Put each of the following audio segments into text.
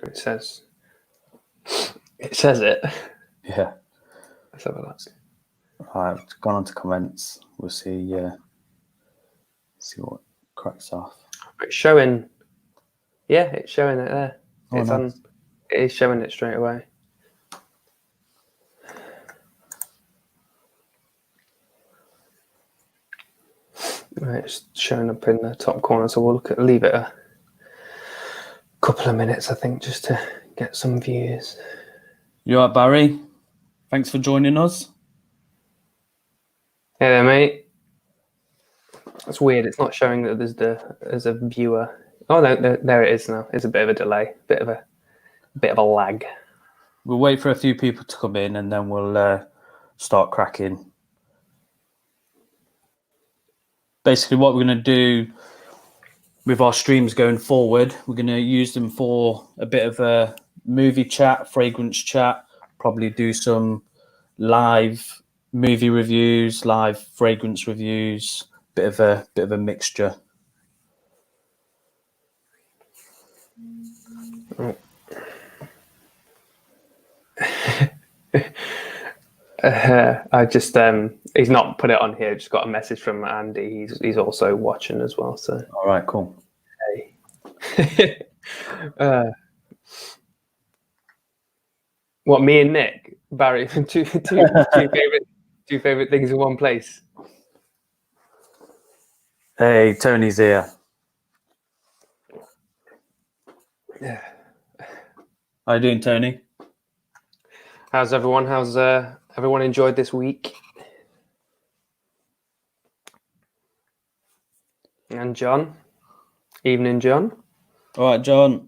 It says it. Yeah. Let's have a look. Right, gone on to comments. We'll see what cracks off. It's showing. Yeah, it's showing it there. Oh, It's nice. on. It is showing it straight away. Right, it's showing up in the top corner, so we'll leave it a couple of minutes, I think, just to get some views. You all right, Barry? Thanks for joining us. Hey there, mate. That's weird. It's not showing that there's a viewer. Oh no, there it is now. It's a bit of a delay, bit of a lag. We'll wait for a few people to come in, and then we'll start cracking. Basically, what we're going to do with our streams going forward, we're going to use them for a bit of a movie chat, fragrance chat, probably do some live movie reviews, live fragrance reviews, bit of a mixture. I just he's not put it on here. Just got a message from Andy. He's also watching as well. So all right, cool. Hey. What, me and Nick, Barry, two favorite things in one place. Hey, Tony's here. Yeah. How you doing, Tony? How's everyone? How's everyone enjoyed this week? And John? Evening, John. All right, John.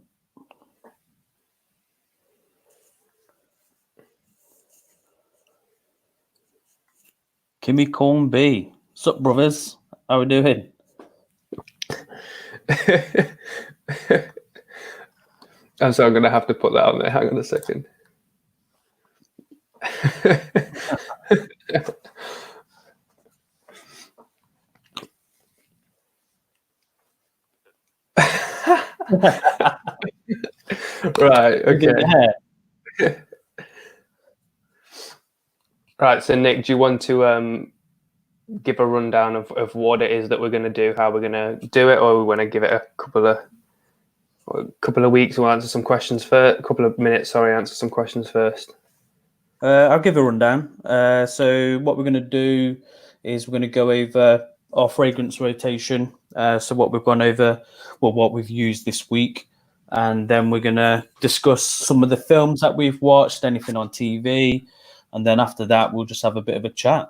Kimmy Corn B. What's up, brothers? How we doing? I'm sorry, I'm going to have to put that on there. Hang on a second. Right, okay. Right, so Nick, do you want to give a rundown of what it is that we're going to do, how we're going to do it, or we want to give it a couple of weeks? We'll answer some questions first. A couple of minutes, sorry, answer some questions first. I'll give a rundown. So what we're going to do is we're going to go over our fragrance rotation. So what we've gone over, well, what we've used this week. And then we're going to discuss some of the films that we've watched, anything on TV. And then after that, we'll just have a bit of a chat.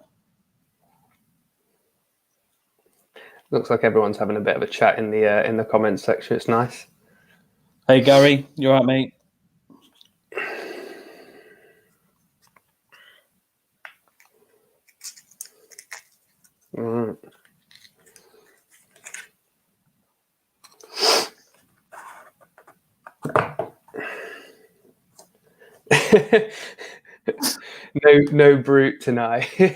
Looks like everyone's having a bit of a chat in the comments section. It's nice. Hey, Gary, you all right, mate? Mm. No brute tonight. Get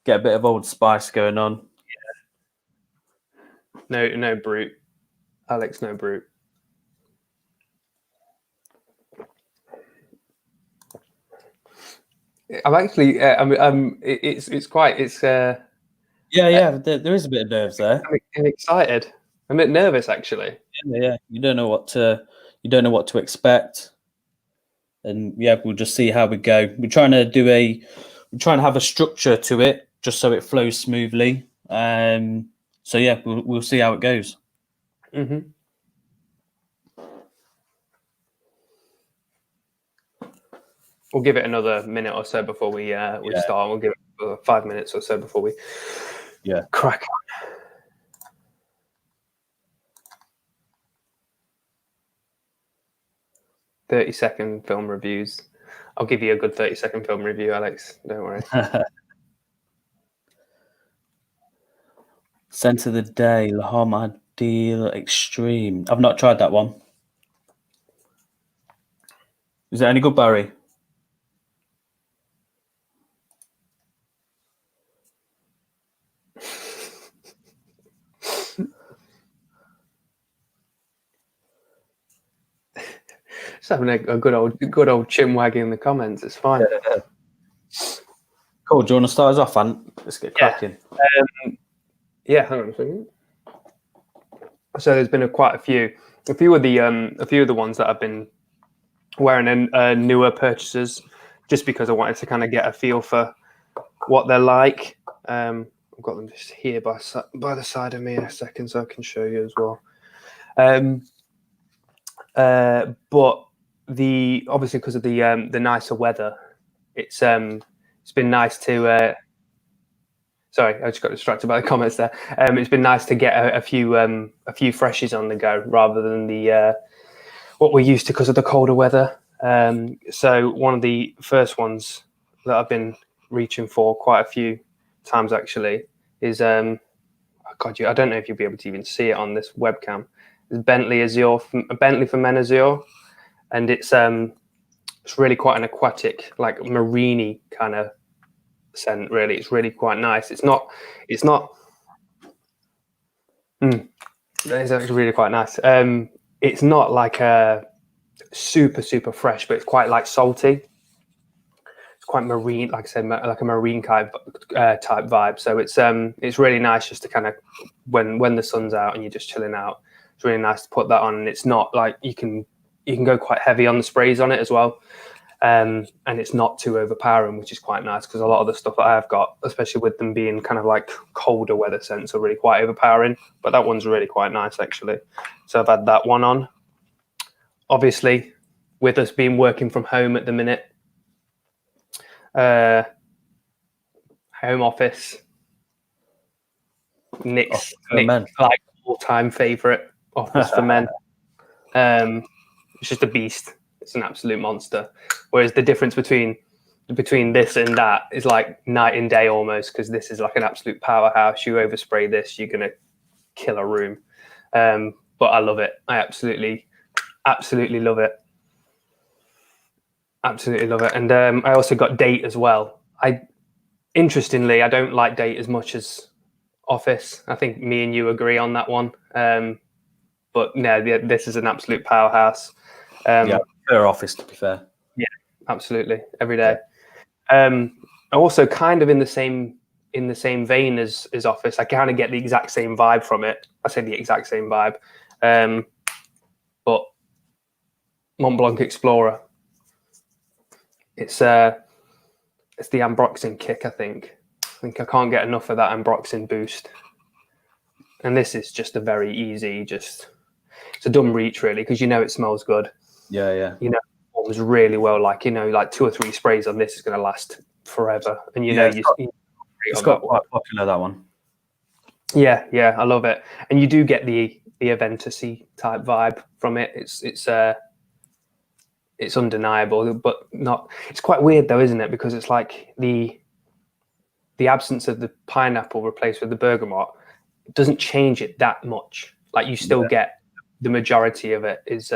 a bit of Old Spice going on. Yeah. No brute. Alex, no brute. I'm actually. It's quite. It's. Yeah. There is a bit of nerves there. I'm excited. I'm a bit nervous, actually. Yeah. You don't know what to expect, and yeah, we'll just see how we go. We're trying to have a structure to it, just so it flows smoothly. So yeah, we'll see how it goes. Mm-hmm. We'll give it another minute or so before we start. We'll give it 5 minutes or so before we crack on. 30-second film reviews. I'll give you a good 30-second film review, Alex. Don't worry. Scent of the day, Lahoma Deal Extreme. I've not tried that one. Is it any good, Barry? Just having a good old chin wagging in the comments. It's fine. Yeah. Cool. Do you want to start us off, Ant? Let's get cracking. Yeah, hang on a second. So there's been quite a few of the ones that I've been wearing in newer purchases, just because I wanted to kind of get a feel for what they're like. I've got them just here by the side of me in a second, so I can show you as well. But obviously because of the nicer weather, it's been nice to. Sorry, I just got distracted by the comments there. It's been nice to get a few freshies on the go rather than the what we're used to because of the colder weather. So one of the first ones that I've been reaching for quite a few times actually is I don't know if you'll be able to even see it on this webcam. It's Bentley for Men Azure, and it's really quite an aquatic, like marine-y kind of scent. Really, it's really quite nice. It's not. It's actually really quite nice. It's not like a super fresh, but it's quite like salty. It's quite marine, like I said, like a marine type vibe. So it's really nice just to kind of when the sun's out and you're just chilling out. It's really nice to put that on, and it's not like you can go quite heavy on the sprays on it as well. And it's not too overpowering, which is quite nice because a lot of the stuff that I've got, especially with them being kind of like colder weather scents, are really quite overpowering. But that one's really quite nice actually. So I've had that one on. Obviously, with us being working from home at the minute, home office, Nick's like all-time favourite Office for Men. It's just a beast. It's an absolute monster. Whereas the difference between this and that is like night and day almost, because this is like an absolute powerhouse. You overspray this, you're gonna kill a room. But I love it. I absolutely love it. Absolutely love it. And I also got Date as well. Interestingly, I don't like Date as much as Office. I think me and you agree on that one. But no, this is an absolute powerhouse. Yeah, fair Office, to be fair. Yeah, absolutely, every day. Also, kind of in the same vein as Office, I kind of get the exact same vibe from it. I say the exact same vibe, but Mont Blanc Explorer. It's the ambroxan kick. I think I can't get enough of that ambroxan boost. And this is just a very easy, it's a dumb reach really, because it smells good. Yeah. It performs really well. Like 2 or 3 sprays on this is going to last forever. And it's got quite popular, that one. Yeah, I love it. And you do get the Aventus-y type vibe from it. It's undeniable, but not. It's quite weird though, isn't it? Because it's like the absence of the pineapple replaced with the bergamot doesn't change it that much. Like you still get the majority of it is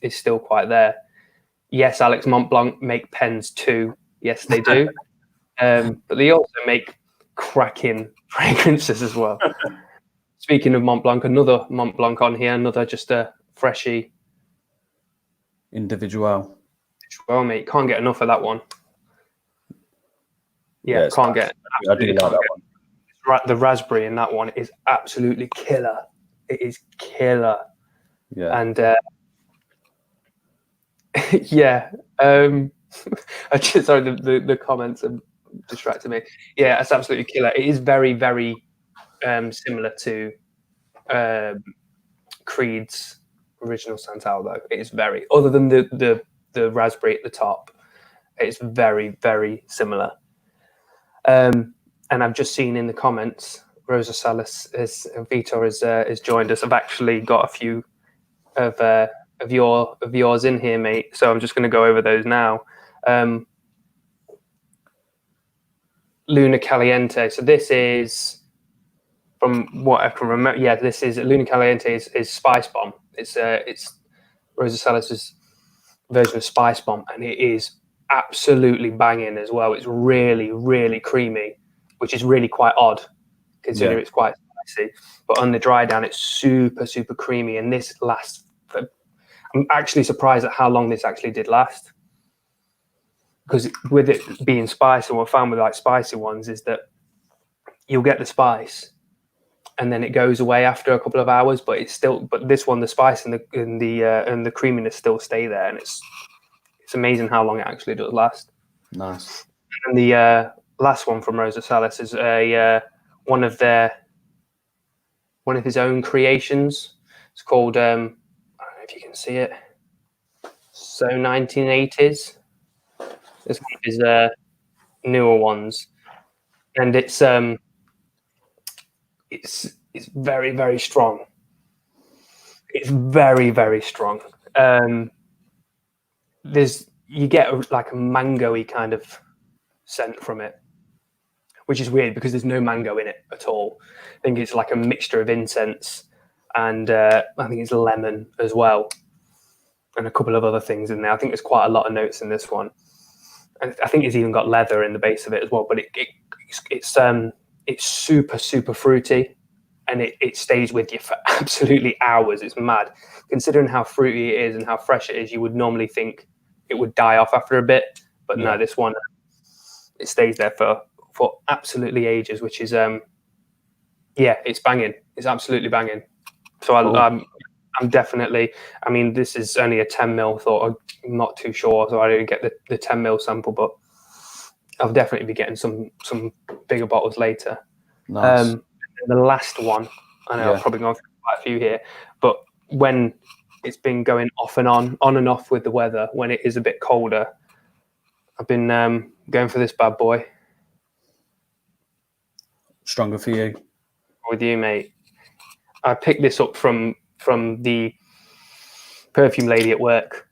still quite there. Yes, Alex, Mont Blanc make pens too. Yes, they do. But they also make cracking fragrances as well. Speaking of Mont Blanc, another Mont Blanc on here, another just a freshie. Individual. Well, mate, can't get enough of that one. Yeah, can't get. I do like that one. The raspberry in that one is absolutely killer. It is killer. Yeah. And yeah. Sorry, the comments have distracted me. Yeah, it's absolutely killer. It is very, very similar to Creed's original Santal, though. It is very, other than the raspberry at the top, it's very, very similar. And I've just seen in the comments, Rosa Salas Vitor has joined us. I've actually got a few of yours in here, mate. So I'm just going to go over those now. Luna Caliente. So this is, from what I can remember, this is Luna Caliente is Spice Bomb. It's Rosa Salas's version of Spice Bomb, and it is absolutely banging as well. It's really, really creamy, which is really quite odd considering it's quite spicy. But on the dry down, it's super, super creamy, and this lasts for, I'm actually surprised at how long this actually did last. Because with it being spicy, what I found with like spicy ones is that you'll get the spice, and then it goes away after a couple of hours. But this one, the spice and the creaminess still stay there, and it's amazing how long it actually does last. Nice. And the last one from Rosa Salas is one of his own creations. It's called I don't know if you can see it. So 1980s. It's one of his newer ones, and it's very, very strong. It's very, very strong. You get like a mango-y kind of scent from it, which is weird because there's no mango in it at all. I think it's like a mixture of incense and I think it's lemon as well, and a couple of other things in there. I think there's quite a lot of notes in this one, and I think it's even got leather in the base of it as well. But it's super, super fruity, and it stays with you for absolutely hours. It's mad. Considering how fruity it is and how fresh it is, you would normally think it would die off after a bit. But no, this one, it stays there for absolutely ages, which is, it's banging. It's absolutely banging. So I'm definitely, I mean, this is only a 10 ml thought. I'm not too sure, so I didn't get the 10 ml sample, but I'll definitely be getting some bigger bottles later. Nice. The last one, I know I've probably gone through quite a few here, but when it's been going off and on and off with the weather, when it is a bit colder, I've been going for this bad boy. Stronger for you. With you, mate. I picked this up from the perfume lady at work.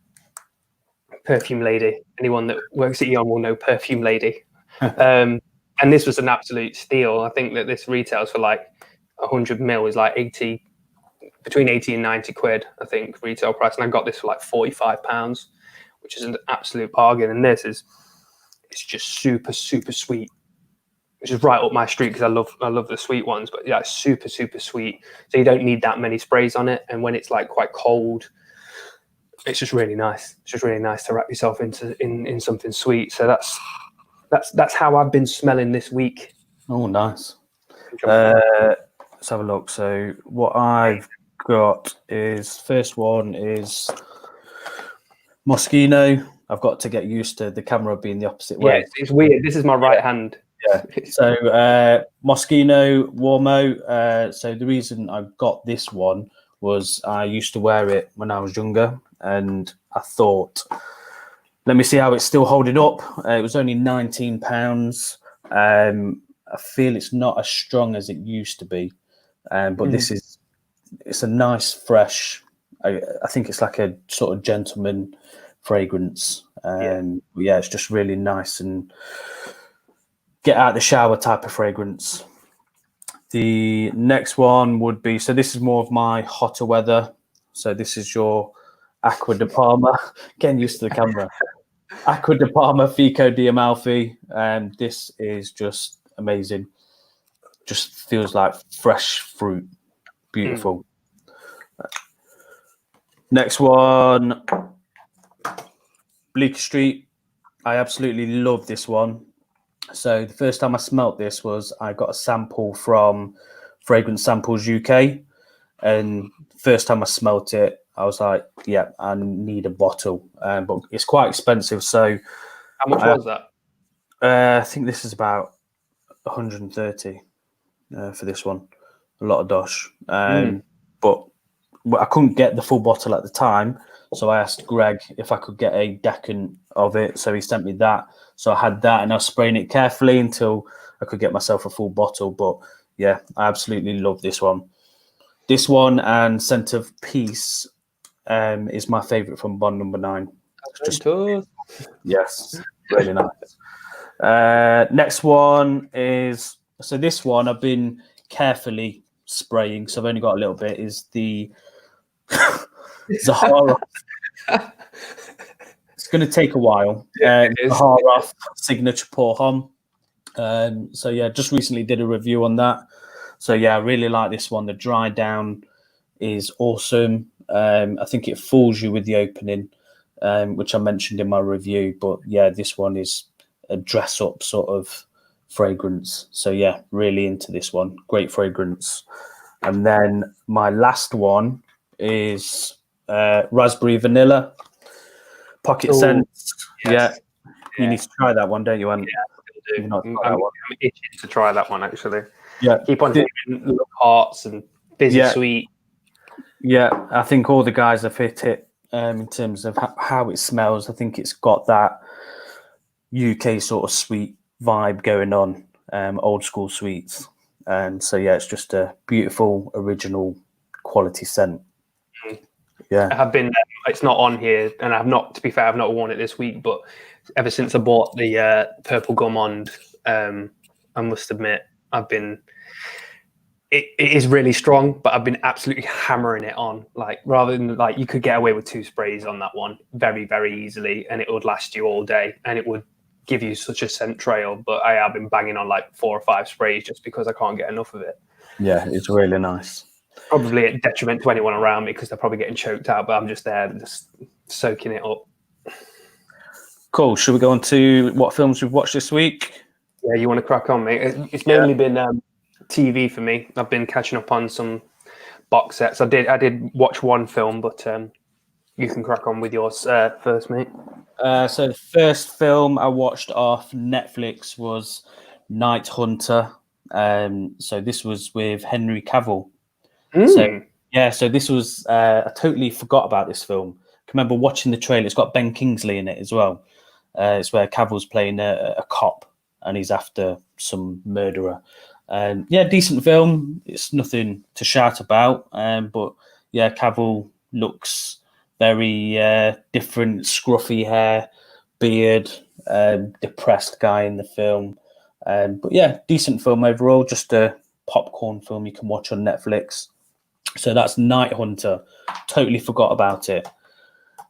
Perfume lady. Anyone that works at Eon will know Perfume Lady. And this was an absolute steal. I think that this retails for like 100 ml is like between 80 and 90 quid, I think, retail price. And I got this for like £45, which is an absolute bargain. And it's just super, super sweet, which is right up my street because I love the sweet ones. But yeah, it's super, super sweet. So you don't need that many sprays on it. And when it's like quite cold, it's just really nice. It's just really nice to wrap yourself in something sweet. So that's how I've been smelling this week. Oh, nice. Let's have a look. So what I've got is, first one is Moschino. I've got to get used to the camera being the opposite way. Yeah, it's weird. This is my right hand. Yeah. So Moschino Warmo. So the reason I got this one was I used to wear it when I was younger, and I thought, let me see how it's still holding up. It was only £19. I feel it's not as strong as it used to be, but it's a nice, fresh. I think it's like a sort of gentleman fragrance. It's just really nice and get out the shower type of fragrance. The next one would be, so this is more of my hotter weather. So this is your Acqua di Parma. Getting used to the camera. Acqua di Parma Fico di Amalfi. This is just amazing. Just feels like fresh fruit. Beautiful. Next one, Bleecker Street. I absolutely love this one. So the first time I smelt this was I got a sample from Fragrance Samples UK, and first time I smelt it, I was like, yeah, I need a bottle. But it's quite expensive. So how much was that? I think this is about 130 for this one. A lot of dosh. But I couldn't get the full bottle at the time. So I asked Greg if I could get a decant of it. So he sent me that. So I had that, and I was spraying it carefully until I could get myself a full bottle. But yeah, I absolutely love this one. This one and Scent of Peace is my favourite from Bond Number 9. Yes, really nice. Next one is, so this one I've been carefully spraying, so I've only got a little bit, is the Zahara. It's going to take a while. Zahara Signature Pour Homme. So yeah, just recently did a review on that. So yeah, I really like this one. The dry down is awesome. I think it fools you with the opening, which I mentioned in my review. But yeah, this one is a dress up sort of fragrance. So yeah, really into this one. Great fragrance. And then my last one is raspberry vanilla pocket Oh, scents. yes. You need to try that one, don't you? And I you've do. not tried I'm that one. itching to try that one actually. Yeah, Keep on hearing Look Hearts and Busy Yeah. Sweet. yeah. I think all the guys have hit it in terms of how it smells. I think it's got that UK sort of sweet vibe going on, old school sweets. And so yeah, it's just a beautiful, original, quality scent. Yeah. I have been. It's not on here, and I've not. To be fair, I've not worn it this week. But ever since I bought the purple gourmand, I must admit I've been. It is really strong, but I've been absolutely hammering it on. Like rather than like you could get away with 2 sprays on that one very very easily, and it would last you all day, and it would give you such a scent trail. But I have been banging on like 4 or 5 sprays just because I can't get enough of it. Yeah, it's really nice. Probably a detriment to anyone around me because they're probably getting choked out, but I'm just there, just soaking it up. Cool. Should we go on to what films we've watched this week? Yeah, you want to crack on, mate? It's mainly been TV for me. I've been catching up on some box sets. I did watch one film, but you can crack on with yours first, mate. So the first film I watched off Netflix was Night Hunter. So this was with Henry Cavill. So this was I totally forgot about this film. I remember watching the trailer. It's got Ben Kingsley in it as well. It's where Cavill's playing a cop and he's after some murderer. Yeah, decent film. It's nothing to shout about. But yeah, Cavill looks very different, scruffy hair, beard, depressed guy in the film. But yeah, decent film overall. Just a popcorn film you can watch on Netflix. So that's Night Hunter. Totally forgot about it.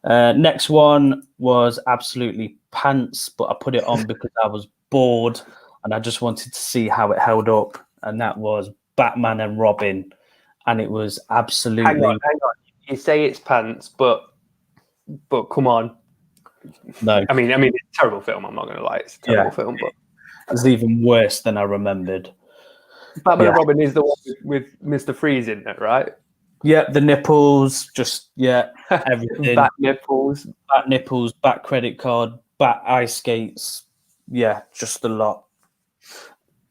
Next one was absolutely pants, but I put it on because I was bored and I just wanted to see how it held up. And that was Batman and Robin. And it was absolutely... Hang on. You say it's pants, but come on. No. I mean, it's a terrible film. I'm not going to lie. It's a terrible film, but... It's even worse than I remembered. Batman and Robin is the one with Mr. Freeze in it, right? Yeah, the nipples, just, everything. Bat nipples. Bat credit card, bat ice skates. Yeah, just a lot.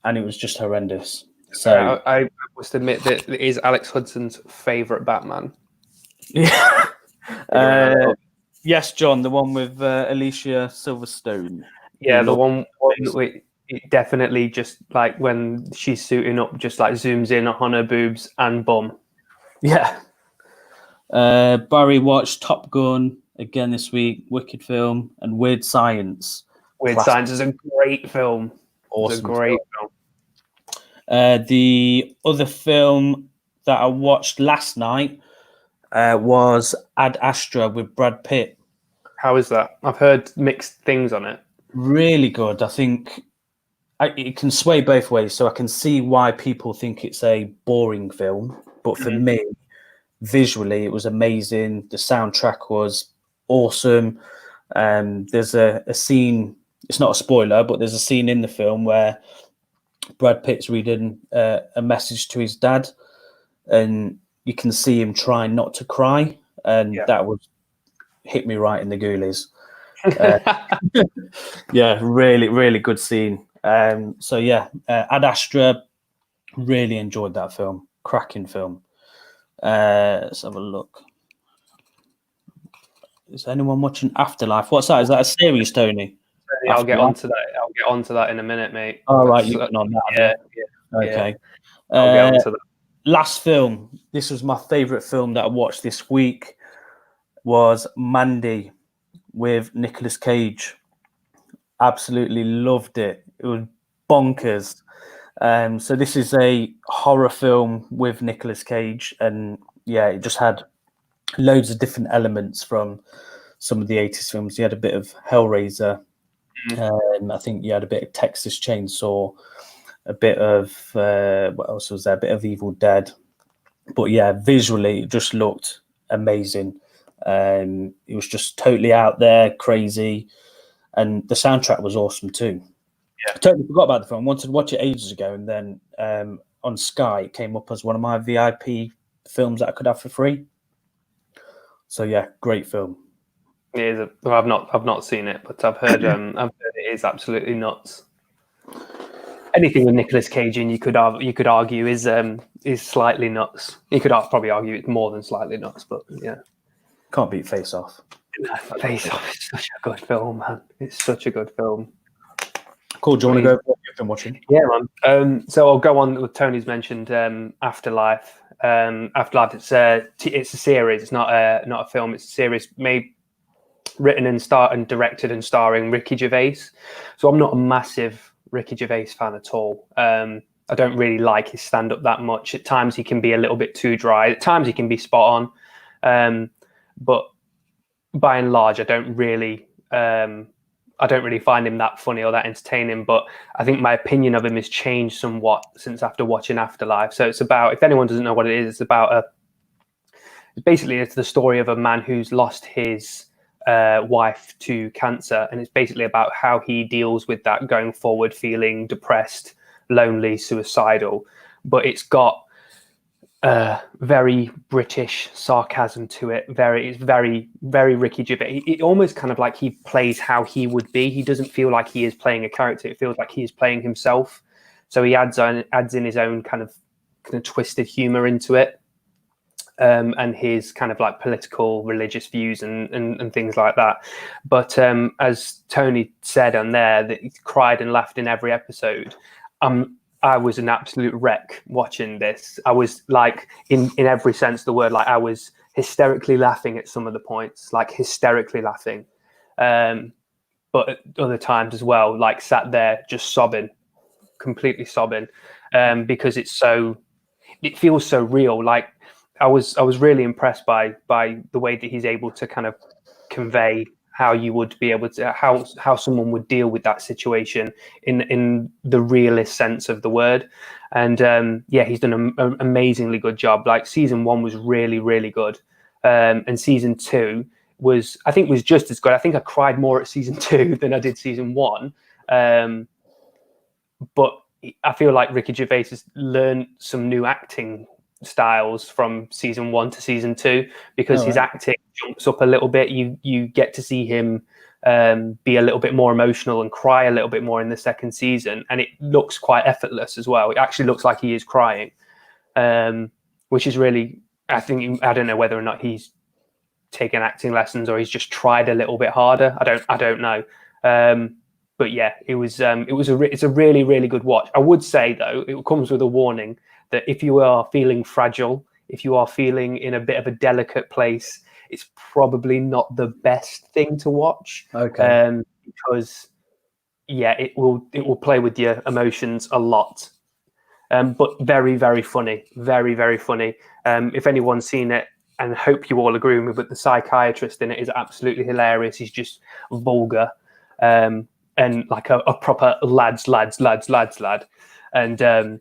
And it was just horrendous. So I must admit that it is Alex Hudson's favourite Batman. Yeah. Yes, John, the one with Alicia Silverstone. Yeah, the one it definitely just like when she's suiting up, just like zooms in on her boobs and bum. Yeah. Barry watched Top Gun again this week, wicked film, and Weird Science. Weird Science is a great film. Awesome. It's a great film. The other film that I watched last night was Ad Astra with Brad Pitt. How is that? I've heard mixed things on it. Really good. I think it can sway both ways, so I can see why people think it's a boring film. But for me, visually, it was amazing. The soundtrack was awesome. There's a scene, it's not a spoiler, but there's a scene in the film where Brad Pitt's reading a message to his dad, and you can see him trying not to cry. And that was hit me right in the ghoulies. Yeah, really, really good scene. So yeah, Ad Astra, really enjoyed that film. Cracking film. Let's have a look. Is anyone watching Afterlife? What's that? Is that a series, Tony? I'll get onto that. I'll get onto that in a minute, mate. All right, you're getting on that. Yeah. Okay. I'll get onto that. Last film. This was my favourite film that I watched this week. Was Mandy with Nicolas Cage. Absolutely loved it. It was bonkers. So this is a horror film with Nicolas Cage, and yeah, it just had loads of different elements from some of the 80s films. You had a bit of Hellraiser. I think you had a bit of Texas Chainsaw, a bit of what else was there? A bit of Evil Dead. But yeah, visually it just looked amazing. It was just totally out there, crazy, and the soundtrack was awesome too. Yeah. I totally forgot about the film. Wanted to watch it ages ago, and then on Sky it came up as one of my VIP films that I could have for free. So yeah, great film. Well, I've not seen it, but I've heard it is absolutely nuts. Anything with Nicolas Cage in, you could argue is slightly nuts. You could probably argue it's more than slightly nuts, but yeah. Can't beat Face Off. Face Off is such a good film, man. It's such a good film. Cool. Do you want to go over what you've been watching? Yeah, man. So I'll go on with Tony's mentioned Afterlife. Afterlife. It's a series. It's not a film. It's a series written and directed and starring Ricky Gervais. So I'm not a massive Ricky Gervais fan at all. I don't really like his stand-up that much. At times he can be a little bit too dry. At times he can be spot on. But by and large, I don't really find him that funny or that entertaining. But I think my opinion of him has changed somewhat since after watching Afterlife. So it's about, if anyone doesn't know what it is, it's the story of a man who's lost his wife to cancer, and it's basically about how he deals with that going forward, feeling depressed, lonely, suicidal. But it's got very British sarcasm to it. It's very, very Ricky Gervais. It almost kind of like he plays how he would be. He doesn't feel like he is playing a character. It feels like he is playing himself. So he adds in his own kind of twisted humor into it. And his kind of like political, religious views and things like that. But as Tony said on there, that he cried and laughed in every episode. I was an absolute wreck watching this. I was like, in every sense of the word, like I was hysterically laughing at some of the points, like hysterically laughing. But at other times as well, like sat there just sobbing, completely sobbing, because it feels so real. Like I was really impressed by the way that he's able to kind of convey how you would be able to how someone would deal with that situation in the realist sense of the word. And he's done an amazingly good job. Like season 1 was really, really good, and season 2 was just as good. I think I cried more at season 2 than I did season 1, but I feel like Ricky Gervais has learned some new acting styles from season 1 to season 2, because his acting jumps up a little bit. You get to see him be a little bit more emotional and cry a little bit more in the second season, and it looks quite effortless as well. It actually looks like he is crying, which is really, I don't know whether or not he's taken acting lessons or he's just tried a little bit harder. I don't know. But yeah, it's a really, really good watch. I would say though, it comes with a warning that if you are feeling fragile, if you are feeling in a bit of a delicate place, it's probably not the best thing to watch. Okay. Because it will play with your emotions a lot. But very, very funny, very, very funny. If anyone's seen it, and I hope you all agree with me, but the psychiatrist in it is absolutely hilarious. He's just vulgar, and like a proper lads lad. And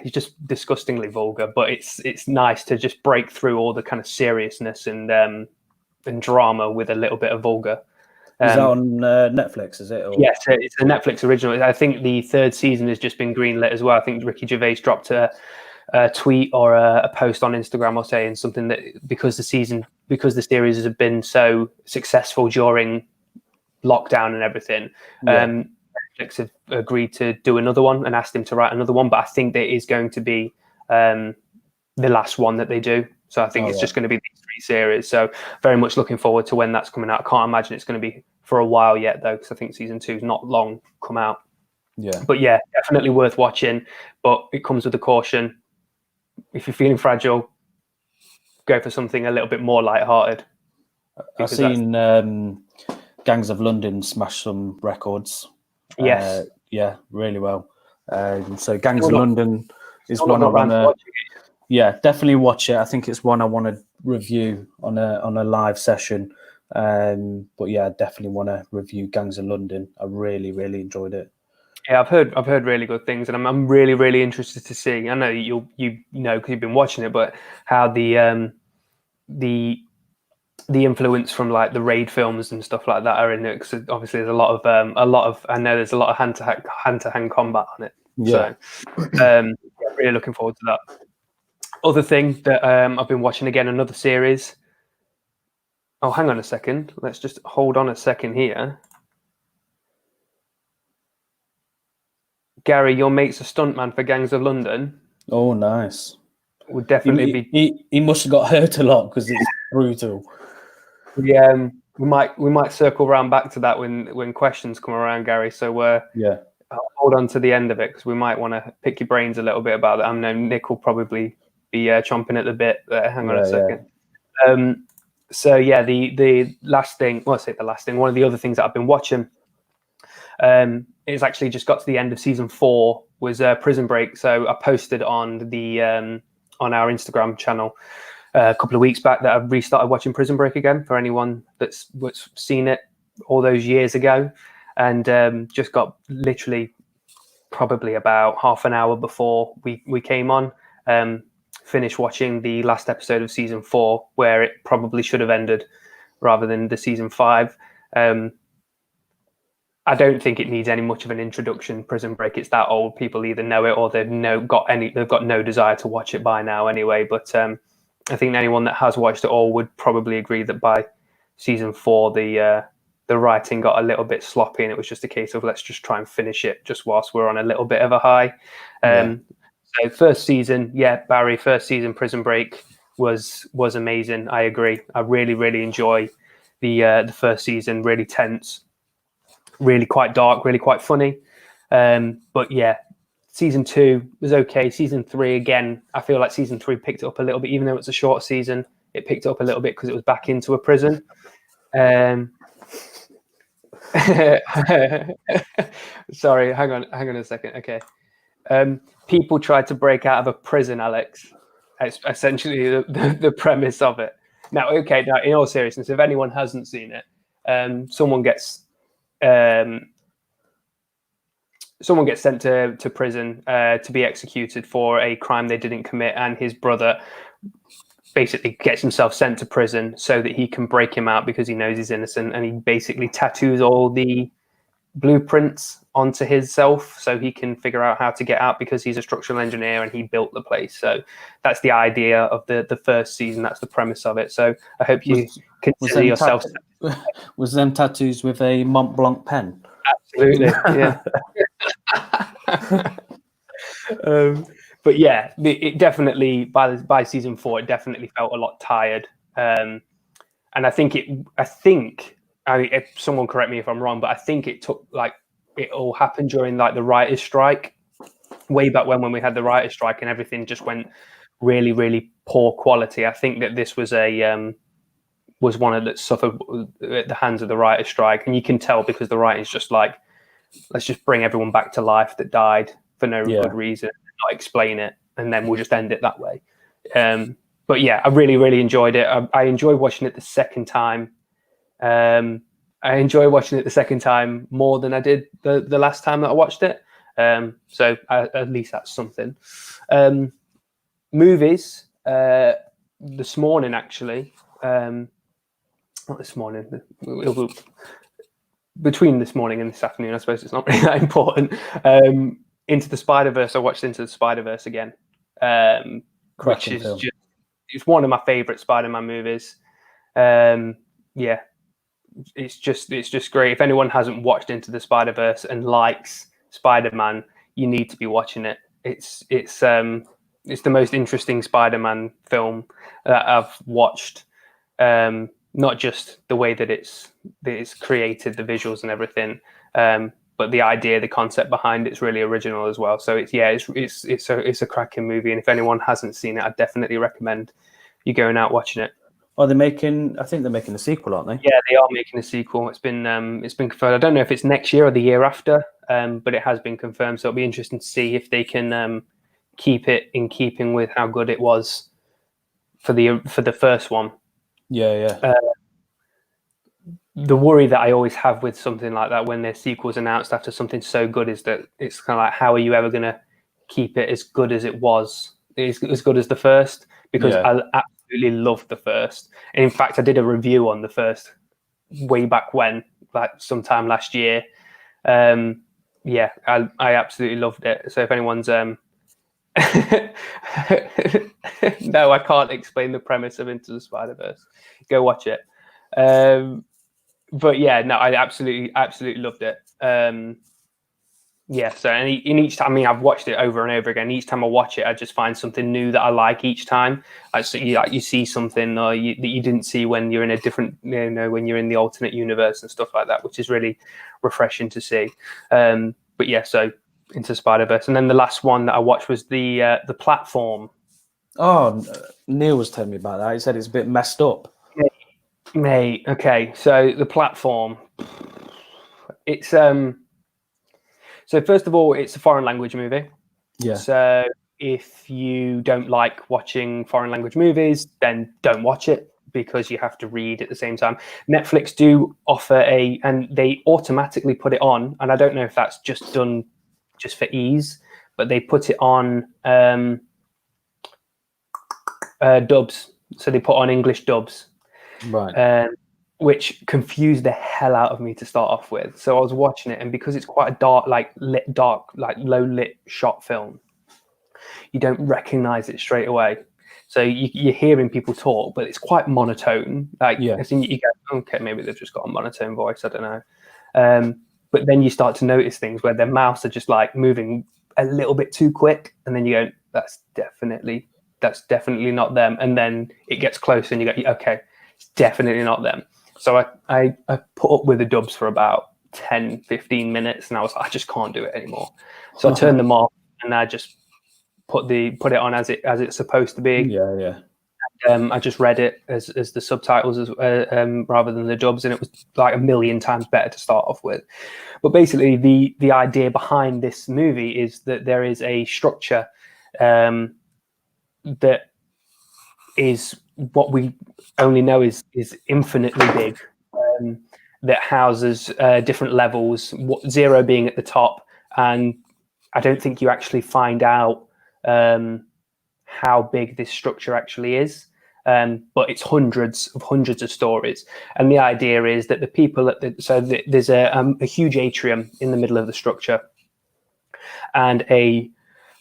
he's just disgustingly vulgar, but it's nice to just break through all the kind of seriousness and drama with a little bit of vulgar. Is that on Netflix, is it? Or? Yes, it's a Netflix original. I think the third season has just been greenlit as well. I think Ricky Gervais dropped a tweet or a post on Instagram or saying something that because the series has been so successful during lockdown and everything, Netflix have agreed to do another one and asked him to write another one. But I think that is going to be the last one that they do. So I think it's just going to be these 3 series. So very much looking forward to when that's coming out. I can't imagine it's going to be for a while yet though, because I think season 2 is not long come out. Yeah. But yeah, definitely worth watching. But it comes with a caution. If you're feeling fragile, go for something a little bit more lighthearted. I've seen Gangs of London smash some records. Yes. Really well. So Gangs of London is one I want to. Yeah, definitely watch it. I think it's one I want to review on a live session. But yeah, I definitely want to review Gangs of London. I really, really enjoyed it. Yeah, I've heard really good things, and I'm really, really interested to see. I know you know because you've been watching it, but how the the influence from like the raid films and stuff like that are in it, because obviously there's a lot of I know there's a lot of hand-to-hand combat on it. Yeah. So really looking forward to that. Other thing that I've been watching again, another series. Oh, hang on a second. Let's just hold on a second here. Gary, your mate's a stuntman for Gangs of London. Oh, nice. Would definitely He must have got hurt a lot because it's brutal. we might circle around back to that when questions come around, Gary. So yeah, hold on to the end of it, because we might want to pick your brains a little bit about that. I know Nick will probably be chomping at the bit. Hang on a second. Yeah. So yeah, the last thing. Well, I say the last thing. One of the other things that I've been watching, it's actually just got to the end of season 4. Was Prison Break. So I posted on the on our Instagram channel a couple of weeks back that I've restarted watching Prison Break again, for anyone that's seen it all those years ago, and just got literally probably about half an hour before we came on, finished watching the last episode of season 4, where it probably should have ended rather than the season 5. I don't think it needs any much of an introduction. Prison Break, it's that old. People either know it or they've got no desire to watch it by now anyway. But I think anyone that has watched it all would probably agree that by season 4, the writing got a little bit sloppy, and it was just a case of let's just try and finish it just whilst we're on a little bit of a high. So first season, Barry, first season Prison Break was amazing. I agree. I really enjoy the first season. Really tense. Really quite dark, really quite funny. But yeah, season 2 was okay. Season 3, again, I feel like season 3 picked it up a little bit, even though it's a short season. It picked it up a little bit because it was back into a prison. Sorry, hang on a second. Okay. People tried to break out of a prison, Alex. It's essentially the premise of it. Now, in all seriousness, if anyone hasn't seen it, someone gets sent to prison to be executed for a crime they didn't commit, and his brother basically gets himself sent to prison so that he can break him out because he knows he's innocent, and he basically tattoos all the blueprints onto himself so he can figure out how to get out, because he's a structural engineer and he built the place. So that's the idea of the first season. That's the premise of it. So I hope you consider yourself. Was them tattoos with a Mont Blanc pen? Absolutely, yeah. But yeah, it definitely by season 4, it definitely felt a lot tired. And I think if someone correct me if I'm wrong, but I think it took it all happened during the writers' strike, way back when we had the writers' strike, and everything just went really poor quality. I think that this was was one that suffered at the hands of the writers' strike, and you can tell because the writing's just like, let's just bring everyone back to life that died for no good reason, not explain it, and then we'll just end it that way. But yeah, I really enjoyed it. I enjoyed watching it the second time. I enjoy watching it the second time more than I did the last time that I watched it. So at least that's something. Movies, this morning, actually. Not this morning. Between this morning and this afternoon, I suppose it's not really that important. Into the Spider-Verse. I watched Into the Spider-Verse again, which is film. It's one of my favorite Spider-Man movies. Yeah, it's just great. If anyone hasn't watched Into the Spider-Verse and likes Spider-Man, you need to be watching it. It's the most interesting Spider-Man film that I've watched. Not just the way that it's created, the visuals and everything, but the idea, the concept behind it's really original as well. So it's a cracking movie, and if anyone hasn't seen it, I definitely recommend you going out watching it. I think they're making a sequel, aren't they? Yeah, they are making a sequel. It's been confirmed. I don't know if it's next year or the year after, but it has been confirmed. So it'll be interesting to see if they can keep it in keeping with how good it was for the first one. Yeah. The worry that I always have with something like that when there's sequels announced after something so good is that it's kind of like, how are you ever going to keep it as good as it was, as good as the first? Because I absolutely loved the first. In fact, I did a review on the first way back when, like sometime last year. Yeah, I absolutely loved it. So if anyone's no, I can't explain the premise of Into the Spider-Verse. Go watch it. But yeah, no, I absolutely loved it. Yeah, so and in each time, I mean, I've watched it over and over again. Each time I watch it, I just find something new that I like each time. So you see something that you didn't see when you're in a different, when you're in the alternate universe and stuff like that, which is really refreshing to see. But yeah, so Into Spider-Verse, and then the last one that I watched was the Platform. Oh, Neil was telling me about that. He said it's a bit messed up. Mate, okay, so the Platform, it's so first of all, it's a foreign language movie. Yeah. So if you don't like watching foreign language movies, then don't watch it because you have to read at the same time. Netflix do offer and they automatically put it on, and I don't know if that's just done just for ease, but they put it on dubs. So they put on English dubs. Right. Which confused the hell out of me to start off with. So I was watching it, and because it's quite a dark, like low lit shot film, you don't recognize it straight away. So you're hearing people talk, but it's quite monotone. Like, Yeah. I think you go, okay, maybe they've just got a monotone voice. I don't know. But then you start to notice things where their mouths are just like moving a little bit too quick, and then you go, that's definitely not them. And then it gets close, and you go, okay, it's definitely not them. So I put up with the dubs for about 10, 15 minutes, and I was like, I just can't do it anymore. So I turned them off, and I just put it on as it's supposed to be. Yeah. I just read it as the subtitles rather than the dubs, and it was like a million times better to start off with. But basically, the idea behind this movie is that there is a structure that is what we only know is infinitely big, that houses different levels, 0 being at the top, and I don't think you actually find out how big this structure actually is. But it's hundreds of stories, and the idea is that the people there's a huge atrium in the middle of the structure, and a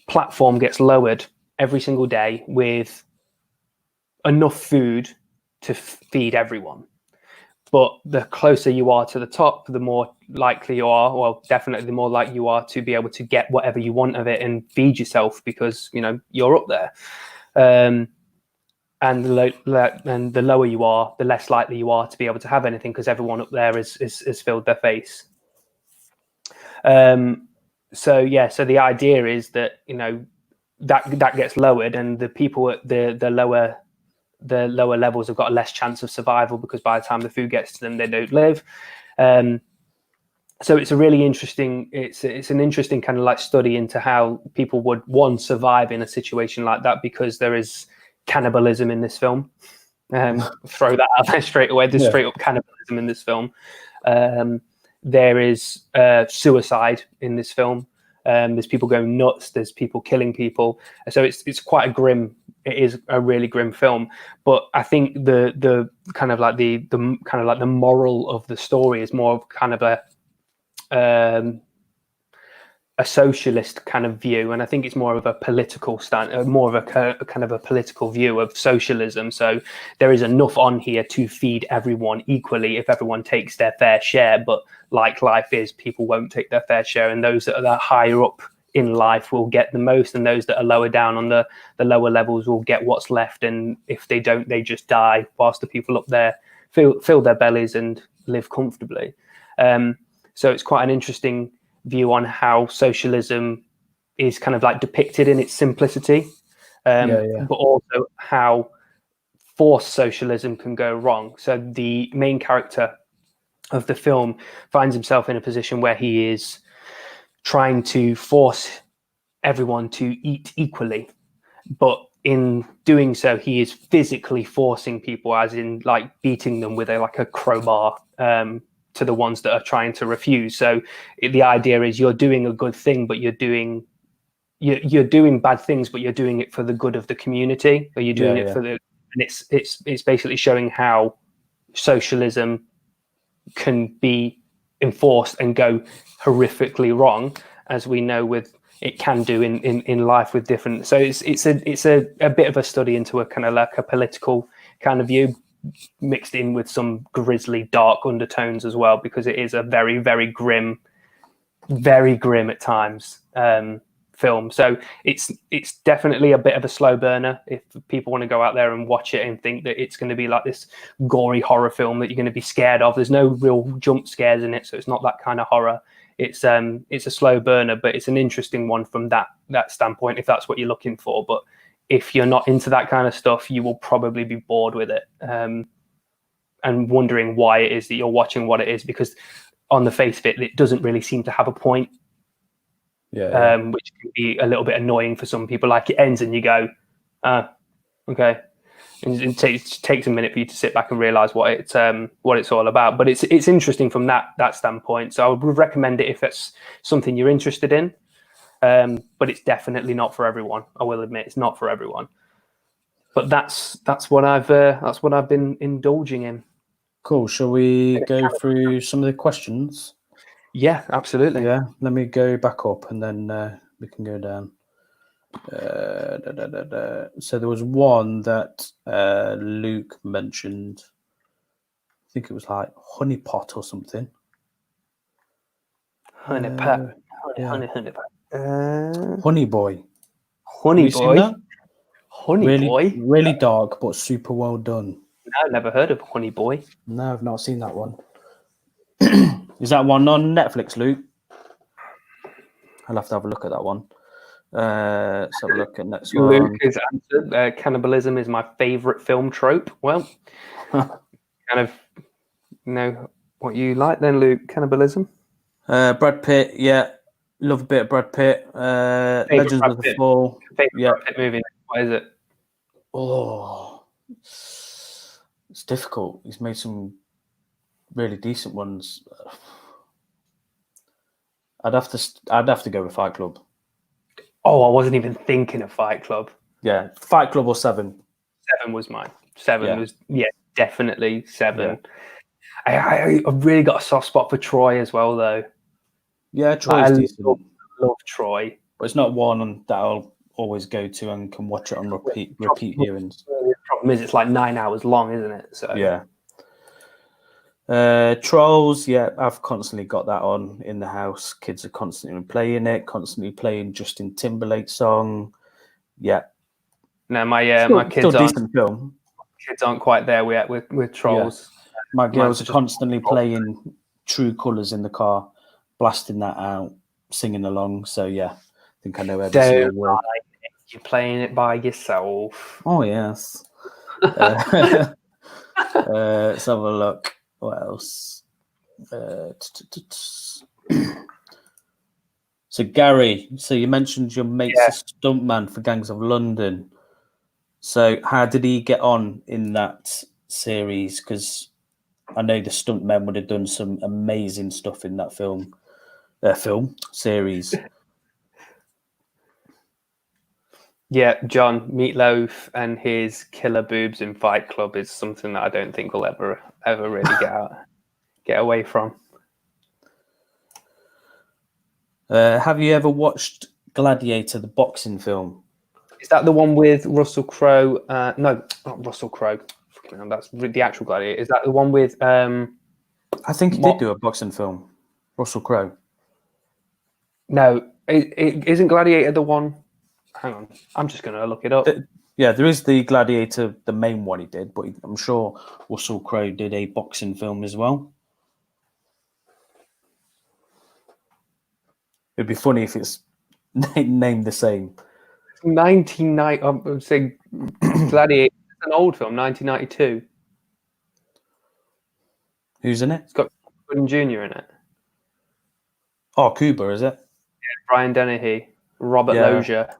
platform gets lowered every single day with enough food to feed everyone. But the closer you are to the top, the more likely you are, well, definitely the more likely you are to be able to get whatever you want of it and feed yourself because, you're up there. And the lower you are, the less likely you are to be able to have anything because everyone up there is filled their face. So the idea is that, that gets lowered, and the people at the lower levels have got a less chance of survival because by the time the food gets to them, they don't live. So it's a really interesting, it's an interesting kind of like study into how people would survive in a situation like that, because there is cannibalism in this film. Throw that out there straight away. There's straight up cannibalism in this film. There is suicide in this film. There's people going nuts. There's people killing people. So it's quite a grim. It is a really grim film. But I think the kind of like the kind of like the moral of the story is more of kind of a socialist kind of view, and I think it's more of a political more of a kind of a political view of socialism. So there is enough on here to feed everyone equally if everyone takes their fair share, but like life is, people won't take their fair share, and those that are higher up in life will get the most, and those that are lower down on the lower levels will get what's left, and if they don't, they just die, whilst the people up there fill their bellies and live comfortably. So it's quite an interesting view on how socialism is kind of like depicted in its simplicity, but also how forced socialism can go wrong. So the main character of the film finds himself in a position where he is trying to force everyone to eat equally, but in doing so, he is physically forcing people, as in like beating them with a crowbar, to the ones that are trying to refuse. So the idea is you're doing a good thing, but you're doing bad things, but you're doing it for the good of the community, or you're doing it for the and it's basically showing how socialism can be enforced and go horrifically wrong, as we know with it can do in life with different. So it's a bit of a study into a kind of like a political kind of view, mixed in with some grisly dark undertones as well, because it is a very, very grim at times film. So it's definitely a bit of a slow burner if people want to go out there and watch it and think that it's going to be like this gory horror film that you're going to be scared of. There's no real jump scares in it, so it's not that kind of horror. It's a slow burner, but it's an interesting one from that standpoint if that's what you're looking for. But if you're not into that kind of stuff, you will probably be bored with it and wondering why it is that you're watching what it is, because on the face of it, it doesn't really seem to have a point. Which can be a little bit annoying for some people. Like it ends and you go, okay. And it takes a minute for you to sit back and realize what it's all about. But it's interesting from that standpoint. So I would recommend it if it's something you're interested in. But it's definitely not for everyone. I will admit it's not for everyone. But that's what I've been indulging in. Cool. Shall we go through some of the questions? Yeah, absolutely. Yeah. Let me go back up and then we can go down. So there was one that Luke mentioned. I think it was like honey pot or something. Honey pot. Yeah. Honey pot. Honey boy. Honey boy. Honey really, boy. Really dark, but super well done. No, I've never heard of Honey Boy. No, I've not seen that one. Is that one on Netflix, Luke? I'll have to have a look at that one. Let's have a look at next one. Luke has answered, cannibalism is my favourite film trope. Well, kind of know what you like then, Luke. Cannibalism? Brad Pitt, yeah. Love a bit of Brad Pitt. Legends of the Fall. Favourite Brad Pitt movie? What is it? Oh, it's difficult. He's made some really decent ones. I'd have to go with Fight Club. Oh, I wasn't even thinking of Fight Club. Yeah, Fight Club or Seven. Seven was mine. Seven was definitely Seven. Yeah. I've really got a soft spot for Troy as well, though. Yeah, Troy's decent. Love Troy, but it's not one that I'll always go to and can watch it on repeat viewings. The problem is it's like 9 hours long, isn't it? So yeah. Trolls, yeah, I've constantly got that on in the house. Kids are constantly playing it, constantly playing Justin Timberlake song. Yeah. No, my kids still decent film. Kids aren't quite there yet with Trolls. Yeah. My girls are constantly playing True Colours in the car, blasting that out, singing along. So yeah, I think I know every single word. You're playing it by yourself. Oh yes. Let's have a look. What else? So Gary, so you mentioned your mate's a stuntman for Gangs of London. So how did he get on in that series? Because I know the stuntmen would have done some amazing stuff in that film series. Yeah, John, Meatloaf and his killer boobs in Fight Club is something that I don't think we'll ever really get away from. Have you ever watched Gladiator, the boxing film? Is that the one with Russell Crowe? No, not Russell Crowe. That's the actual Gladiator. Is that the one with? I think he did do a boxing film. Russell Crowe. No, isn't Gladiator the one? Hang on, I'm just going to look it up. There is the Gladiator, the main one he did, but I'm sure Russell Crowe did a boxing film as well. It'd be funny if it's named the same. 1990. I'm saying Gladiator. It's an old film, 1992. Who's in it? It's got Gordon Jr. in it. Oh, Cuba, is it? Yeah, Brian Dennehy, Robert Loggia.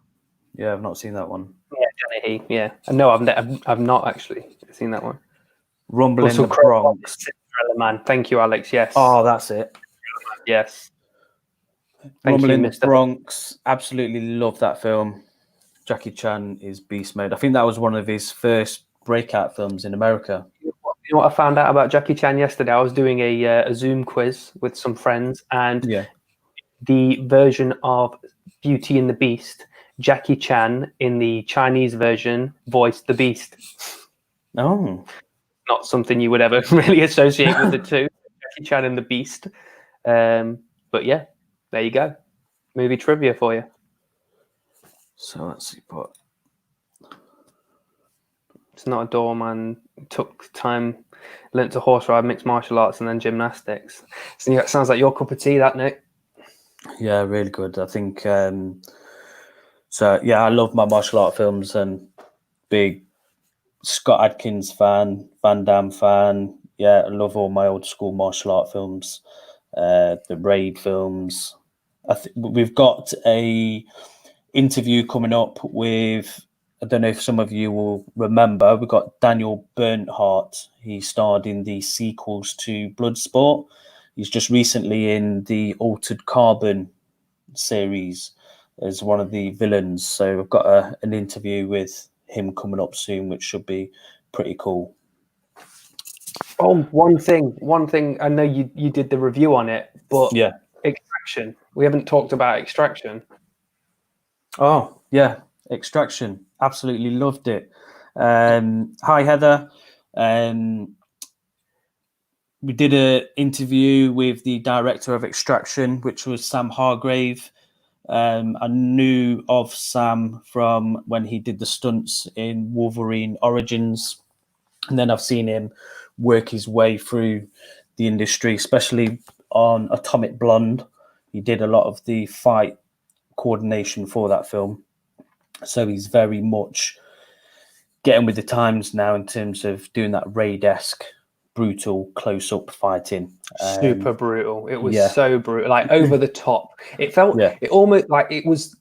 Yeah, I've not seen that one. Yeah, Dennehy. Yeah, no, I've not actually seen that one. Rumble in the Bronx. Cinderella Man. Thank you, Alex. Yes. Oh, that's it. Yes. Rumble in the Bronx. Absolutely love that film. Jackie Chan is beast mode. I think that was one of his first breakout films in America. You know what I found out about Jackie Chan yesterday? I was doing a Zoom quiz with some friends, and Yeah. the version of Beauty and the Beast, Jackie Chan in the Chinese version voiced the Beast. Oh. Not something you would ever really associate with the two, Jackie Chan and the Beast. But yeah, there you go. Movie trivia for you. So let's see what. It's not a doorman. Took time, learnt to horse ride, mixed martial arts, and then gymnastics. So yeah, it sounds like your cup of tea, that, Nick. Yeah, really good. I think so. Yeah, I love my martial art films and big Scott Adkins fan, Van Damme fan. Yeah, I love all my old school martial art films, the Raid films. We've got a interview coming up with. I don't know if some of you will remember. We've got Daniel Bernhardt. He starred in the sequels to Bloodsport. He's just recently in the Altered Carbon series as one of the villains. So I've got an interview with him coming up soon, which should be pretty cool. Oh, one thing. I know you did the review on it, but Yeah. Extraction. We haven't talked about Extraction. Oh, yeah. Extraction. Absolutely loved it. Hi, Heather. We did an interview with the director of Extraction, which was Sam Hargrave. I knew of Sam from when he did the stunts in Wolverine Origins. And then I've seen him work his way through the industry, especially on Atomic Blonde. He did a lot of the fight coordination for that film. So he's very much getting with the times now in terms of doing that Raid-esque, brutal, close-up fighting. Super brutal. It was yeah. so brutal, like over the top. It felt, Yeah. it almost like it was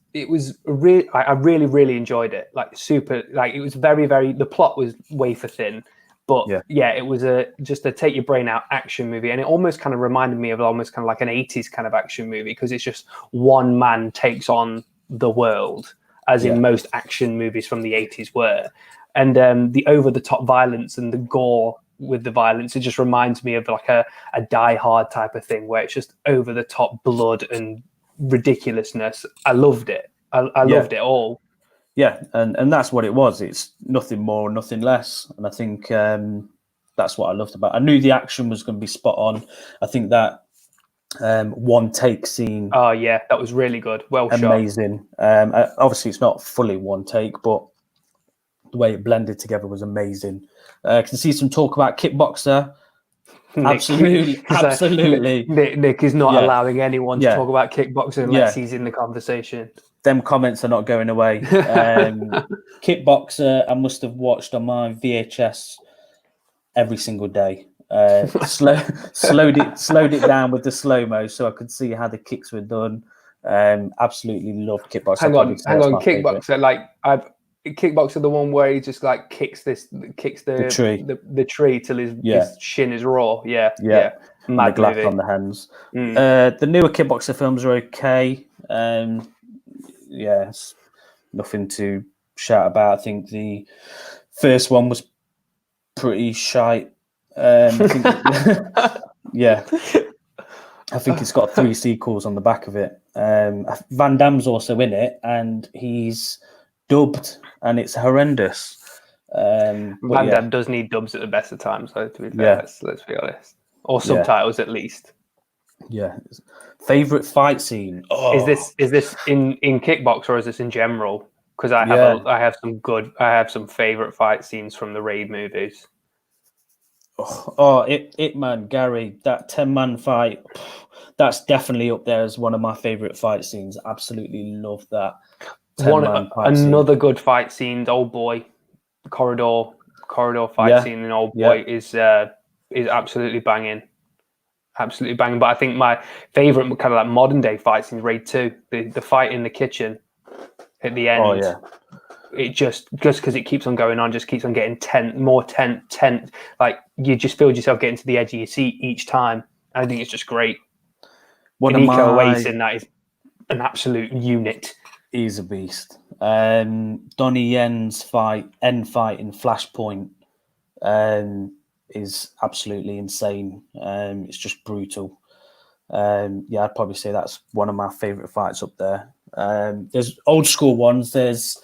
really, I really, really enjoyed it. Like super, like it was very, very, the plot was wafer thin, but yeah, it was just a take your brain out action movie. And it almost kind of reminded me of almost kind of like an 80s kind of action movie, because it's just one man takes on the world, as in most action movies from the 80s were. And the over the top violence and the gore with the violence, it just reminds me of like a Die Hard type of thing, where it's just over the top blood and ridiculousness. I loved it. I loved it all. Yeah, and that's what it was. It's nothing more, nothing less. And I think that's what I loved about it. I knew the action was going to be spot on. I think that one take scene. Oh yeah, that was really good. Well shot. Amazing. Obviously, it's not fully one take, but the way it blended together was amazing. I can see some talk about Kickboxer. Absolutely. Nick is not allowing anyone to talk about Kickboxer unless he's in the conversation. Them comments are not going away. Kickboxer, I must have watched on my VHS every single day. Slowed it down with the slow-mo so I could see how the kicks were done. Absolutely loved Kickboxer. Hang on, Kickboxer. Like Kickboxer, the one where he just like kicks the tree, the tree till his shin is raw. Yeah. Mad glass on the hands. The newer Kickboxer films are okay. It's nothing to shout about. I think the first one was pretty shite. I think, I think it's got 3 sequels on the back of it. Van Damme's also in it, and he's dubbed, and it's horrendous. Van Damme does need dubs at the best of times, though, to be fair. Let's be honest. Or subtitles, at least. Yeah. Favorite fight scene? Is this in Kickboxer, or is this in general? Because I have some favorite fight scenes from the Raid movies. It man, Gary, that 10-man fight, that's definitely up there as one of my favorite fight scenes. Absolutely love that. Another good fight scene, Old Boy, corridor fight scene in Old Boy is absolutely banging. Absolutely banging. But I think my favorite kind of like modern day fight scene is Raid 2, the fight in the kitchen at the end. Oh yeah. It just because it keeps on going on, just keeps on getting more tense. Like you just feel yourself getting to the edge of your seat each time. I think it's just great. Nico Ace in that is an absolute unit. He's a beast. Donnie Yen's end fight in Flashpoint is absolutely insane. It's just brutal. Yeah, I'd probably say that's one of my favourite fights up there. There's old school ones. There's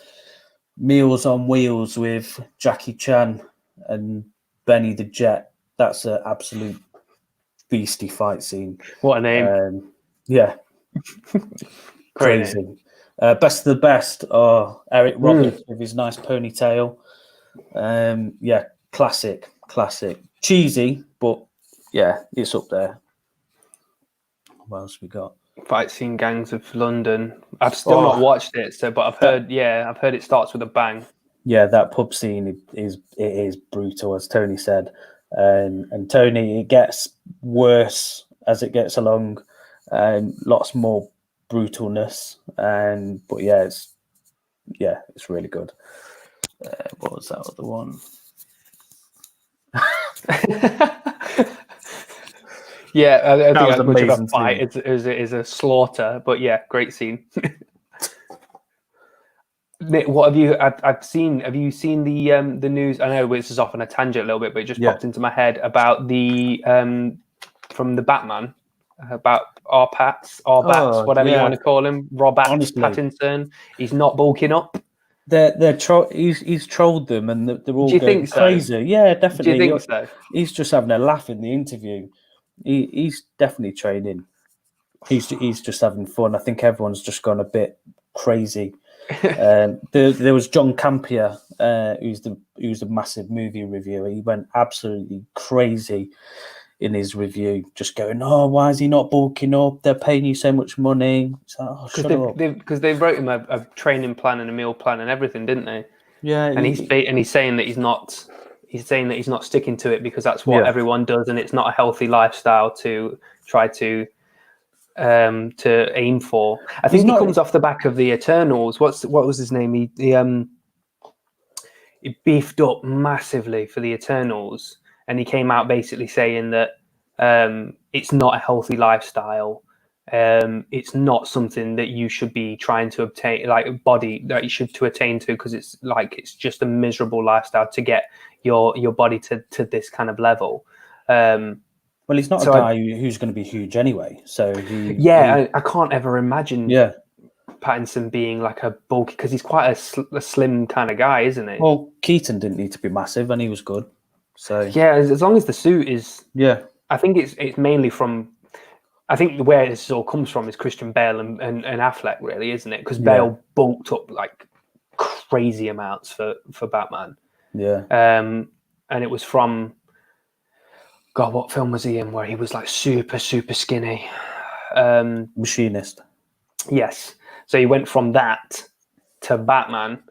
Meals on Wheels with Jackie Chan and Benny the Jet. That's an absolute beastie fight scene. What a name. Yeah. Crazy. Best of the best. Oh, Eric Roberts with his nice ponytail. Yeah, classic. Cheesy, but yeah, it's up there. What else we got? Fight Scene Gangs of London. I've still not watched it, but I've heard it starts with a bang. Yeah, that pub scene is brutal, as Tony said. And Tony, it gets worse as it gets along. Lots more brutalness. But it's really good. What was that other one? Yeah, I think as much of a fight is a slaughter, but yeah, great scene. Nick, what have you? I've seen. Have you seen the news? I know this is off on a tangent a little bit, but it just popped into my head about the from the Batman about R. Bats, whatever you want to call him, Robert Pattinson. He's not bulking up. He's trolled them, and they're all going crazy. So? Yeah, definitely. Do you think so? He's just having a laugh in the interview. He's definitely training. He's just having fun. I think everyone's just gone a bit crazy. There was John Campier, who's the massive movie reviewer. He went absolutely crazy in his review, just going, "Oh, why is he not bulking up? They're paying you so much money." It's like, "Oh, shut up!" Because they wrote him a training plan and a meal plan and everything, didn't they? Yeah, and he's saying that he's not. He's saying that he's not sticking to it because that's what everyone does, and it's not a healthy lifestyle to try to aim for. I think he comes off the back of the Eternals. What was his name? He beefed up massively for the Eternals, and he came out basically saying that it's not a healthy lifestyle. It's not something that you should be trying to obtain, like a body that you should to attain to, because it's just a miserable lifestyle to get your body to this kind of level. Well, he's not a guy who's going to be huge anyway. So I can't ever imagine Pattinson being like a bulky, because he's quite a slim kind of guy, isn't he? Well, Keaton didn't need to be massive, and he was good. So yeah, as long as the suit is. Yeah, I think it's mainly from. I think where this all comes from is Christian Bale and Affleck, really, isn't it? Because Bale bulked up like crazy amounts for Batman. Yeah. And it was from, God, what film was he in where he was like super, super skinny? Machinist. Yes. So he went from that to Batman.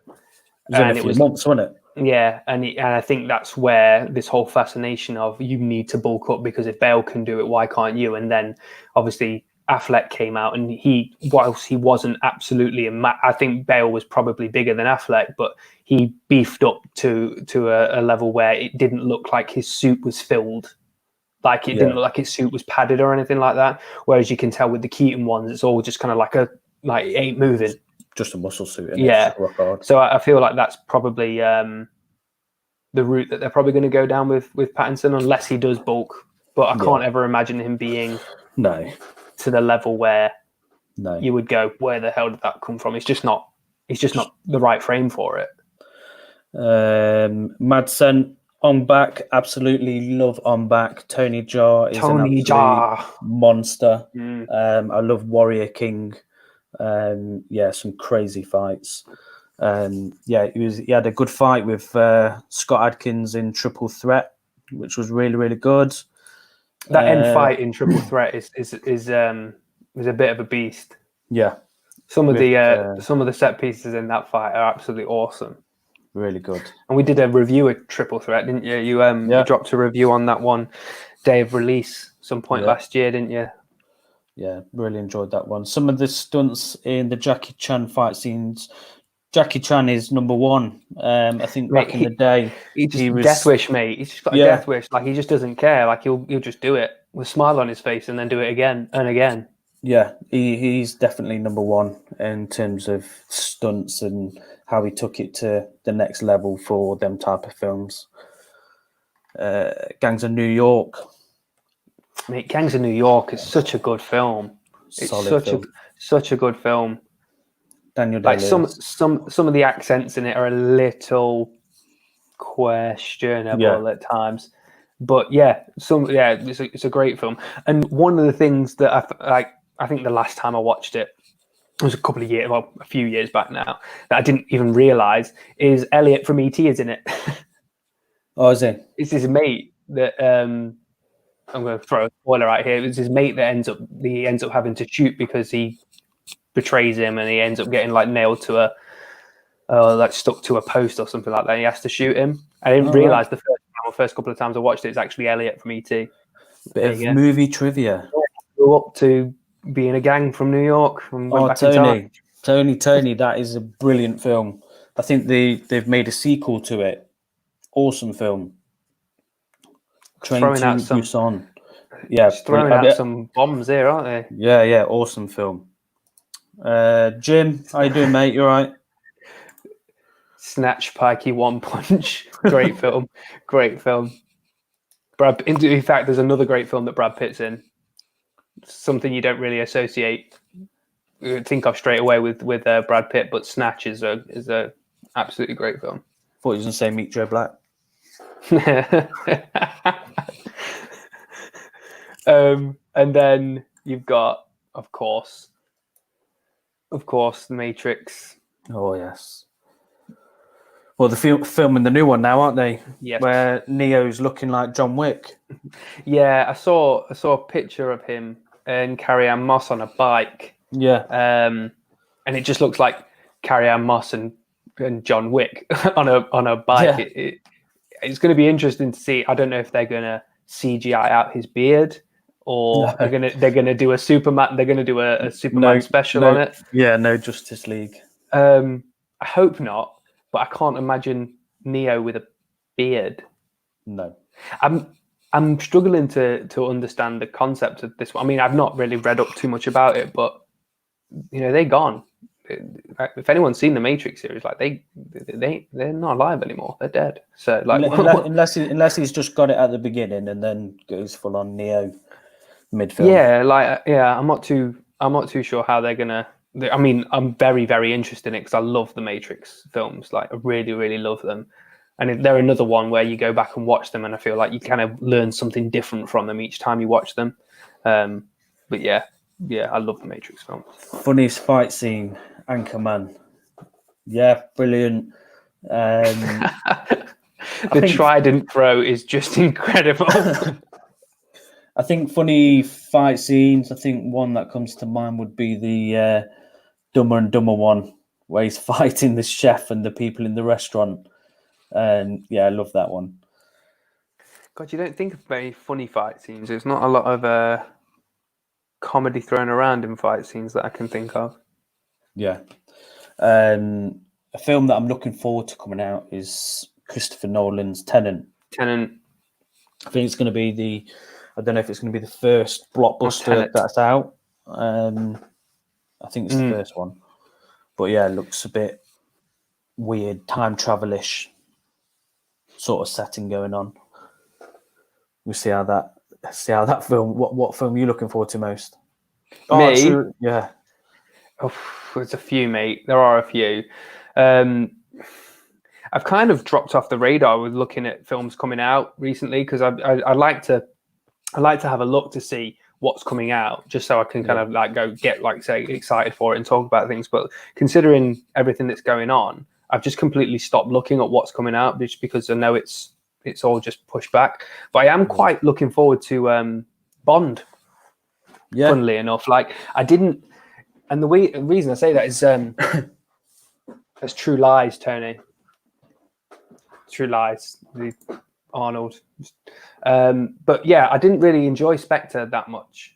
It was months, wasn't it? Yeah, and I think that's where this whole fascination of you need to bulk up, because if Bale can do it, why can't you? And then obviously Affleck came out, and whilst he wasn't absolutely I think Bale was probably bigger than Affleck, but he beefed up to a level where it didn't look like his suit was filled. Like it didn't look like his suit was padded or anything like that. Whereas you can tell with the Keaton ones, it's all just kind of like it ain't moving. Just a muscle suit. Yeah. So I feel like that's probably the route that they're probably going to go down with Pattinson, unless he does bulk. But I can't ever imagine him being to the level where you would go, where the hell did that come from? It's just not the right frame for it. Madsen on back, absolutely love on back. Tony Jaa is an absolute monster. I love Warrior King. Some crazy fights. He had a good fight with Scott Adkins in Triple Threat, which was really, really good. That end fight in Triple Threat is a bit of a beast. Yeah, some of the set pieces in that fight are absolutely awesome. Really good. And we did a review of Triple Threat, didn't you? You dropped a review on that one day of release some point last year, didn't you? Yeah, really enjoyed that one. Some of the stunts in the Jackie Chan fight scenes. Jackie Chan is number one. I think back in the day, he was death wish, mate. He's just got a death wish. Like he just doesn't care. Like he'll just do it with a smile on his face and then do it again and again. Yeah, he's definitely number one in terms of stunts and how he took it to the next level for them type of films. Gangs of New York, Mate, Gangs of New York is such a good film. It's solid film. such a good film. Daniel Like Day-Lewis. some of the accents in it are a little Yeah, questionable at times, but it's a great film. And one of the things that I think the last time I watched it was a few years back now, that I didn't even realize is Elliot from ET is in it. oh, is he? It's his mate that I'm going to throw a spoiler out here. It's his mate that ends up having to shoot because he betrays him, and he ends up getting like nailed to like stuck to a post or something like that. And he has to shoot him. I didn't realize the first couple of times I watched it, it's actually Elliot from ET. Bit of movie trivia. Grew up to be in a gang from New York. And went back in time. Tony, that is a brilliant film. I think they've made a sequel to it. Awesome film. Train to Busan. Yeah, just throwing out some bombs here, aren't they? Yeah, awesome film. Jim, how you doing, mate? You all right? Snatch, Pikey, One Punch. Great film. Great film. In fact, there's another great film that Brad Pitt's in. Something you don't really think of straight away with Brad Pitt, but Snatch is a absolutely great film. Thought you was gonna say Meet Joe Black. And then you've got, of course, The Matrix. Oh yes. Well, the filming the new one now, aren't they? Yeah. Where Neo's looking like John Wick. Yeah, I saw a picture of him and Carrie-Anne Moss on a bike. Yeah. And it just looks like Carrie-Anne Moss and John Wick on a bike. Yeah. It's going to be interesting to see. I don't know if they're going to CGI out his beard, or they're going to do a Superman. They're going to do a Superman special on it. Yeah, no Justice League. I hope not, but I can't imagine Neo with a beard. No. I'm struggling to understand the concept of this one. I mean, I've not really read up too much about it, but they're gone. If anyone's seen the Matrix series, like they're not alive anymore. They're dead. So like, unless he's just got it at the beginning and then goes full on Neo mid-film. Yeah, I'm not too sure how they're gonna. I mean, I'm very, very interested in it because I love the Matrix films. Like, I really, really love them. And they're another one where you go back and watch them, and I feel like you kind of learn something different from them each time you watch them. But yeah, I love the Matrix films. Funniest fight scene, Anchorman. Yeah, brilliant. The trident throw is just incredible. I think funny fight scenes, I think one that comes to mind would be the Dumber and Dumber one, where he's fighting the chef and the people in the restaurant. And yeah, I love that one. God, you don't think of very funny fight scenes. There's not a lot of comedy thrown around in fight scenes that I can think of. Yeah. A film that I'm looking forward to coming out is Christopher Nolan's Tenet. I think it's going to be I don't know if it's going to be the first blockbuster that's out. I think it's the first one. But yeah, it looks a bit weird, time travel-ish sort of setting going on. We'll see how that film. What film are you looking forward to most? Me? Yeah. Oh, there's a few, mate. There are a few. I've kind of dropped off the radar with looking at films coming out recently because I like to have a look to see what's coming out, just so I can kind of like go get say excited for it and talk about things. But considering everything that's going on, I've just completely stopped looking at what's coming out just because I know it's all just pushed back. But I am quite looking forward to Bond. Yeah. Funnily enough, like I didn't, and the reason I say that is that's True Lies, Tony. True Lies, the Arnold. But yeah, I didn't really enjoy Spectre that much,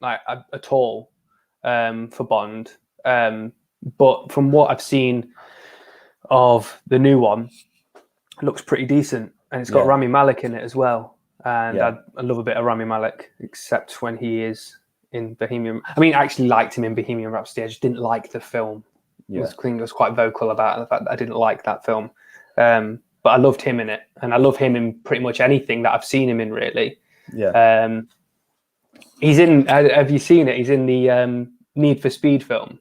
like at all, for Bond. But from what I've seen of the new one, it looks pretty decent, and it's got Rami Malek in it as well. And I love a bit of Rami Malek, except when he is in Bohemian. I mean, I actually liked him in Bohemian Rhapsody. I just didn't like the film. Yeah. I think I was quite vocal about the fact that I didn't like that film. But I loved him in it, and I love him in pretty much anything that I've seen him in. Really, Yeah. he's in. Have you seen it? He's in the Need for Speed film.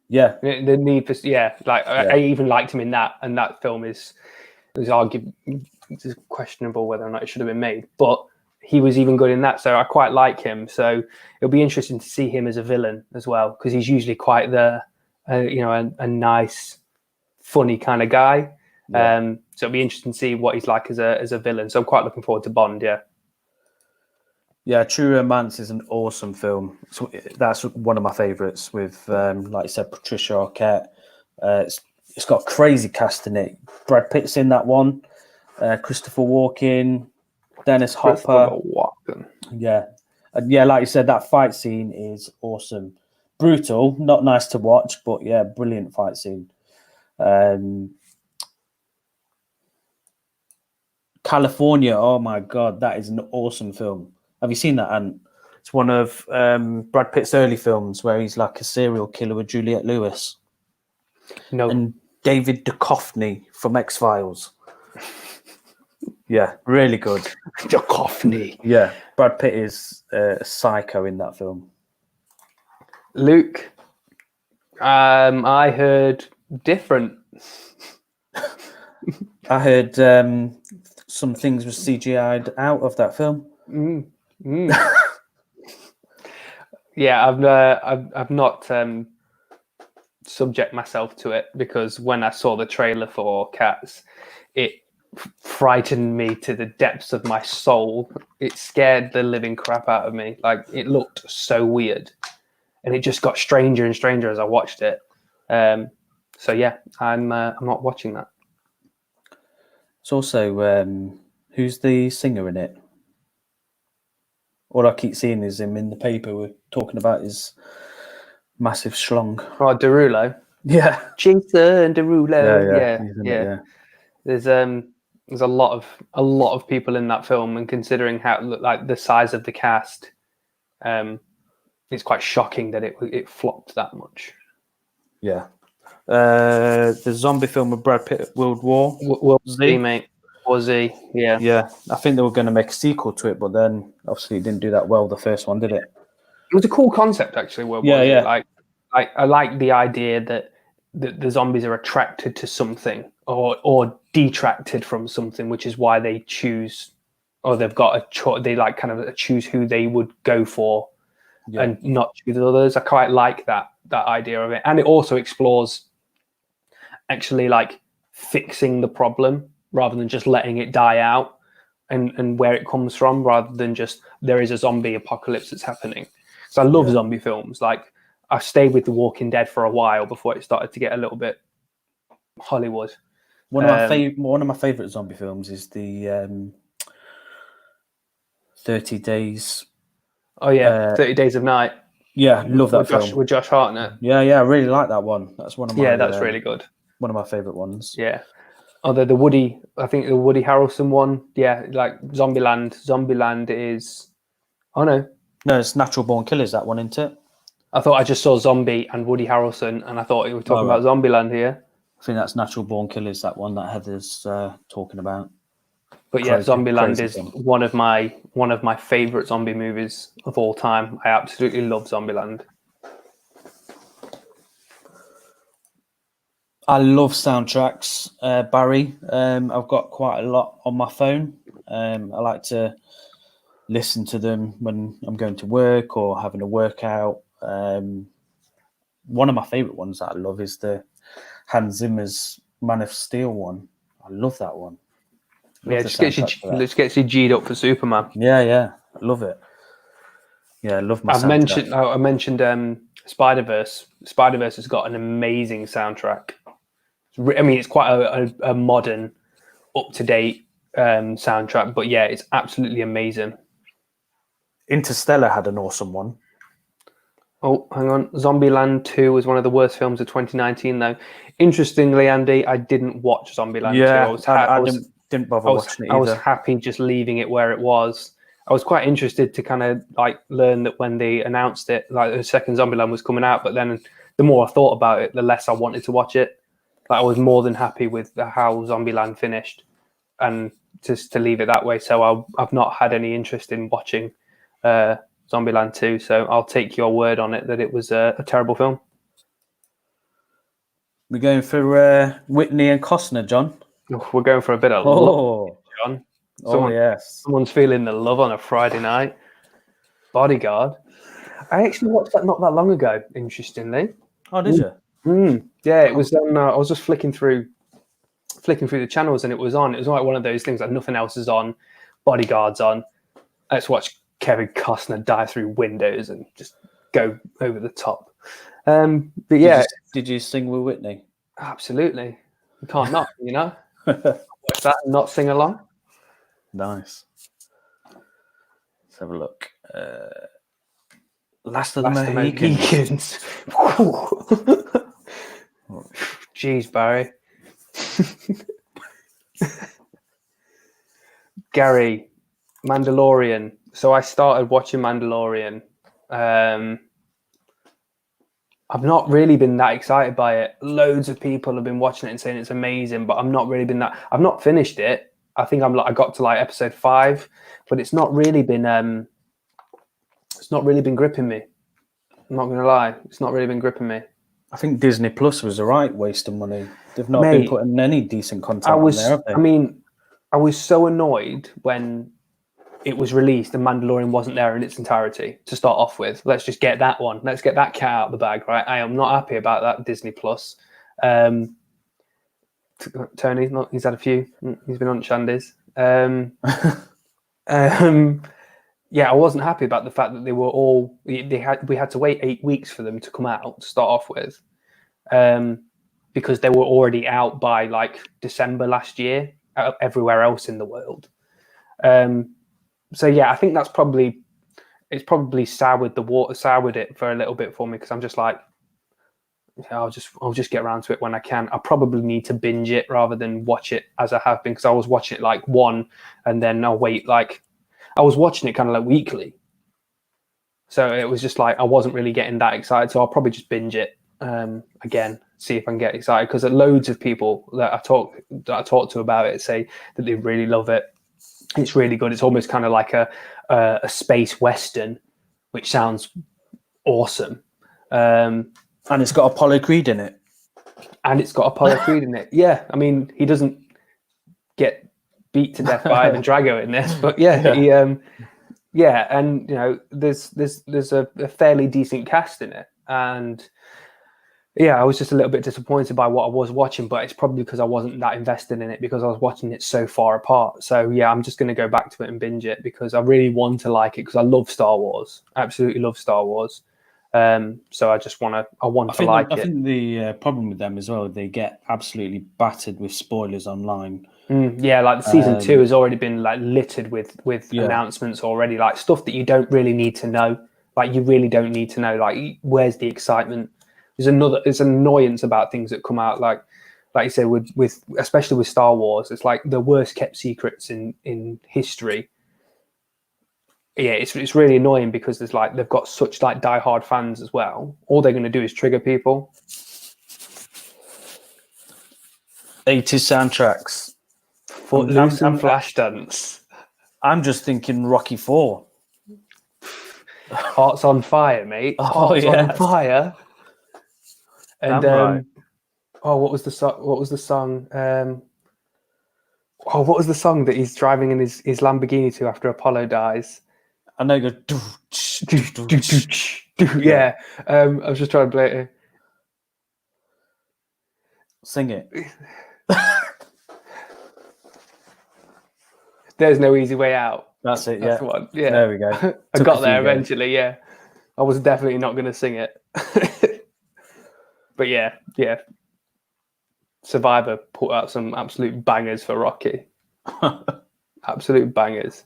Yeah. The Need for like Yeah. I even liked him in that, and that film is argued it's questionable whether or not it should have been made, but he was even good in that. So I quite like him. So it'll be interesting to see him as a villain as well, because he's usually quite a nice, funny kind of guy. Yeah. So it'll be interesting to see what he's like as a villain. So I'm quite looking forward to Bond. Yeah. Yeah, True Romance is an awesome film. So that's one of my favourites with, like you said, Patricia Arquette. It's got a crazy cast in it. Brad Pitt's in that one. Christopher Walken, Dennis Hopper. Yeah. And yeah, like you said, that fight scene is awesome. Brutal, not nice to watch, but yeah, brilliant fight scene. California, oh my God, that is an awesome film. Have you seen that, Ant? It's one of Brad Pitt's early films where he's like a serial killer with Juliette Lewis. No. And David Duchovny from X-Files. Yeah, really good. Duchovny. Yeah, Brad Pitt is a psycho in that film. Luke, I heard different. I heard some things were CGI'd out of that film. Yeah, I've not subject myself to it, because when I saw the trailer for Cats, it frightened me to the depths of my soul. It scared the living crap out of me. Like, it looked so weird, and it just got stranger and stranger as I watched it. So yeah, I'm not watching that. It's also who's the singer in it? All I keep seeing is him in the paper. We're talking about his massive schlong. Oh, Derulo. Yeah, Jason Derulo. Yeah. There's a lot of people in that film, and considering how like the size of the cast, it's quite shocking that it flopped that much. Yeah. The zombie film with Brad Pitt, World War. Was he, mate? Was he? Yeah. Yeah. I think they were going to make a sequel to it, but then obviously it didn't do that well, the first one, did it? It was a cool concept, actually. World War Z. Like I like the idea that the zombies are attracted to something or detracted from something, which is why they choose, or they've got a choice. They like kind of choose who they would go for, and not choose others. I quite like that idea of it, and it also explores actually like fixing the problem rather than just letting it die out, and where it comes from, rather than just there is a zombie apocalypse that's happening. So I love zombie films. Like, I stayed with The Walking Dead for a while before it started to get a little bit Hollywood. One of my favorite zombie films is the 30 Days. Oh yeah, 30 Days of Night. Yeah, love that film with Josh Hartnett. Yeah, I really like that one. That's one of my that's really good. One of my favorite ones. Yeah. Although the Woody Harrelson one, like Zombieland. Zombieland is, oh no, it's Natural Born Killers, that one, isn't it? I thought I just saw Zombie and Woody Harrelson, and I thought we were talking about Zombieland here. I think that's Natural Born Killers, that one that Heather's talking about. But yeah, Zombieland is one of my favorite zombie movies of all time. I absolutely love Zombieland. I love soundtracks, Barry. I've got quite a lot on my phone. I like to listen to them when I'm going to work or having a workout. One of my favourite ones that I love is the Hans Zimmer's Man of Steel one. I love that one. Just gets you G'd up for Superman. Yeah, I love it. Yeah, I love my soundtrack. I mentioned Spider-Verse. Spider-Verse has got an amazing soundtrack. I mean, it's quite a modern, up-to-date soundtrack, but yeah, it's absolutely amazing. Interstellar had an awesome one. Oh, hang on. Zombieland 2 was one of the worst films of 2019, though. Interestingly, Andy, I didn't watch Zombieland 2. I didn't bother watching it either. I was happy just leaving it where it was. I was quite interested to kind of like learn that when they announced it, like the second Zombieland was coming out. But then the more I thought about it, the less I wanted to watch it. Like I was more than happy with how Zombieland finished, and just to leave it that way. So I've not had any interest in watching Zombieland 2. So I'll take your word on it that it was a terrible film. We're going for Whitney and Costner, John. We're going for a bit of love, John. Yes. Someone's feeling the love on a Friday night. Bodyguard. I actually watched that not that long ago, interestingly. Oh, did you? Yeah, it was on. I was just flicking through the channels, and it was on. It was like one of those things like nothing else is on. Bodyguard's on. Let's watch Kevin Costner dive through windows and just go over the top. But yeah, did you sing with Whitney? Absolutely. You can't not, you know. Watch that and not sing along. Nice. Let's have a look. Last of the Mohicans. Jeez, Barry. Gary, Mandalorian. So I started watching Mandalorian. I've not really been that excited by it. Loads of people have been watching it and saying it's amazing, but I'm not really been that. I've not finished it. I think I got to like episode 5, but it's not really been gripping me. I'm not gonna lie, it's not really been gripping me. I think Disney Plus was the right waste of money. They've not been putting any decent content on there, have they? I mean, I was so annoyed when it was released and Mandalorian wasn't there in its entirety to start off with. Let's just get that one. Let's get that cat out of the bag, right? I am not happy about that Disney Plus. Tony, he's had a few. He's been on Shandy's. Yeah, I wasn't happy about the fact that they were all. We had to wait 8 weeks for them to come out to start off with, because they were already out by like December last year everywhere else in the world. So yeah, I think that's probably soured it for a little bit for me, because I'm just like, yeah, I'll just get around to it when I can. I probably need to binge it rather than watch it as I have been, because I was watching it like one, and then I'll wait like I was watching it kind of like weekly. So it was just like I wasn't really getting that excited. So I'll probably just binge it again, see if I can get excited, because loads of people that I talk to about it say that they really love it. It's really good. It's almost kind of like a space western, which sounds awesome. And it's got Apollo Creed in it. Yeah, I mean, he doesn't get beat to death by Ivan Drago in this, but yeah. Yeah, and you know, there's a fairly decent cast in it, and yeah, I was just a little bit disappointed by what I was watching, but it's probably because I wasn't that invested in it, because I was watching it so far apart. So yeah, I'm just going to go back to it and binge it, because I really want to like it, because I love Star Wars. Absolutely love Star Wars. So I just want to like it. I think the problem with them as well, they get absolutely battered with spoilers online. Yeah, like the season 2 has already been like littered with announcements already, like stuff that you don't really need to know. Like you really don't need to know. Like, where's the excitement? There's an annoyance about things that come out, like you said, with especially with Star Wars. It's like the worst kept secrets in history. Yeah, it's really annoying, because there's like they've got such like diehard fans as well. All they're going to do is trigger people. 80s soundtracks, Footloose and Flashdance. I'm just thinking Rocky 4. Hearts on Fire, mate. Hearts on Fire. And right. what was the song? What was the song that he's driving in his Lamborghini to after Apollo dies? I know you go. Yeah. I was just trying to play it. Sing it. There's no easy way out. That's it. That's yeah. One. Yeah. There we go. I got there eventually. Yeah. I was definitely not going to sing it. But yeah. Survivor put out some absolute bangers for Rocky. Absolute bangers.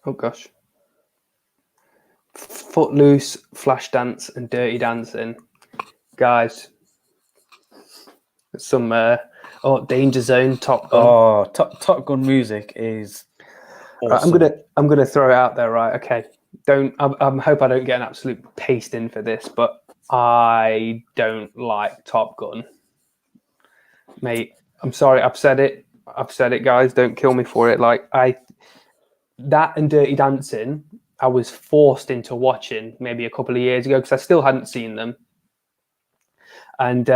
Oh gosh. Footloose, Flashdance, and Dirty Dancing, guys. Some Oh, Danger Zone, Top Gun. Oh, Top Gun music is awesome. I'm gonna throw it out there, right? Okay. I hope I don't get an absolute paste in for this, but I don't like Top Gun, mate. I'm sorry, I've said it. Guys. Don't kill me for it. Like that and Dirty Dancing, I was forced into watching maybe a couple of years ago because I still hadn't seen them, and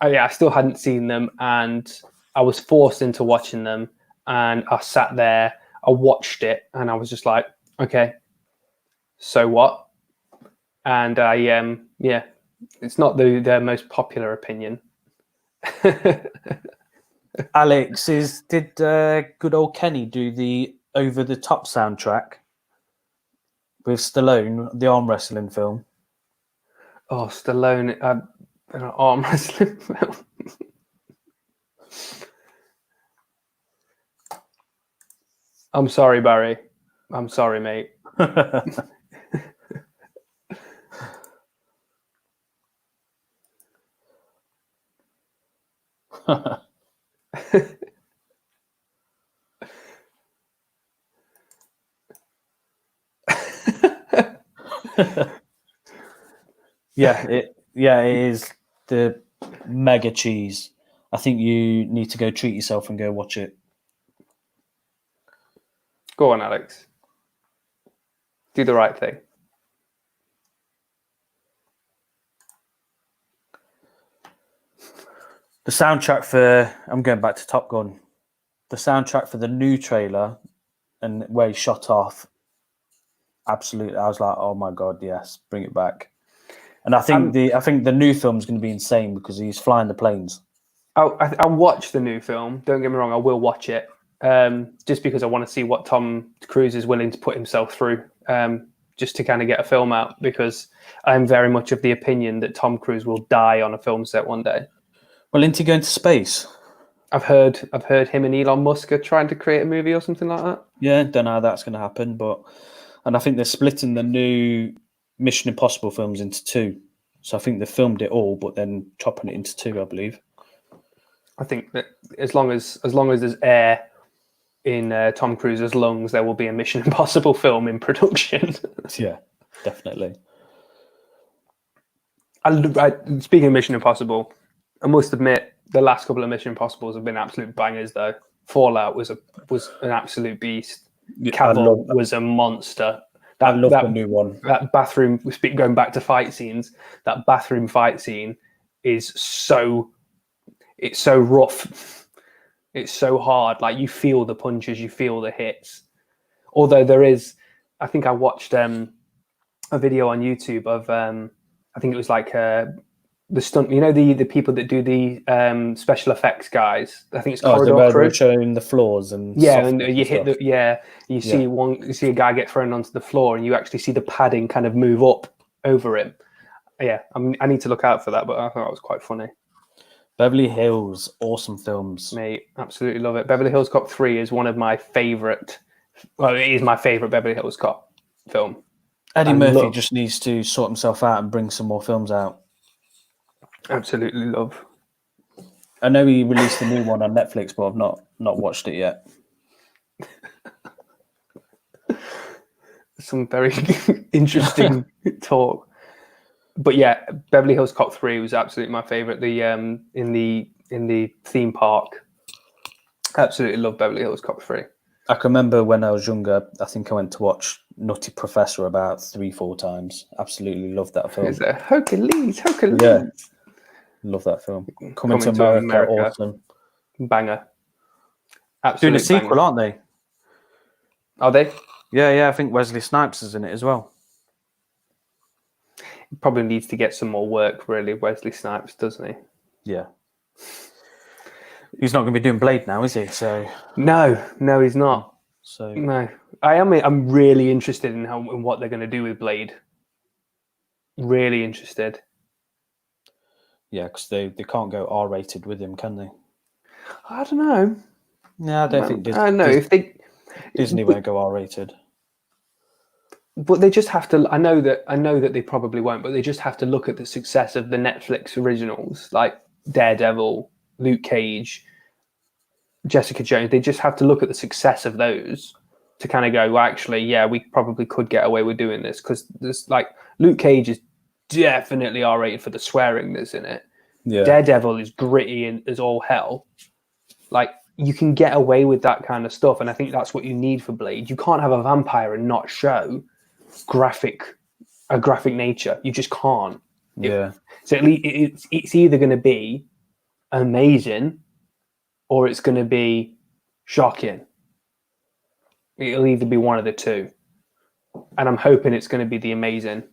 I still hadn't seen them, and I was forced into watching them, and I sat there, I watched it, and I was just like, okay, so what? And yeah, it's not the most popular opinion. Alex, did good old Kenny do the Over the Top soundtrack with Stallone, the arm wrestling film? Oh, Stallone, an arm wrestling film. I'm sorry, Barry. I'm sorry, mate. It is the mega cheese. I think you need to go treat yourself and go watch it. Go on, Alex. Do the right thing. The soundtrack for, I'm going back to Top Gun. The soundtrack for the new trailer and where he shot off, absolutely. I was like, oh my God, yes, bring it back. And I think the new film is going to be insane because he's flying the planes. I'll watch the new film. Don't get me wrong, I will watch it. Just because I want to see what Tom Cruise is willing to put himself through, just to kind of get a film out. Because I'm very much of the opinion that Tom Cruise will die on a film set one day. Well, isn't he going to space? I've heard him and Elon Musk are trying to create a movie or something like that. Yeah, don't know how that's going to happen, and I think they're splitting the new Mission Impossible films into two. So I think they filmed it all, but then chopping it into two, I believe. I think that as long as there's air in Tom Cruise's lungs, there will be a Mission Impossible film in production. Yeah, definitely. Speaking of Mission Impossible, I must admit the last couple of Mission Impossibles have been absolute bangers. Though Fallout was an absolute beast. Cavill was a monster. I love the new one. That bathroom, going back to fight scenes, that bathroom fight scene is it's so rough. It's so hard. Like you feel the punches, you feel the hits. Although I think I watched a video on YouTube of I think it was like the stunt. You know the people that do the special effects guys. I think it's Corridor Crew showing the floors and and you hit you see a guy get thrown onto the floor and you actually see the padding kind of move up over him. Yeah, I need to look out for that, but I thought it was quite funny. Beverly Hills, awesome films. Mate, absolutely love it. Beverly Hills Cop 3 is one of my favourite. Well, it is my favourite Beverly Hills Cop film. Eddie Murphy just needs to sort himself out and bring some more films out. Absolutely love. I know he released a new one on Netflix, but I've not watched it yet. Some very interesting talk. But yeah, Beverly Hills Cop 3 was absolutely my favourite. The in the theme park. Absolutely love Beverly Hills Cop 3. I can remember when I was younger, I think I went to watch Nutty Professor about 3-4 times. Absolutely loved that film. Is it Hercules? Yeah. Love that film. Coming to America, awesome. Banger. Absolutely. Doing a sequel, aren't they? Are they? Yeah, I think Wesley Snipes is in it as well. He probably needs to get some more work, really, Wesley Snipes, doesn't he? Yeah. He's not going to be doing Blade now, is he? So No, he's not. So no. I'm really interested in what they're going to do with Blade. Really interested. Yeah, because they can't go R-rated with him, can they? I don't know. No, I don't think Disney. I don't know if Disney won't go R-rated. But they just have to. I know that they probably won't, but they just have to look at the success of the Netflix originals, like Daredevil, Luke Cage, Jessica Jones, they just have to look at the success of those to kind of go, well, actually, yeah, we probably could get away with doing this, because there's like Luke Cage is definitely R-rated for the swearing that's in it. Yeah. Daredevil is gritty and as all hell. Like, you can get away with that kind of stuff, and I think that's what you need for Blade. You can't have a vampire and not show graphic nature. You just can't. Yeah. So at least it's either going to be amazing or it's going to be shocking. It'll either be one of the two, and I'm hoping it's going to be the amazing.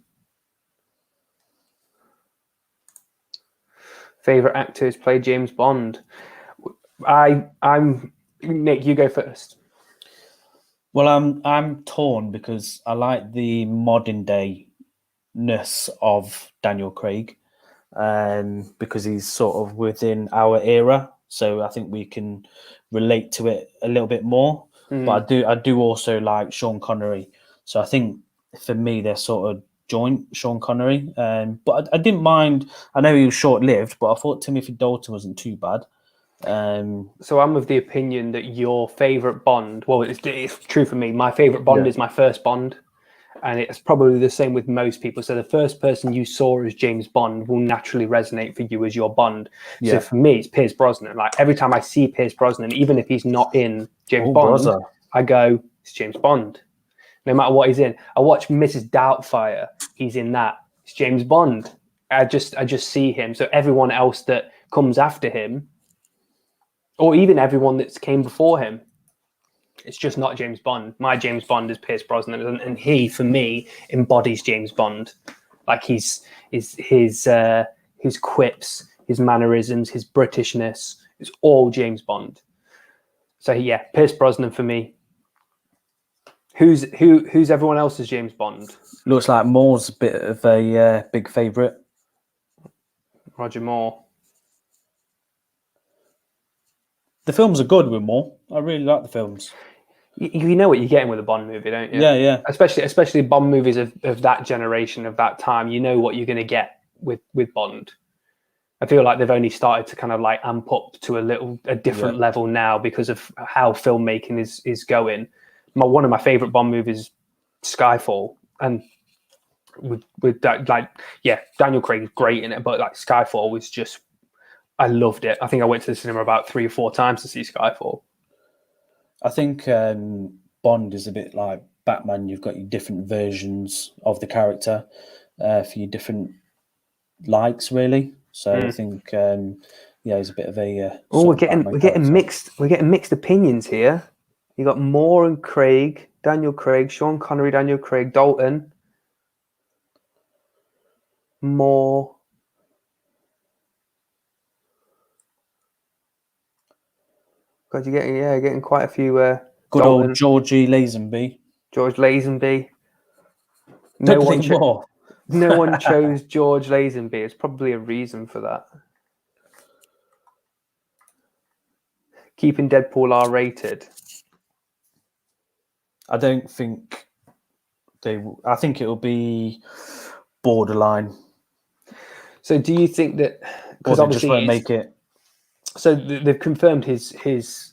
Favorite actor who's played James Bond? I'm Nick. You go first. Well, I'm torn because I like the modern day-ness of Daniel Craig, because he's sort of within our era, so I think we can relate to it a little bit more. But I do also like Sean Connery, so I think for me they're sort of joint, Sean Connery. But I didn't mind. I know he was short-lived, but I thought Timothy Dalton wasn't too bad. So I'm of the opinion that your favorite Bond, well, it's true for me. My favorite Bond is my first Bond, and it's probably the same with most people. So the first person you saw as James Bond will naturally resonate for you as your Bond. So for me, it's Pierce Brosnan. Like, every time I see Pierce Brosnan, even if he's not in James Bond, I go, it's James Bond. No matter what he's in. I watch Mrs. Doubtfire. He's in that. It's James Bond. I just see him. So everyone else that comes after him, or even everyone that's came before him, it's just not James Bond. My James Bond is Pierce Brosnan, and he, for me, embodies James Bond. Like, his quips, his mannerisms, his Britishness, it's all James Bond. So yeah, Pierce Brosnan for me. Who's everyone else's James Bond? Looks like Moore's a bit of a big favourite. Roger Moore. The films are good with Moore. I really like the films. You know what you're getting with a Bond movie, don't you? Yeah. Especially Bond movies of that generation, of that time. You know what you're going to get with Bond. I feel like they've only started to kind of like amp up to a different level now because of how filmmaking is going. One of my favorite Bond movies, Skyfall, and with that, like, yeah, Daniel Craig is great in it, but like Skyfall was just, I loved it. I think I went to the cinema about 3 or 4 times to see Skyfall. I think Bond is a bit like Batman. You've got your different versions of the character for your different likes, really. So I think, he's a bit of a. We're getting mixed opinions here. You got Moore and Craig, Daniel Craig, Sean Connery, Daniel Craig, Dalton, Moore. God, you're getting quite a few. Good Dalton. Old Georgie Lazenby. George Lazenby. No one chose George Lazenby. It's probably a reason for that. Keeping Deadpool R-rated. I don't think I think it'll be borderline. So do you think that, because obviously just won't make it? So they've confirmed his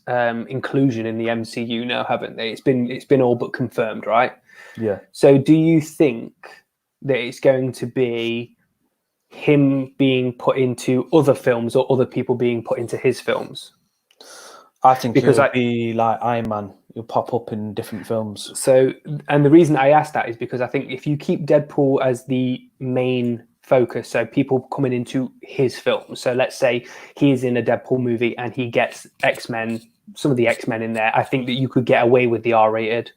inclusion in the MCU now, haven't they? It's been all but confirmed, right? Yeah. So do you think that it's going to be him being put into other films or other people being put into his films? I think it'll be like Iron Man. He'll pop up in different films. So, and the reason I asked that is because I think if you keep Deadpool as the main focus, so people coming into his films, so let's say he's in a Deadpool movie and he gets X-Men, some of the X-Men in there, I think that you could get away with the R-rated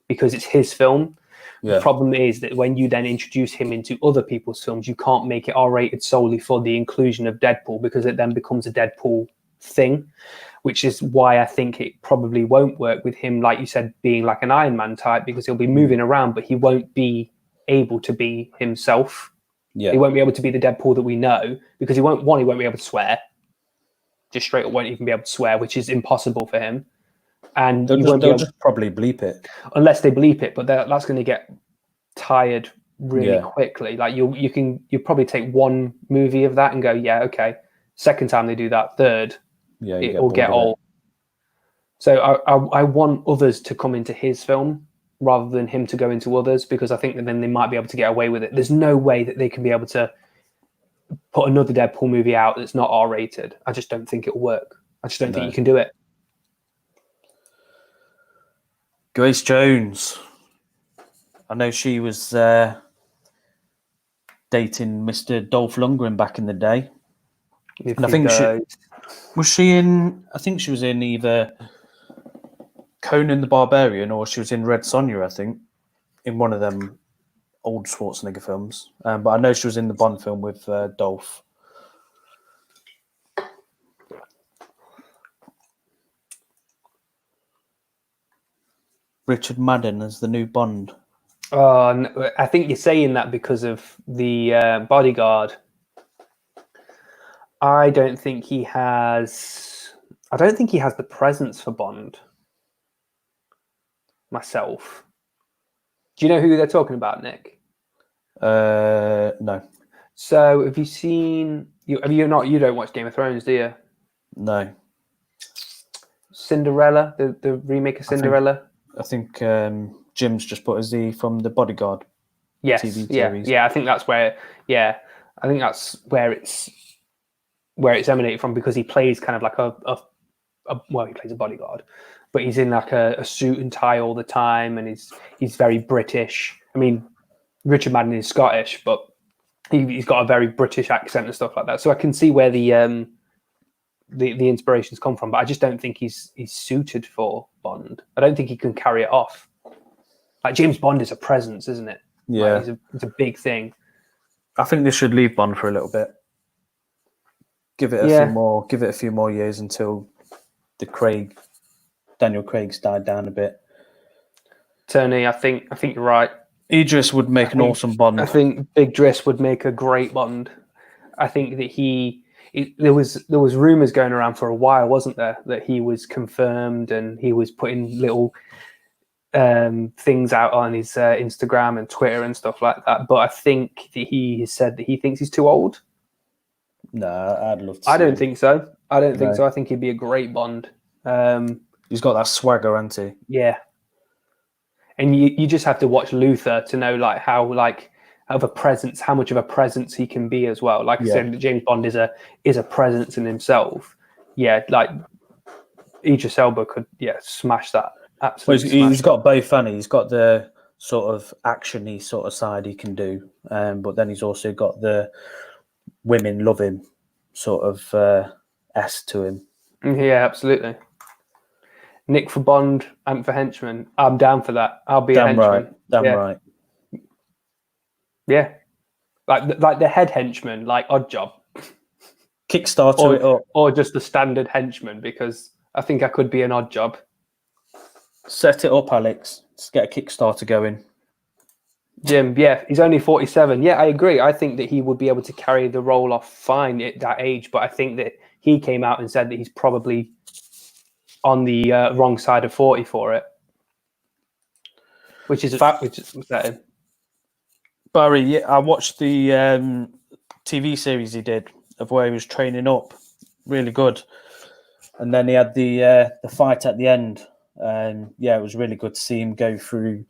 because it's his film. Yeah. The problem is that when you then introduce him into other people's films, you can't make it R-rated solely for the inclusion of Deadpool, because it then becomes a Deadpool thing, which is why I think it probably won't work with him, like you said, being like an Iron Man type, because he'll be moving around, but he won't be able to be himself. Yeah. He won't be able to be the Deadpool that we know, because he won't be able to swear. Just straight up won't even be able to swear, which is impossible for him. And they'll just probably bleep it. Unless they bleep it, but that's going to get tired really quickly. Like you'll probably take one movie of that and go, yeah, okay. Second time they do that, third, it will get old. So I want others to come into his film rather than him to go into others, because I think that then they might be able to get away with it. There's no way that they can be able to put another Deadpool movie out that's not R-rated. I just don't think it'll work. I just don't think you can do it. Grace Jones. I know she was dating Mr. Dolph Lundgren back in the day. And I think she in. I think she was in either Conan the Barbarian or she was in Red Sonja. I think in one of them old Schwarzenegger films. But I know she was in the Bond film with Dolph. Richard Madden as the new Bond. Oh, I think you're saying that because of the Bodyguard. I don't think he has the presence for Bond. Myself. Do you know who they're talking about, Nick? No. So have you seen? You don't watch Game of Thrones, do you? No. Cinderella, the remake of Cinderella. I think Jim's just put as from the Bodyguard. Yes, TV series. Yeah. I think that's where. Yeah, I think that's where it's emanated from, because he plays kind of like he plays a bodyguard, but he's in like a suit and tie all the time, and he's very British. I mean, Richard Madden is Scottish, but he's got a very British accent and stuff like that. So I can see where the inspirations come from, but I just don't think he's suited for Bond. I don't think he can carry it off. Like James Bond is a presence, isn't it? Yeah, like, it's a big thing. I think they should leave Bond for a little bit. Give it a few more years until Daniel Craig's died down a bit. Tony, I think you're right. Idris would make an awesome Bond. I think Big Driss would make a great Bond. I think that there was rumors going around for a while, wasn't there, that he was confirmed and he was putting little things out on his Instagram and Twitter and stuff like that. But I think that he has said that he thinks he's too old. No, I'd love to. I don't think so. I think he'd be a great Bond. He's got that swagger, hasn't he? Yeah. And you just have to watch Luther to know like how much of a presence he can be as well. Like I said, James Bond is a presence in himself. Yeah, like Idris Elba could smash that. Absolutely. Well, he's got both, funny. He's got the sort of actiony sort of side he can do, but then he's also got the women love him sort of S to him. Yeah, absolutely. Nick for Bond and for henchman. I'm down for that. I'll be damn a henchman. Right. Yeah. Like the head henchman, like Odd Job. Kickstarter it up. Or just the standard henchman, because I think I could be an Odd Job. Set it up, Alex. Let's get a Kickstarter going. Jim, he's only 47. Yeah, I agree. I think that he would be able to carry the role off fine at that age, but I think that he came out and said that he's probably on the wrong side of 40 for it, which is upsetting. Barry, I watched the TV series he did of where he was training up. Really good. And then he had the fight at the end. And it was really good to see him go through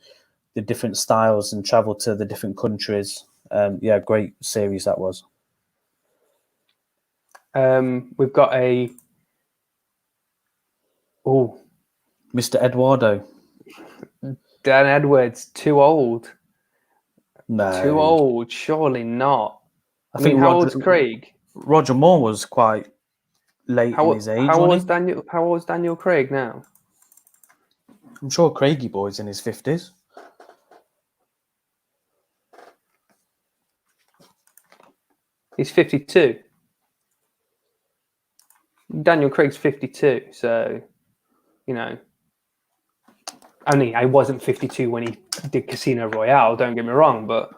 the different styles and travel to the different countries. Great series that was. We've got Mr. Eduardo. Dan Edwards, too old. No. Too old, surely not. I mean, how old's Craig? Roger Moore was quite late in his age. How old's Daniel Craig now? I'm sure Craigie boy's in his 50s. He's 52. Daniel Craig's 52, so I wasn't 52 when he did Casino Royale, don't get me wrong, but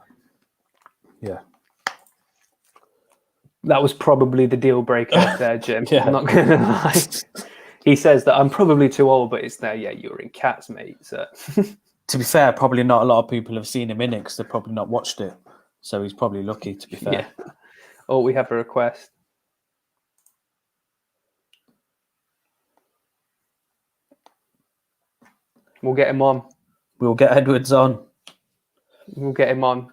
that was probably the deal breaker there, Jim. I'm not gonna lie. He says that I'm probably too old, but it's there. Yeah, you're in Cats, mate. So to be fair, probably not a lot of people have seen him in it because they've probably not watched it. So he's probably lucky, to be fair. Yeah. Oh, we have a request. We'll get him on. We'll get Edwards on. We'll get him on.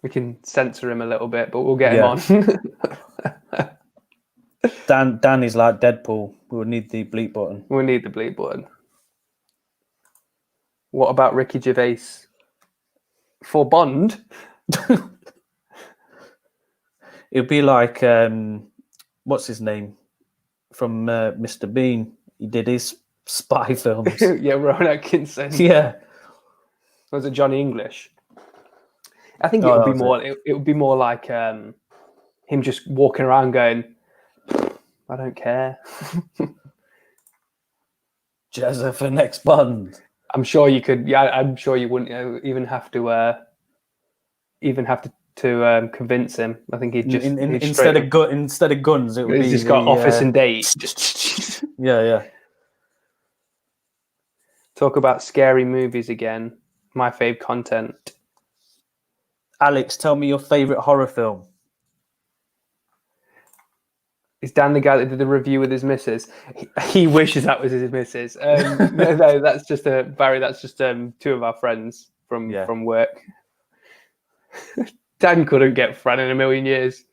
We can censor him a little bit, but we'll get him on. Dan is like Deadpool. We'll need the bleep button. We'll need the bleep button. What about Ricky Gervais for Bond? It'd be like what's his name from Mr. Bean? He did his spy films. Yeah, Rowan Atkinson. Yeah. Was it Johnny English? I think it would be more. It would be more like him just walking around going, "I don't care." Jezza for next Bond. I'm sure you could. Yeah, I'm sure you wouldn't even have to convince him. I think he'd just instead of guns, it would he's just got office and date. Yeah. Talk about scary movies again. My fave content. Alex, tell me your favorite horror film. Is Dan the guy that did the review with his missus? He wishes that was his missus. No, that's just Barry. That's just two of our friends from work. Dan couldn't get Fran in a million years.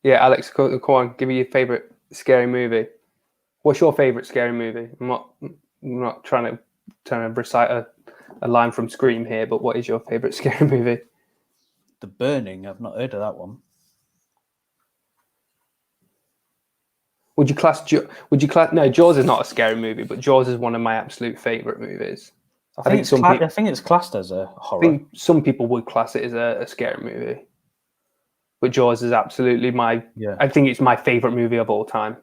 Yeah, Alex, come on, give me your favorite scary movie. What's your favorite scary movie? I'm not trying to recite a line from Scream here, but what is your favorite scary movie? The Burning. I've not heard of that one. Would you class? No, Jaws is not a scary movie, but Jaws is one of my absolute favorite movies. I think it's classed as a horror. I think some people would class it as a scary movie, but Jaws is absolutely my. Yeah. I think it's my favorite movie of all time.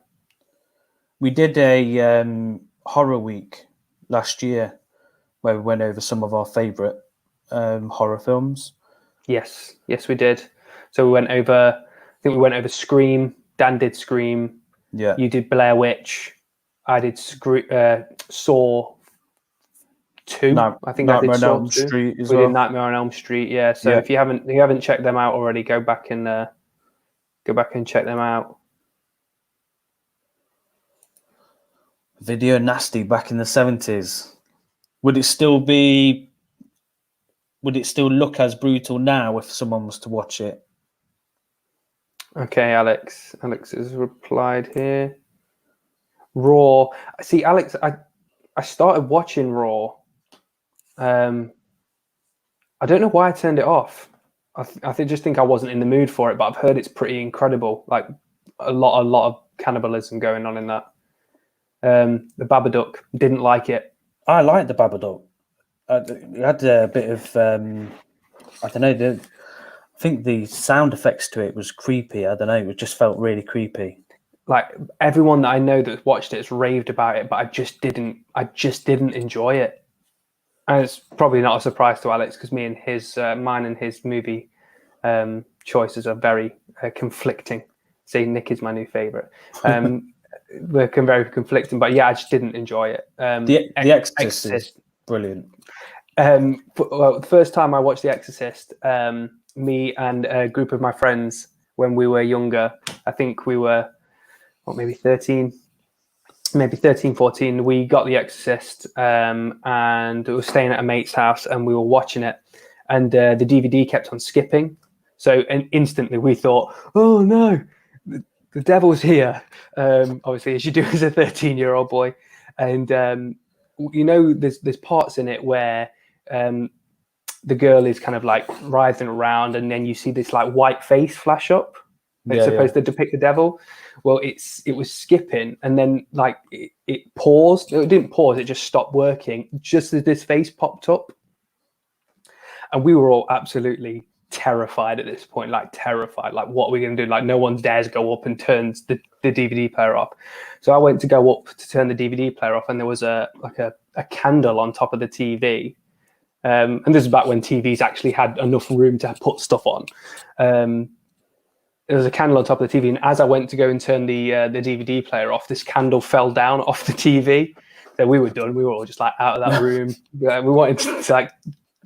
We did a horror week last year where we went over some of our favorite horror films. Yes, we did. So we went over. I think we went over Scream. Dan did Scream. Yeah. You did Blair Witch. I did Saw 2. I think I did Saw 2. Street as we well. did Nightmare on Elm Street. Yeah. So if you haven't checked them out already, go back and check them out. Video Nasty back in the 70s. Would it still look as brutal now if someone was to watch it? Okay, Alex. Alex has replied here. Raw. See, Alex, I started watching Raw. I don't know why I turned it off. I just think I wasn't in the mood for it, but I've heard it's pretty incredible. Like a lot of cannibalism going on in that. The Babadook, didn't like it. I liked the Babadook. It had a bit of I don't know. I think the sound effects to it was creepy. I don't know. It just felt really creepy. Like everyone that I know that's watched it has raved about it, but I just didn't enjoy it. And it's probably not a surprise to Alex because mine and his movie choices are very conflicting. See, Nick is my new favorite. We're very conflicting, but yeah, I just didn't enjoy it. The Exorcist is brilliant. The first time I watched The Exorcist, me and a group of my friends when we were younger, I think we were maybe 13, 14, we got The Exorcist and we were staying at a mate's house and we were watching it and the DVD kept on skipping. So and instantly we thought, oh no, the devil's here. Obviously, as you do as a 13-year-old boy. And, there's parts in it where the girl is kind of like writhing around and then you see this like white face flash up. It's supposed to depict the devil. Well, it was skipping and then like it paused. It didn't pause. It just stopped working just as this face popped up. And we were all absolutely terrified at this point, like what are we going to do? Like no one dares go up and turns the DVD player off. So I went to go up to turn the DVD player off and there was a candle on top of the TV. And this is back when TVs actually had enough room to put stuff on. There was a candle on top of the TV, and as I went to go and turn the DVD player off, this candle fell down off the TV. So we were done. We were all just like out of that room. We wanted to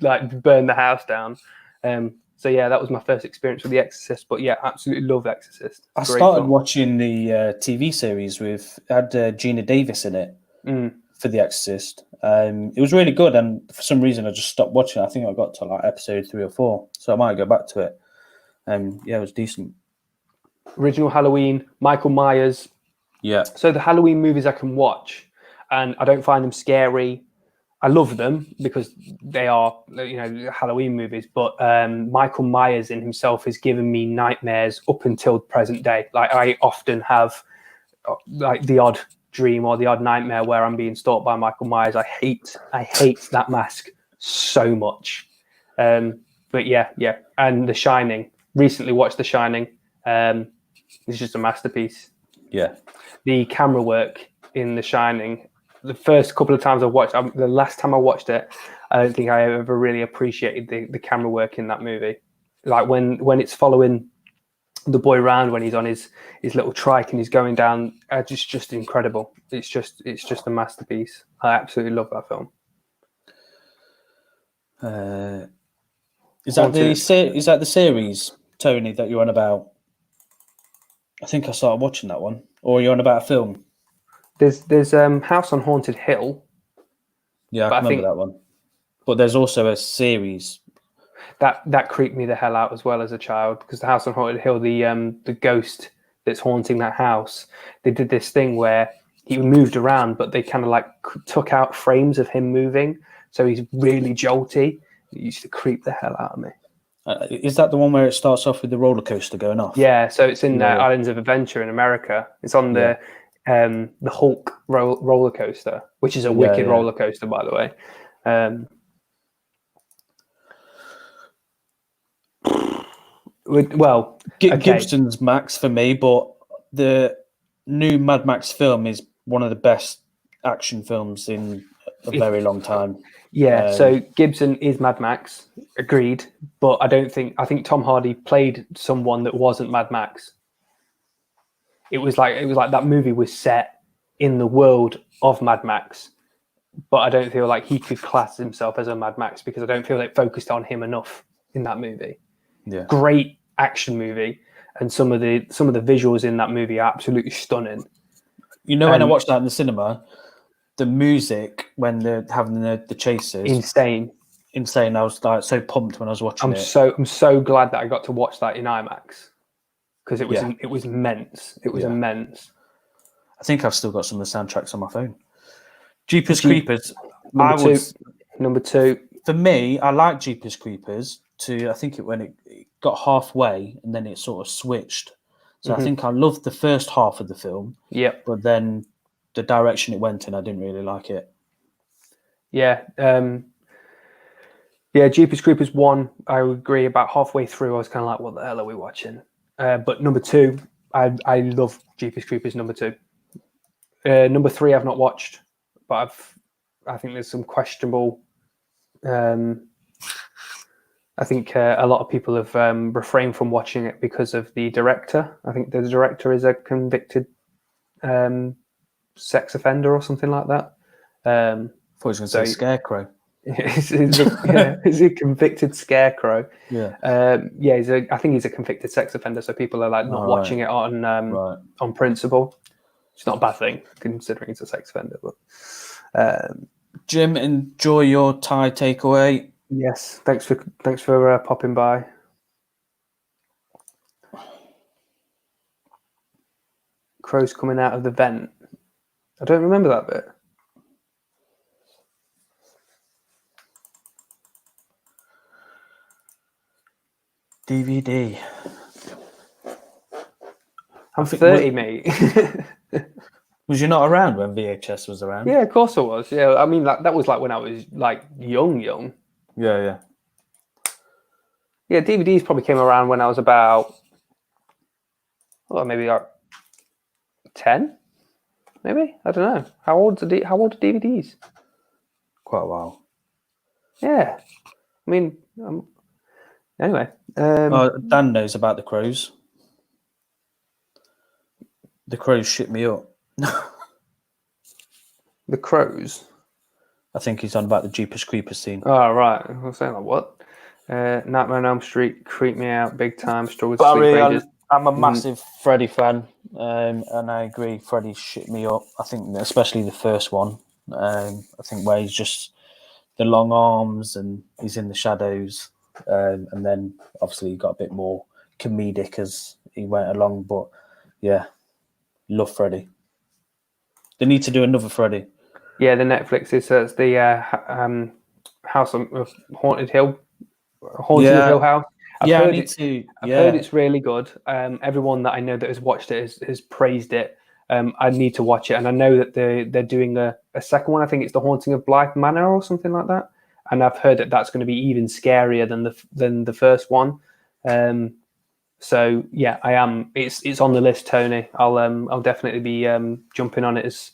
like burn the house down. So yeah, that was my first experience with The Exorcist. But yeah, absolutely love The Exorcist. I Great started film. watching the TV series with had Gina Davis in it for The Exorcist. It was really good, and for some reason I just stopped watching. I think I got to like episode 3 or 4, so I might go back to it. Yeah, it was decent. Original Halloween, Michael Myers. Yeah, So the Halloween movies I can watch, and I don't find them scary. I love them because they are, Halloween movies. But Michael Myers in himself has given me nightmares up until present day. Like I often have, like the odd dream or the odd nightmare where I'm being stalked by Michael Myers. I hate that mask so much. But yeah, and The Shining. Recently watched The Shining. It's just a masterpiece. yeah. The camera work in The Shining, the first couple of times I've watched, the last time I watched it, I don't think I ever really appreciated the camera work in that movie. Like when it's following the boy around when he's on his little trike and he's going down, just incredible. It's just a masterpiece. I absolutely love that film. Is that the series, Tony, that you're on about? I think I started watching that one. Or you're on about a film? There's House on Haunted Hill. Yeah, I can remember that one. But there's also a series. That creeped me the hell out as well as a child, because the House on Haunted Hill, the ghost that's haunting that house, they did this thing where he moved around, but they kind of like took out frames of him moving, so he's really jolty. It used to creep the hell out of me. Is that the one where it starts off with the roller coaster going off? Yeah, so it's in Islands of Adventure in America. It's on the Hulk roller coaster, which is a wicked roller coaster, by the way. Well, Gibson's Max for me, but the new Mad Max film is one of the best action films in a very long time. Yeah, so Gibson is Mad Max, agreed, but I think Tom Hardy played someone that wasn't Mad Max. It was like that movie was set in the world of Mad Max, but I don't feel like he could class himself as a Mad Max because I don't feel it focused on him enough in that movie. Yeah. Great action movie, and some of the visuals in that movie are absolutely stunning. You know, when I watched that in the cinema, the music when they're having the chases, insane. I was like so pumped when I was watching it. I'm so glad that I got to watch that in IMAX because it was immense. It was immense. I think I've still got some of the soundtracks on my phone. Jeepers Creepers. Number two. For me, I like Jeepers Creepers. I think when it got halfway and then it sort of switched. So I think I loved the first half of the film. Yeah. But then the direction it went in, I didn't really like it. Yeah. Jeepers Creepers 1, I would agree. About halfway through, I was kind of like, what the hell are we watching? But number 2, I love Jeepers Creepers number 2. Number 3, I've not watched, but I think there's some questionable... I think a lot of people have refrained from watching it because of the director. I think the director is a convicted sex offender or something like that. I thought he was going to say scarecrow. He's a convicted scarecrow. Yeah. I think he's a convicted sex offender. So people are like not watching it on principle. It's not a bad thing considering he's a sex offender. But Jim, enjoy your Thai takeaway. Yes, thanks for popping by. Crows coming out of the vent. I don't remember that bit. DVD. I'm 30, mate. Was you not around when VHS was around? Yeah, of course I was. Yeah, I mean that was like when I was like young. Yeah. Yeah, DVDs probably came around when I was about, maybe like 10, maybe. I don't know. How old are DVDs? Quite a while. Yeah, I mean, anyway. Dan knows about the Crows. The Crows shit me up. The Crows. I think he's on about the Jeepers Creepers scene. Oh right, I was saying like what? Nightmare on Elm Street creeped me out big time. Struggled to sleep for Barry, ages. I'm a massive Freddy fan, and I agree. Freddy shit me up. I think, especially the first one. I think where he's just the long arms and he's in the shadows, and then obviously he got a bit more comedic as he went along. But yeah, love Freddy. They need to do another Freddy. Yeah, the Netflix is it's the House of Haunted Hill, Haunting of Hill House. I've heard it's really good. Everyone that I know that has watched it has praised it. I need to watch it, and I know that they're doing a second one. I think it's the Haunting of Blythe Manor or something like that. And I've heard that that's going to be even scarier than the first one. So yeah, I am. It's on the list, Tony. I'll definitely be jumping on it as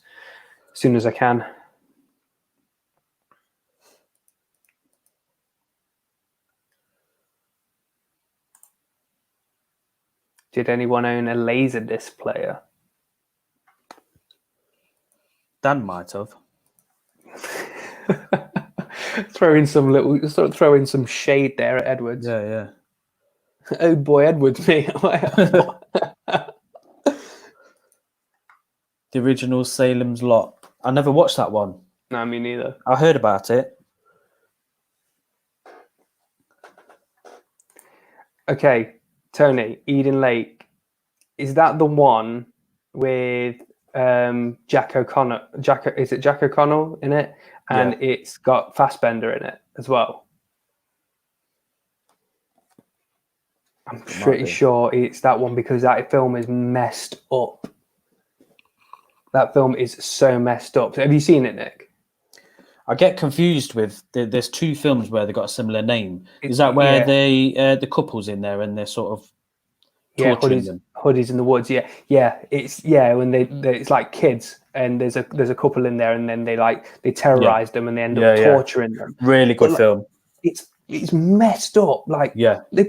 soon as I can. Did anyone own a Laserdisc player? Dan might have. Throw in some shade there at Edwards. Yeah. Oh boy, Edwards, me. The original Salem's Lot. I never watched that one. No, me neither. I heard about it. Okay, Tony, Eden Lake. Is that the one with Jack O'Connell? Is it Jack O'Connell in it? And it's got Fassbender in it as well. I'm pretty sure it's that one because that film is messed up. That film is so messed up. Have you seen it, Nick? I get confused with there's two films where they got a similar name. Is that where the couple's in there and they're sort of torturing them? Hoodies in the woods. It's when it's like kids and there's a couple in there and then they terrorize them and they end up torturing them. Really good film. It's messed up. They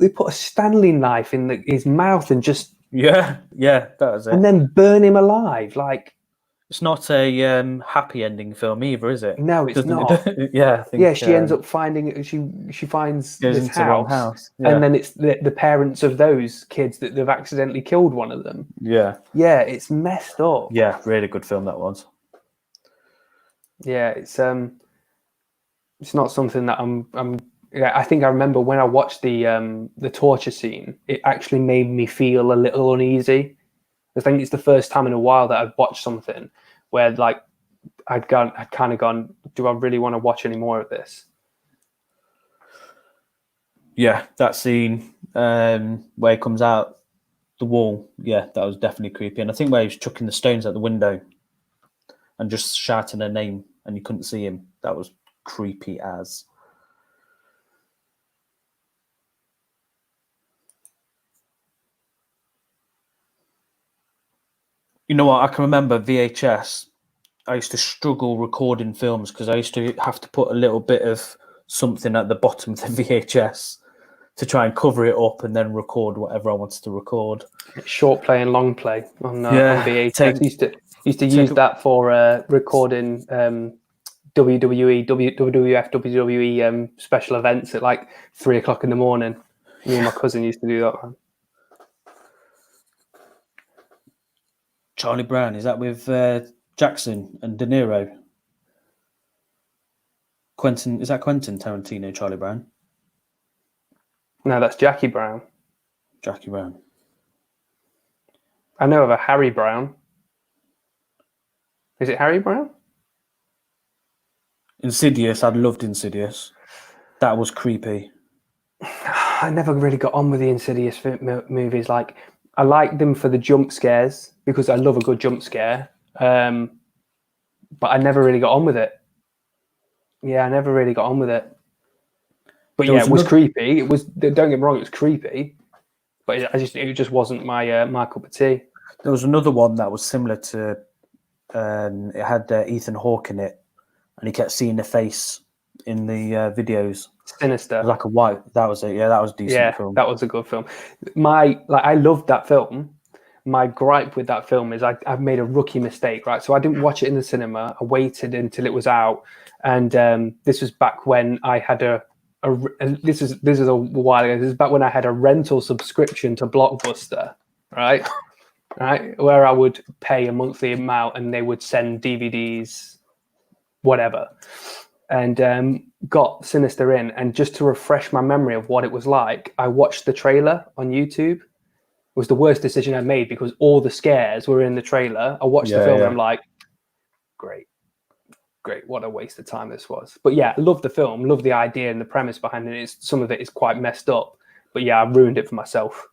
put a Stanley knife in his mouth and just that was it. And then burn him alive. It's not a happy ending film either, is it? No, it's not. I think, she ends up finding she finds this house, Yeah. And then it's the parents of those kids that they've accidentally killed one of them. Yeah, it's messed up. Yeah, really good film that was. Yeah, it's not something that I think I remember when I watched the torture scene, it actually made me feel a little uneasy. I think it's the first time in a while that I've watched something where I'd kind of gone, do I really want to watch any more of this? Yeah, that scene where he comes out the wall, that was definitely creepy. And I think where he was chucking the stones out the window and just shouting her name and you couldn't see him, that was creepy as. You know what? I can remember VHS. I used to struggle recording films because I used to have to put a little bit of something at the bottom of the VHS to try and cover it up and then record whatever I wanted to record. Short play and long play on VHS. Used to use that for recording WWE, WWF, WWE special events at 3:00 in the morning. Me and my cousin used to do that one. Charlie Brown, is that with Jackson and De Niro? Is that Quentin Tarantino, Charlie Brown? No, that's Jackie Brown. Jackie Brown. I know of a Harry Brown. Is it Harry Brown? Insidious, I loved Insidious. That was creepy. I never really got on with the Insidious movies. I like them for the jump scares because I love a good jump scare. But I never really got on with it. Yeah, I never really got on with it. But it was creepy. It was. Don't get me wrong, it was creepy. But it just wasn't my cup of tea. There was another one that was similar to. It had Ethan Hawke in it, and he kept seeing the face in the videos. Sinister. Like a white. That was it. Yeah, that was a decent film. That was a good film. I loved that film. My gripe with that film is I've made a rookie mistake, right? So I didn't watch it in the cinema. I waited until it was out, and this was back when I had a and this is a while ago. This is back when I had a rental subscription to Blockbuster, right? Right, where I would pay a monthly amount and they would send DVDs, whatever, and got Sinister in. And just to refresh my memory of what it was like, I watched the trailer on YouTube. It was the worst decision I made because all the scares were in the trailer. I watched the film and I'm like, great, what a waste of time this was. But yeah, I love the film, love the idea and the premise behind it. Some of it is quite messed up, but yeah, I ruined it for myself.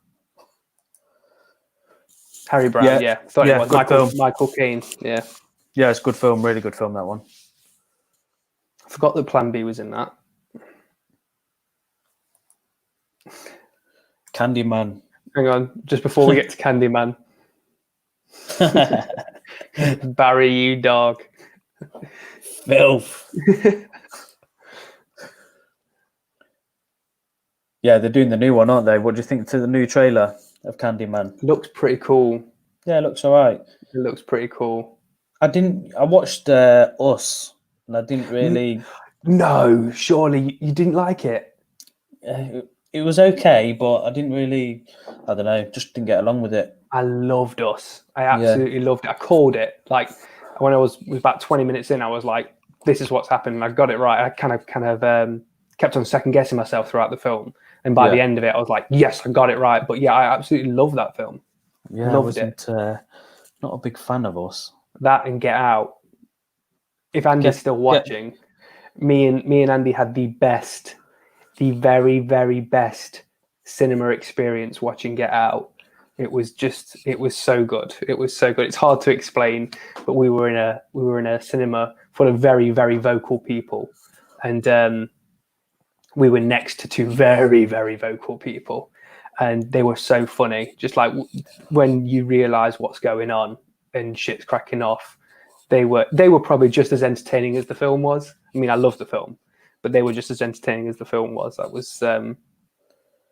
Harry Brown, thought it was Michael Caine. Yeah, it's a good film, really good film, that one. I forgot that Plan B was in that. Candyman. Hang on, just before we get to Candyman. Barry, you dog. Filth. Yeah, they're doing the new one, aren't they? What do you think to the new trailer of Candyman? Looks pretty cool. Yeah, it looks all right. It looks pretty cool. I watched Us, and I didn't really... No, surely you didn't like it? It was okay, but I didn't really... I don't know, just didn't get along with it. I loved Us. I absolutely loved it. I called it. Like, when I was about 20 minutes in, I was like, this is what's happened. I got it right. I kind of kept on second guessing myself throughout the film. And by the end of it, I was like, yes, I got it right. But yeah, I absolutely love that film. Yeah, I wasn't not a big fan of Us. That and Get Out. If Andy's still watching, me and Andy had the very, very best cinema experience watching Get Out. It was so good. It was so good. It's hard to explain, but we were in a cinema full of very, very vocal people, and we were next to two very, very vocal people, and they were so funny. Just like when you realise what's going on and shit's cracking off, they were probably just as entertaining as the film was. I mean, I love the film, but they were just as entertaining as the film was. That was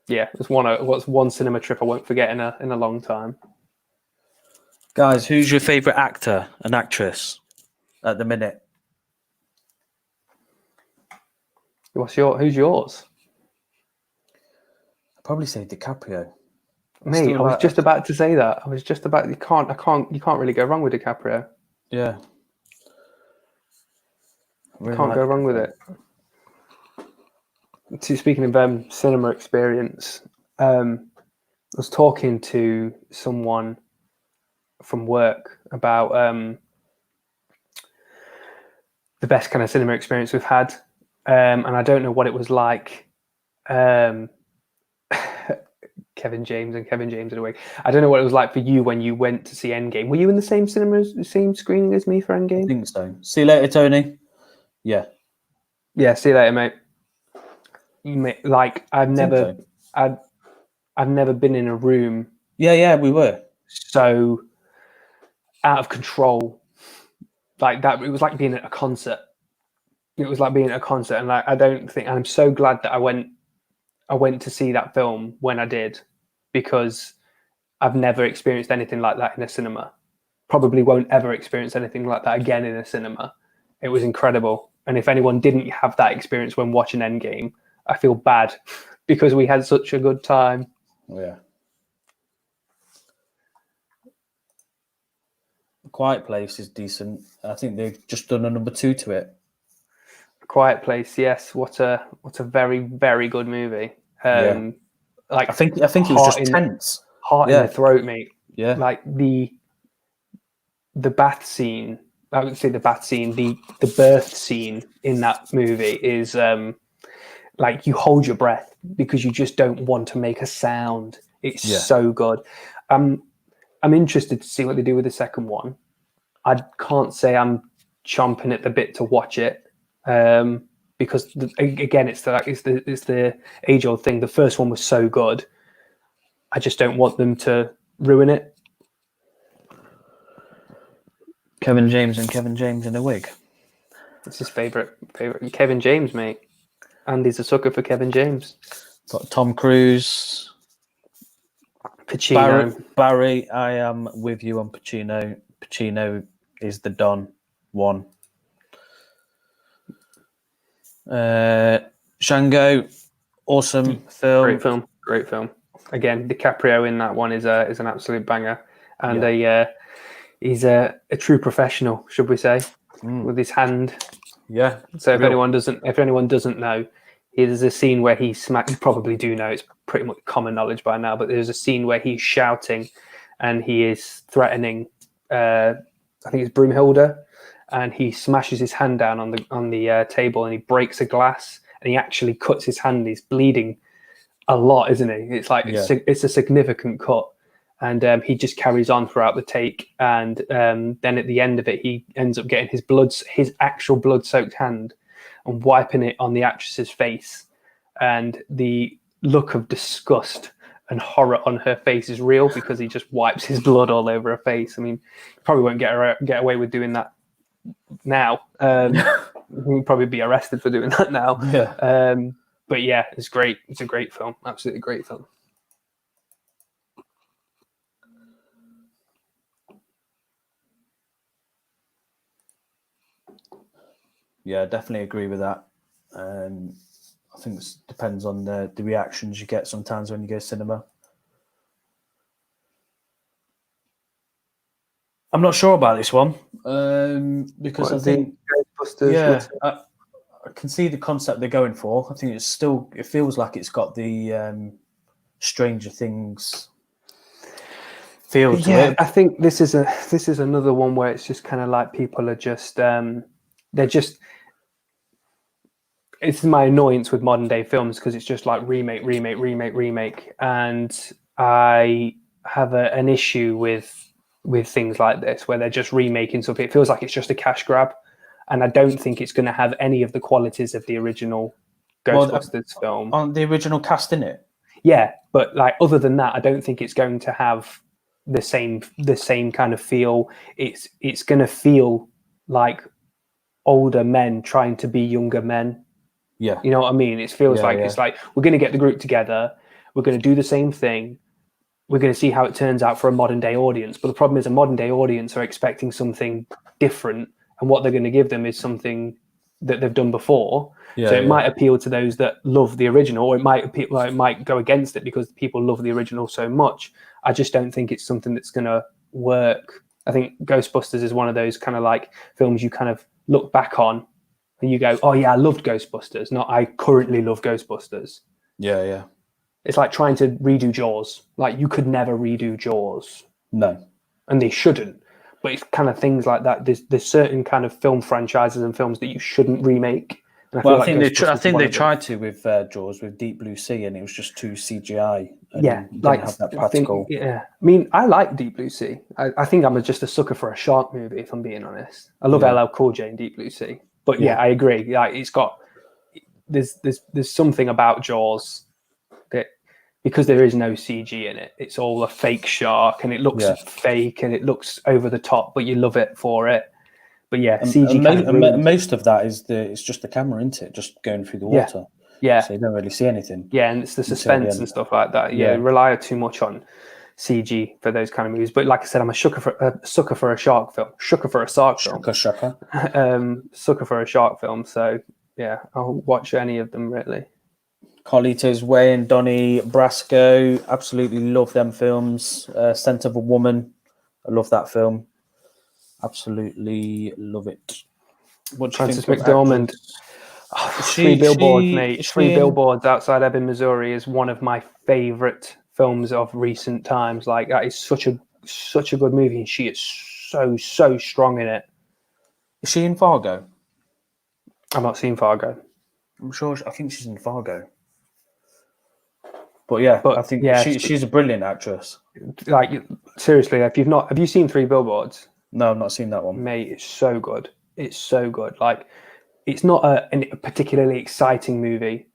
it was one cinema trip I won't forget in a long time. Guys, who's your favourite actor and actress at the minute? Who's yours? I'd probably say DiCaprio. Me, I was just about to say that. You can't really go wrong with DiCaprio. Yeah. Really can't go wrong with it. Speaking of cinema experience, I was talking to someone from work about the best kind of cinema experience we've had, and I don't know what it was like. Kevin James in a way. I don't know what it was like for you when you went to see Endgame. Were you in the same same screening as me for Endgame? I think so. See you later, Tony. Yeah. Yeah, see you later, mate. Like I've never been in a room. Yeah, we were so out of control like that. It was like being at a concert. It was like being at a concert, and like I'm so glad that I went to see that film when I did, because I've never experienced anything like that in a cinema. Probably won't ever experience anything like that again in a cinema. It was incredible, and if anyone didn't have that experience when watching Endgame, I feel bad because we had such a good time. Yeah. Quiet Place is decent. I think they've just done a number 2 to it. Quiet Place, yes. What a very, very good movie. Like I think it was just tense. Heart in the throat, mate. Yeah. Like the bath scene. I would say the bath scene, the birth scene in that movie is like you hold your breath because you just don't want to make a sound. It's so good. I'm interested to see what they do with the second one. I can't say I'm chomping at the bit to watch it because again, it's the age-old thing. The first one was so good. I just don't want them to ruin it. Kevin James in a wig. It's his favorite Kevin James, mate. Andy's a sucker for Kevin James. Got Tom Cruise, Pacino. Barry, I am with you on Pacino. Pacino is the Don one. Django, awesome film. Great film. Again, DiCaprio in that one is an absolute banger, and he's a true professional, should we say, with his hand. Yeah. So if anyone doesn't know, there's a scene where he smacks. You probably do know; it's pretty much common knowledge by now. But there's a scene where he's shouting, and he is threatening. I think it's Broomhilda, and he smashes his hand down on the table, and he breaks a glass, and he actually cuts his hand. He's bleeding a lot, isn't he? It's like it's a significant cut, and he just carries on throughout the take, and then at the end of it, he ends up getting his actual blood-soaked hand, and wiping it on the actress's face, and the look of disgust and horror on her face is real because he just wipes his blood all over her face. I mean, you probably won't get away with doing that now. He'd probably be arrested for doing that now. Yeah. But yeah, it's great. It's a great film. Absolutely great film. Yeah, definitely agree with that. I think it depends on the reactions you get sometimes when you go to cinema. I'm not sure about this one because I think I can see the concept they're going for. I think it feels like it's got the Stranger Things feel to it. I think this is another one where it's just kind of like people are just it's my annoyance with modern day films because it's just like remake, and I have an issue with things like this where they're just remaking something. It feels like it's just a cash grab, and I don't think it's going to have any of the qualities of the original Ghostbusters film. On the original cast in it, yeah, but like other than that, I don't think it's going to have the same kind of feel. It's going to feel like older men trying to be younger men. Yeah, you know what I mean. It feels it's like we're going to get the group together, we're going to do the same thing, we're going to see how it turns out for a modern day audience. But the problem is a modern day audience are expecting something different, and what they're going to give them is something that they've done before. So it might appeal to those that love the original, or it might go against it because people love the original so much. I just don't think it's something that's going to work. I think Ghostbusters is one of those kind of like films you kind of look back on and you go, oh yeah, I loved Ghostbusters, not I currently love Ghostbusters. Yeah. It's like trying to redo Jaws. Like you could never redo Jaws. No. And they shouldn't. But it's kind of things like that. There's certain kind of film franchises and films that you shouldn't remake. And I think they tried to with Jaws, with Deep Blue Sea, and it was just too CGI. And didn't have that practical. I mean, I like Deep Blue Sea. I think I'm just a sucker for a shark movie, if I'm being honest. I love LL Cool J in Deep Blue Sea. But yeah, I agree. Like it's got there's something about Jaws that because there is no CG in it, it's all a fake shark and it looks fake and it looks over the top, but you love it for it. But yeah, CG most of that is it's just the camera, isn't it? Just going through the water. Yeah. So you don't really see anything. Yeah, and it's the suspense and stuff like that. Yeah, rely too much on CG for those kind of movies. But like I said, I'm a sucker for a shark film. Sucker for a shark film. Sucker. Sucker for a shark film. So yeah, I'll watch any of them really. Carlitos Way and Donnie Brasco. Absolutely love them films. Scent of a Woman. I love that film. Absolutely love it. What do you Frances think McDormand. Three Billboards, mate. Three Billboards Outside Ebbing, Missouri is one of my favorite films of recent times. Like that is such a good movie, and she is so strong in it. Is she in Fargo? I've not seen Fargo. I'm sure. I think she's in Fargo. But I think she's a brilliant actress. Like seriously, if you've not, have you seen Three Billboards? No, I've not seen that one. Mate, it's so good. It's so good. Like, it's not a particularly exciting movie.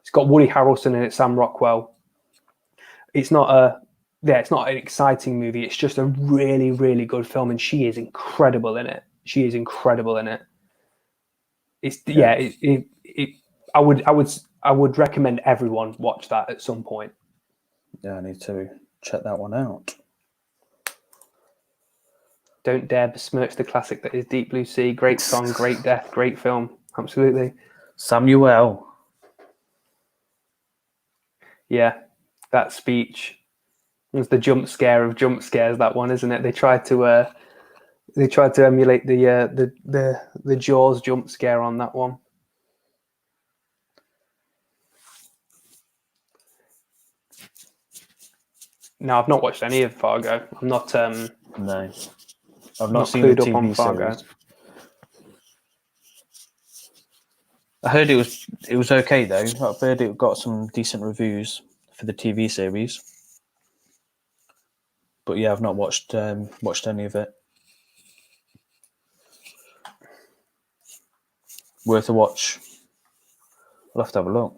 It's got Woody Harrelson in it, Sam Rockwell. It's not an exciting movie. It's just a really, really good film, and she is incredible in it. I would recommend everyone watch that at some point. Yeah, I need to check that one out. Don't dare besmirch the classic that is Deep Blue Sea. Great song, great death, great film. Absolutely. Samuel. Yeah, that speech. It's the jump scare of jump scares. That one, isn't it? They tried to emulate the Jaws jump scare on that one. No, I've not watched any of Fargo. I'm not No, I've not seen the clued up on TV Fargo. series. I heard it was okay though. I've heard it got some decent reviews for the TV series. But yeah, I've not watched any of it. Worth a watch. I'll have to have a look.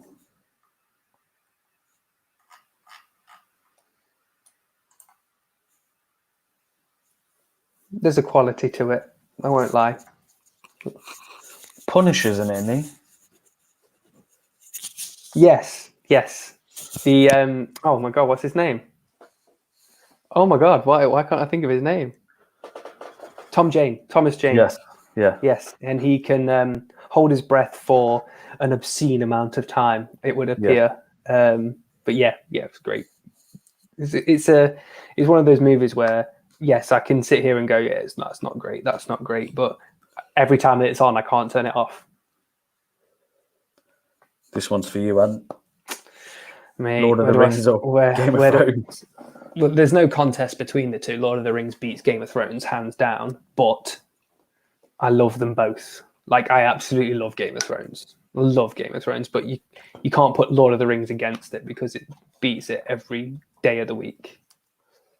There's a quality to it. I won't lie. Punisher's in it, isn't he? Yes. The oh my god, what's his name? Oh my god, why can't I think of his name? Thomas Jane. Yes. Yeah. Yes, and he can hold his breath for an obscene amount of time, it would appear. But yeah, it's great. It's one of those movies where, yes, I can sit here and go, yeah, that's not great, but every time that it's on, I can't turn it off. This one's for you, Ant. Mate, Lord of the Rings or Game of Thrones. Look, there's no contest between the two. Lord of the Rings beats Game of Thrones hands down, but I love them both. Like, I absolutely love Game of Thrones. I love Game of Thrones, but you can't put Lord of the Rings against it because it beats it every day of the week.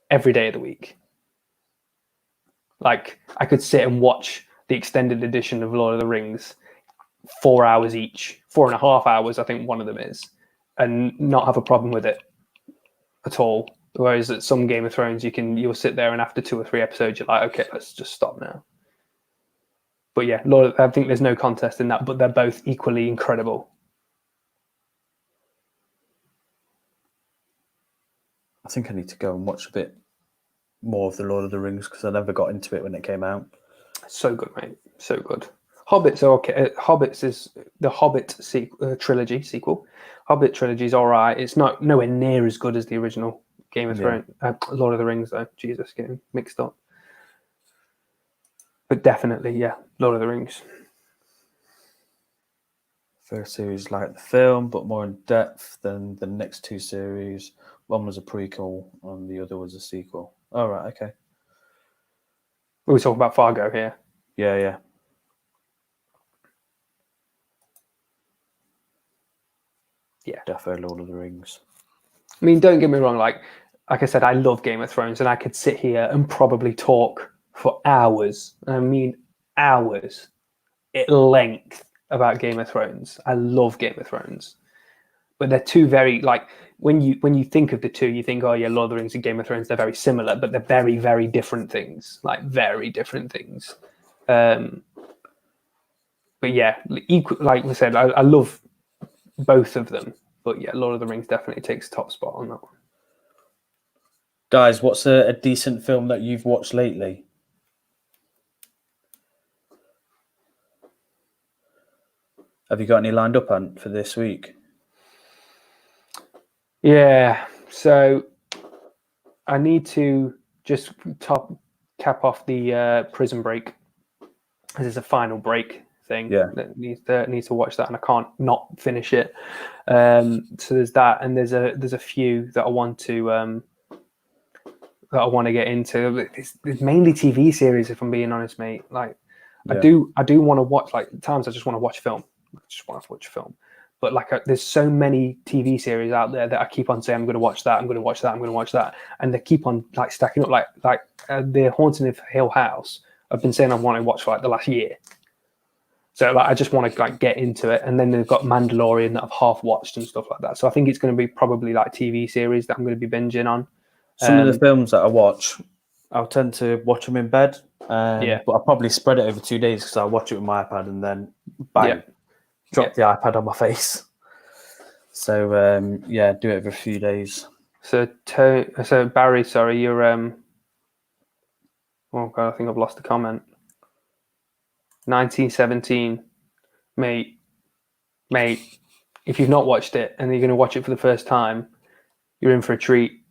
Every day of the week. Like, I could sit and watch the extended edition of Lord of the Rings 4 hours each, 4.5 hours, I think one of them is, and not have a problem with it at all. Whereas at some Game of Thrones, you'll sit there and after 2 or 3 episodes, you're like, okay, let's just stop now. But yeah, I think there's no contest in that, but they're both equally incredible. I think I need to go and watch a bit more of the Lord of the Rings because I never got into it when it came out. So good, mate. So good. Hobbits are okay. Hobbits is the Hobbit trilogy sequel. Hobbit trilogy is all right. It's not nowhere near as good as the original Game of Thrones, Lord of the Rings, though. Jesus, getting mixed up. But definitely, yeah, Lord of the Rings. First series like the film, but more in depth than the next 2 series. One was a prequel and the other was a sequel. All right, okay. We talk about Fargo here. Yeah. Yeah. Definitely Lord of the Rings. I mean, don't get me wrong. Like I said, I love Game of Thrones, and I could sit here and probably talk for hours. I mean, hours at length about Game of Thrones. I love Game of Thrones, but they're two very when you think of the two, you think, oh yeah, Lord of the Rings and Game of Thrones, they're very similar, but they're very, very different things. Like very different things. But yeah, like we said, I love both of them. But yeah, Lord of the Rings definitely takes top spot on that one. Guys, what's a decent film that you've watched lately? Have you got any lined up, Ant, for this week? Yeah, so I need to just cap off the Prison Break. This is a final break thing. Yeah. That needs to watch that, and I can't not finish it. So there's that, and there's a few that I want to get into. It's mainly TV series, if I'm being honest, mate. Like I do want to watch. Like at times, I just want to watch film. But there's so many TV series out there that I keep on saying I'm going to watch that, I'm going to watch that, I'm going to watch that, and they keep on stacking up. Like the Haunting of Hill House. I've been saying I want to watch for the last year. So I just want to get into it, and then they've got Mandalorian that I've half watched and stuff like that. So I think it's going to be probably TV series that I'm going to be binging on. Some of the films that I watch, I'll tend to watch them in bed. But I'll probably spread it over 2 days because I'll watch it with my iPad and then bang, drop the iPad on my face. So do it over a few days. So Barry, sorry, you're oh god, I think I've lost the comment. 1917, mate. If you've not watched it and you're going to watch it for the first time, you're in for a treat.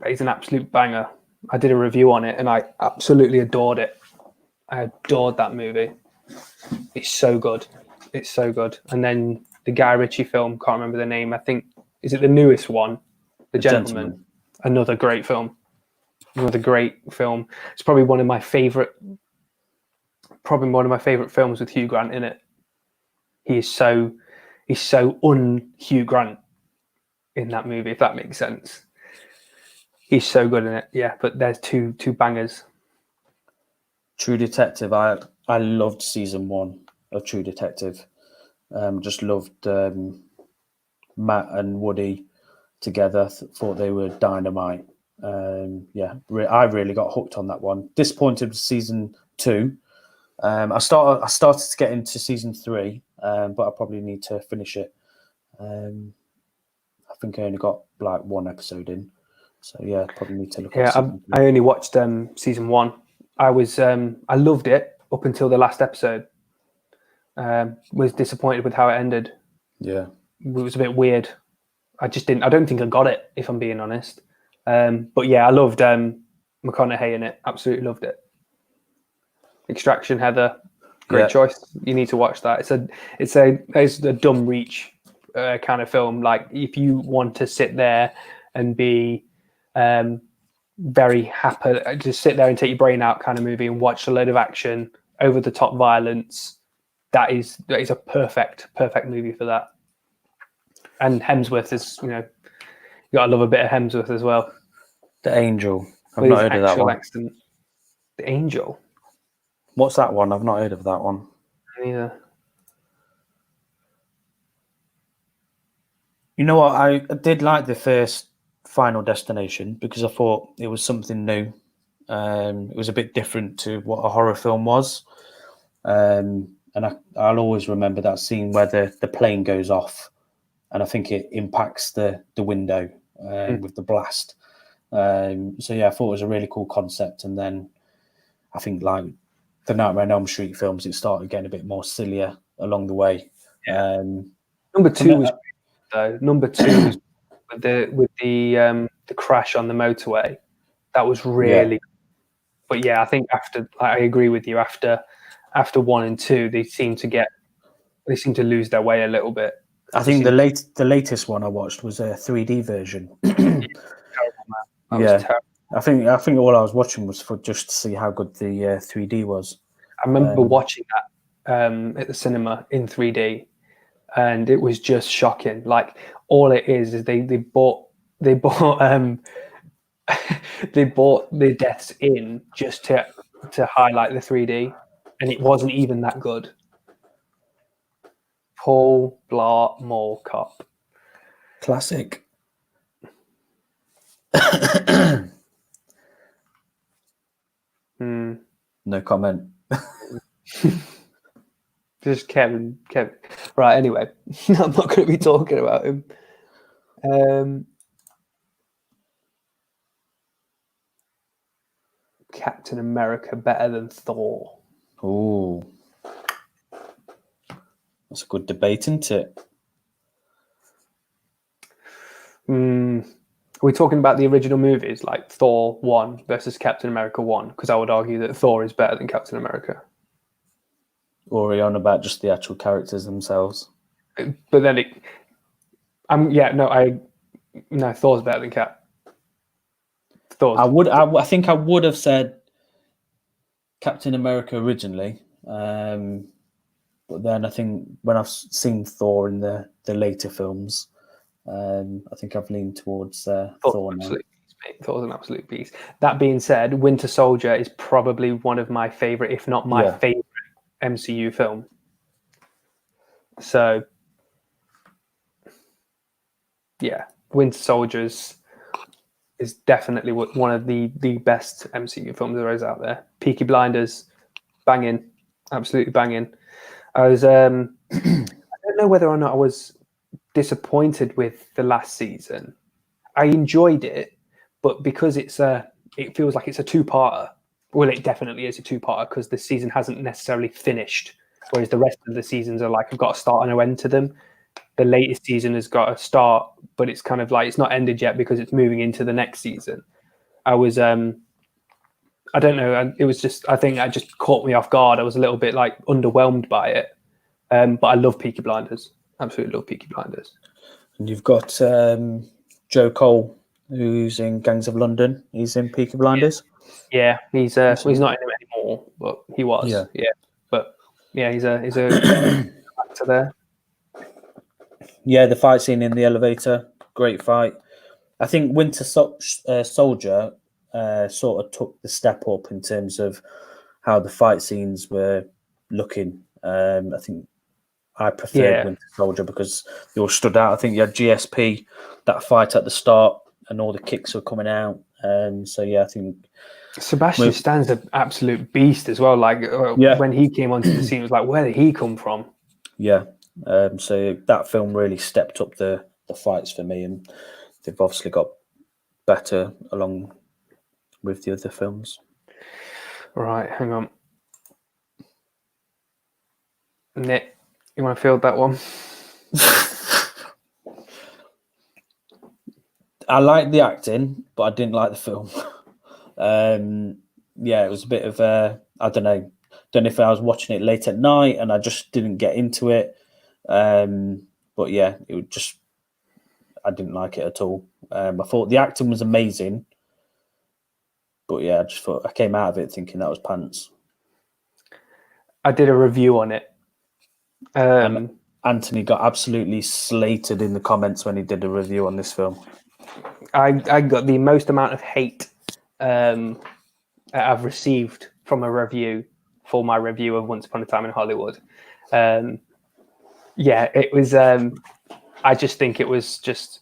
It's an absolute banger. I did a review on it and I absolutely adored it. I adored that movie. It's so good. It's so good. And then the Guy Ritchie film, can't remember the name. I think, is it the newest one? The Gentleman. Another great film. Another great film. It's probably one of my favorite films with Hugh Grant in it. He's so un-Hugh Grant in that movie, if that makes sense. He's so good in it. Yeah, but there's two bangers. True Detective. I loved season 1 of True Detective. Just loved Matt and Woody together. Thought they were dynamite. I really got hooked on that one. Disappointed with season 2. I started to get into season 3, but I probably need to finish it. I think I only got like 1 episode in, so yeah, probably need to look at season 3. I only watched season 1. I loved it up until the last episode. Was disappointed with how it ended. Yeah, it was a bit weird. I don't think I got it, if I'm being honest. But yeah, I loved McConaughey in it. Absolutely loved it. Extraction, Heather, great choice. You need to watch that. It's a dumb reach kind of film. Like if you want to sit there and be very happy, just sit there and take your brain out kind of movie and watch a load of action, over the top violence. That is a perfect movie for that. And Hemsworth is, you gotta love a bit of Hemsworth as well. The Angel. I've not heard of that one. Accent. The Angel. What's that one? I've not heard of that one. Neither. You know what? I did like the first Final Destination because I thought it was something new. It was a bit different to what a horror film was. And I'll always remember that scene where the plane goes off, and I think it impacts the window with the blast. So yeah, I thought it was a really cool concept. And then I think like the Nightmare on Elm Street films, it started getting a bit more sillier along the way. Yeah. Number two was with the crash on the motorway. That was really. Yeah. But yeah, I think I agree with you. After 1 and 2, they seem to lose their way a little bit. I think the latest one I watched was a 3D version. Terrible, man. Was terrible. I think all I was watching was for just to see how good the 3D was. I remember watching that at the cinema in 3D, and it was just shocking. Like all it is they bought they bought the deaths in just to highlight the 3D, and it wasn't even that good. Paul Blart Mall Cop. Classic. No comment. Just Kevin. Right, anyway, I'm not going to be talking about him. Captain America better than Thor. Oh, that's a good debate, isn't it? Are we talking about the original movies, like Thor 1 versus Captain America 1? Because I would argue that Thor is better than Captain America. Or are you on about just the actual characters themselves? But then Thor's better than Cap. I think I would have said Captain America originally, but then I think when I've seen Thor in the later films, I think I've leaned towards Thor now. Thor's an absolute beast. That being said, Winter Soldier is probably one of my favorite, if not my favorite, MCU film. So, yeah, Winter Soldier is definitely one of the best MCU films there is out there. Peaky Blinders, banging, absolutely banging. I don't know whether or not I was disappointed with the last season. I enjoyed it, but because it feels like it's a two-parter. Well, it definitely is a two-parter because the season hasn't necessarily finished, whereas the rest of the seasons are like, I've got a start and an end to them. the latest season has got a start, but it's kind of like it's not ended yet because it's moving into the next season. I was I don't know. It was just, I think that just caught me off guard. I was a little bit like underwhelmed by it. But I love Peaky Blinders. Absolutely love Peaky Blinders. And you've got Joe Cole, who's in Gangs of London. He's in Peaky Blinders. Yeah, he's not in it anymore, but he was. Yeah. But yeah, he's a actor there. Yeah, the fight scene in the elevator, great fight. I think Winter Soldier sort of took the step up in terms of how the fight scenes were looking. I think I preferred Winter Soldier because they all stood out. I think you had GSP, that fight at the start, and all the kicks were coming out. So yeah, I think Sebastian Stan's an absolute beast as well. Like when he came onto the scene, it was like, where did he come from? Yeah. So that film really stepped up the fights for me, and they've obviously got better along with the other films. Right, hang on. Nick, you want to field that one? I liked the acting, but I didn't like the film. Yeah, it was a bit of I don't know if I was watching it late at night and I just didn't get into it. But yeah, it was just, I didn't like it at all. I thought the acting was amazing, but yeah, I just thought I came out of it thinking that was pants. I did a review on it. And Anthony got absolutely slated in the comments when he did a review on this film. I got the most amount of hate I've received from a review for my review of Once Upon a Time in Hollywood. Yeah, it was. I just think it was just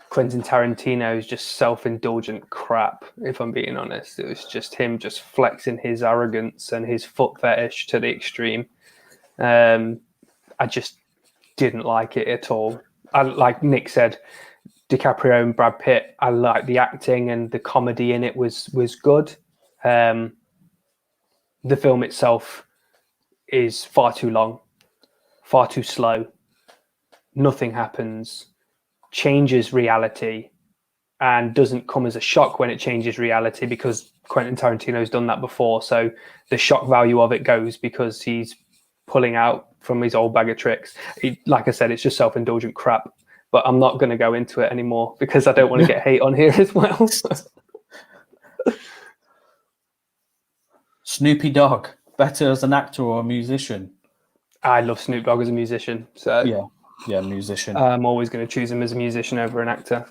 Quentin Tarantino's just self-indulgent crap. If I'm being honest, it was just him just flexing his arrogance and his foot fetish to the extreme. I just didn't like it at all. Like Nick said, DiCaprio and Brad Pitt, I liked the acting and the comedy in it was good. The film itself is far too long, far too slow. Nothing happens, changes reality, and doesn't come as a shock when it changes reality because Quentin Tarantino's done that before. So the shock value of it goes because he's pulling out from his old bag of tricks. Like I said, it's just self-indulgent crap. But I'm not going to go into it anymore because I don't want to get hate on here as well. Snoopy Dogg, better as an actor or a musician? I love Snoop Dogg as a musician. So yeah, musician. I'm always going to choose him as a musician over an actor.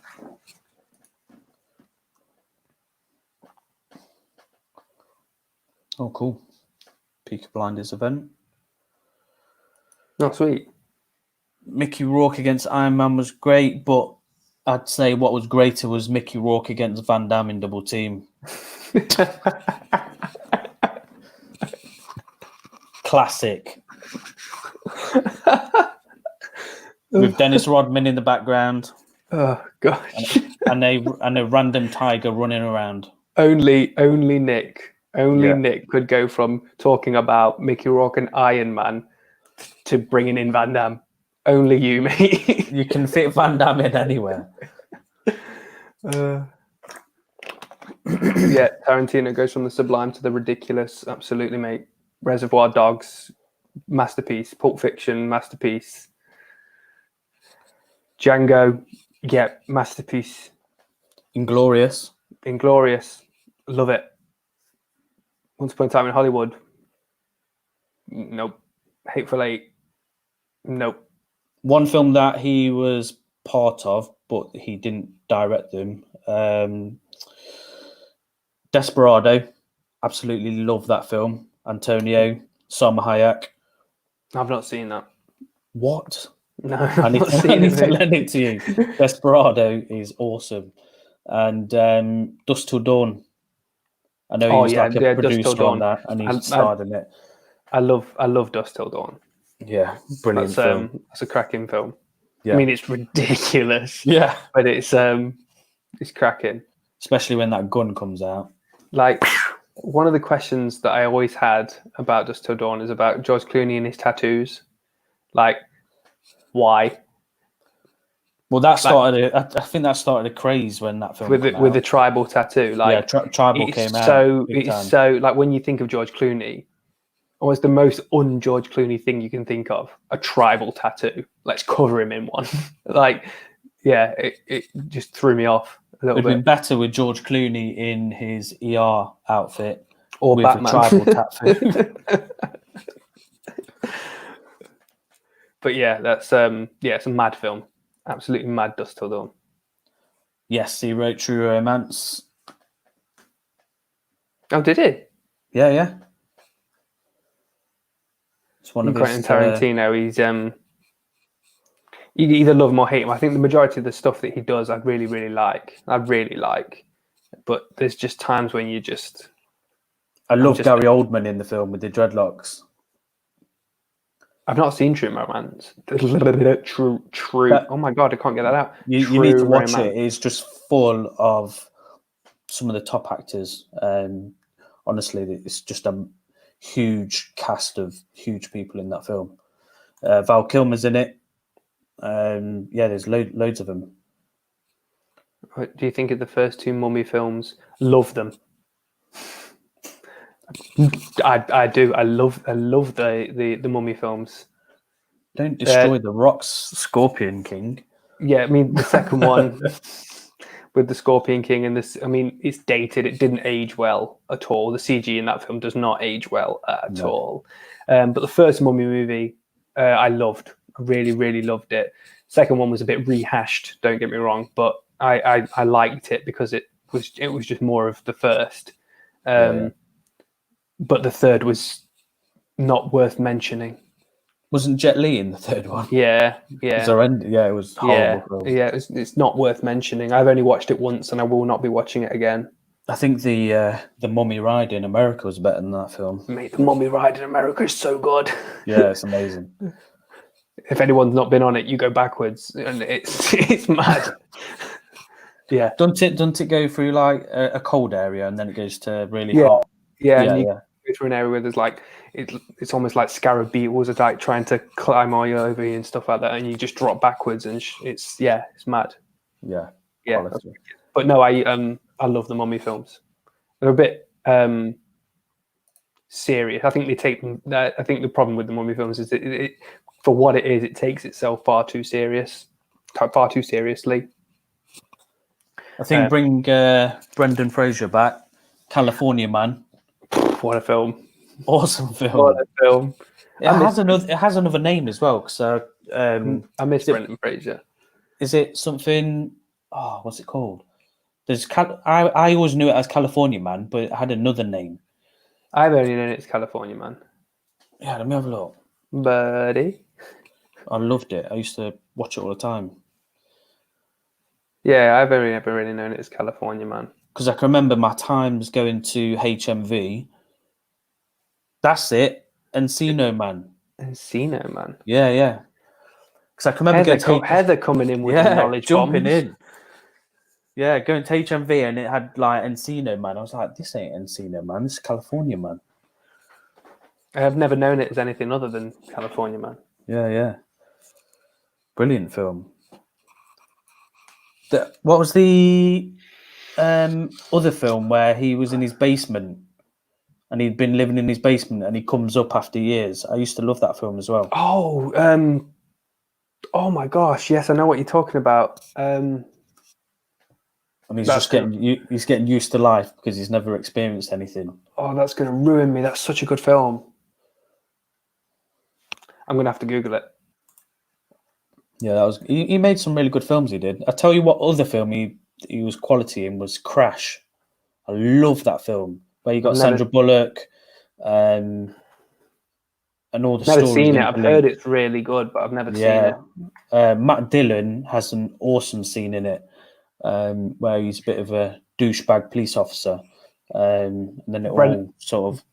Oh, cool. Peaky Blinders event. Oh, sweet. Mickey Rourke against Iron Man was great, but I'd say what was greater was Mickey Rourke against Van Damme in Double Team. Classic. With Dennis Rodman in the background. Oh gosh. And a random tiger running around. Only Nick could go from talking about Mickey Rourke and Iron Man to bringing in Van Damme. Only you, mate. You can fit Van Damme in anywhere. Yeah, Tarantino goes from the sublime to the ridiculous. Absolutely, mate. Reservoir Dogs, masterpiece. Pulp Fiction, masterpiece. Django, yeah, masterpiece. Inglorious, love it. Once Upon a Time in Hollywood, nope. Hateful Eight, nope. One film that he was part of, but he didn't direct them. Desperado, absolutely love that film. Antonio, Salma Hayek. I've not seen that. What? No, I need to lend it to you. Desperado is awesome. And Dusk Till Dawn. I know he was like a producer on that, and he starred in it. I love Dusk Till Dawn. Yeah, brilliant film. That's a cracking film. Yeah. I mean, it's ridiculous. Yeah, but it's cracking. Especially when that gun comes out. Like, one of the questions that I always had about Dusk Till Dawn is about George Clooney and his tattoos. Like, Why? Well, that started. I think that started a craze when that film came With out. the tribal tattoo. Like, Tribal came out. It's so like when you think of George Clooney, almost the most un-George Clooney thing you can think of, a tribal tattoo. Let's cover him in one. Like, yeah, it just threw me off a little It'd bit. been better with George Clooney in his ER outfit Or with Batman. a tribal tattoo. But yeah, that's it's a mad film. Absolutely mad. Dusk Till Dawn. Yes, he wrote True Romance. Oh, did he? Yeah. It's one of Quentin his. Tarantino. He's you either love him or hate him. I think the majority of the stuff that he does, I really, really like. But there's just times when you just. I love Gary Oldman in the film with the dreadlocks. I've not seen True Romance. True. Oh my god, I can't get that out. You need to watch it. It's just full of some of the top actors. Honestly, it's just a huge cast of huge people in that film. Val Kilmer's in it. There's loads of them. What do you think of the first two Mummy films? Love them. I do. I love the Mummy films. Don't destroy the Rock's Scorpion King. Yeah, I mean the second one with the Scorpion King and this. I mean, it's dated. It didn't age well at all. The CG in that film does not age well at all. But the first Mummy movie, I loved. I really, really loved it. Second one was a bit rehashed. Don't get me wrong, but I liked it because it was just more of the first. But the third was not worth mentioning. Wasn't Jet Li in the third one? Yeah. It was horrible. Yeah, it's not worth mentioning. I've only watched it once, and I will not be watching it again. I think the Mummy Ride in America was better than that film. Mate, the Mummy Ride in America is so good. Yeah, it's amazing. If anyone's not been on it, you go backwards, and it's mad. Yeah. Doesn't it go through like a cold area and then it goes to really hot? Yeah, and you go through an area where there's like it's almost like scarab beetles are like trying to climb all over you and stuff like that, and you just drop backwards, and it's mad. Yeah. But no, I love the Mummy films. They're a bit serious. I think they take them. I think the problem with the Mummy films is that it for what it is, it takes itself far too seriously. I think bring Brendan Fraser back, California Man. What a film! Awesome film. What a film! It has another name as well. So I miss Brendan Fraser. Is it something? Oh, what's it called? I always knew it as California Man, but it had another name. I've only known it's California Man. Yeah, let me have a look. Buddy. I loved it. I used to watch it all the time. Yeah, I've only never really known it as California Man. Because I can remember my times going to HMV. That's it. Encino Man. Encino Man. Yeah. Because I can remember Heather coming in with the knowledge jumping bombs. in. Yeah, going to HMV and it had like Encino Man. I was like, this ain't Encino Man. This is California Man. I've never known it as anything other than California Man. Yeah. Brilliant film. What was the other film where he was in his basement and he'd been living in his basement and he comes up after years? I used to love that film as well. Oh my gosh, yes, I know what you're talking about. And he's just getting used to life because he's never experienced anything. Oh, that's going to ruin me. That's such a good film. I'm going to have to Google it. Yeah, he made some really good films. He did. I tell you what, other film he was quality in was Crash. I love that film where you got Sandra Bullock, and all the stories. Never seen it. I've heard it's really good, but I've never seen it. Matt Dillon has an awesome scene in it where he's a bit of a douchebag police officer, and then it all sort of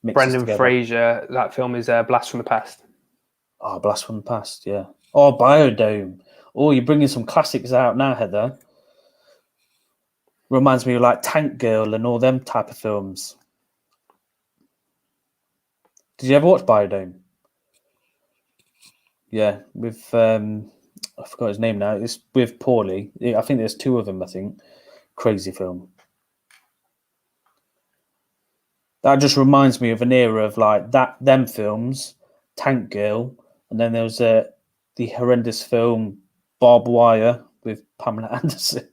mixes Brendan together. Fraser. That film is Blast from the Past. Oh, Blast from the Past, yeah. Oh, Biodome. Oh, you're bringing some classics out now, Heather. Reminds me of like Tank Girl and all them type of films. Did you ever watch Biodome? Yeah, with I forgot his name now. It's with Paulie. I think there's two of them. I think crazy film. That just reminds me of an era of like them films, Tank Girl, and then there was the horrendous film Barbed Wire with Pamela Anderson.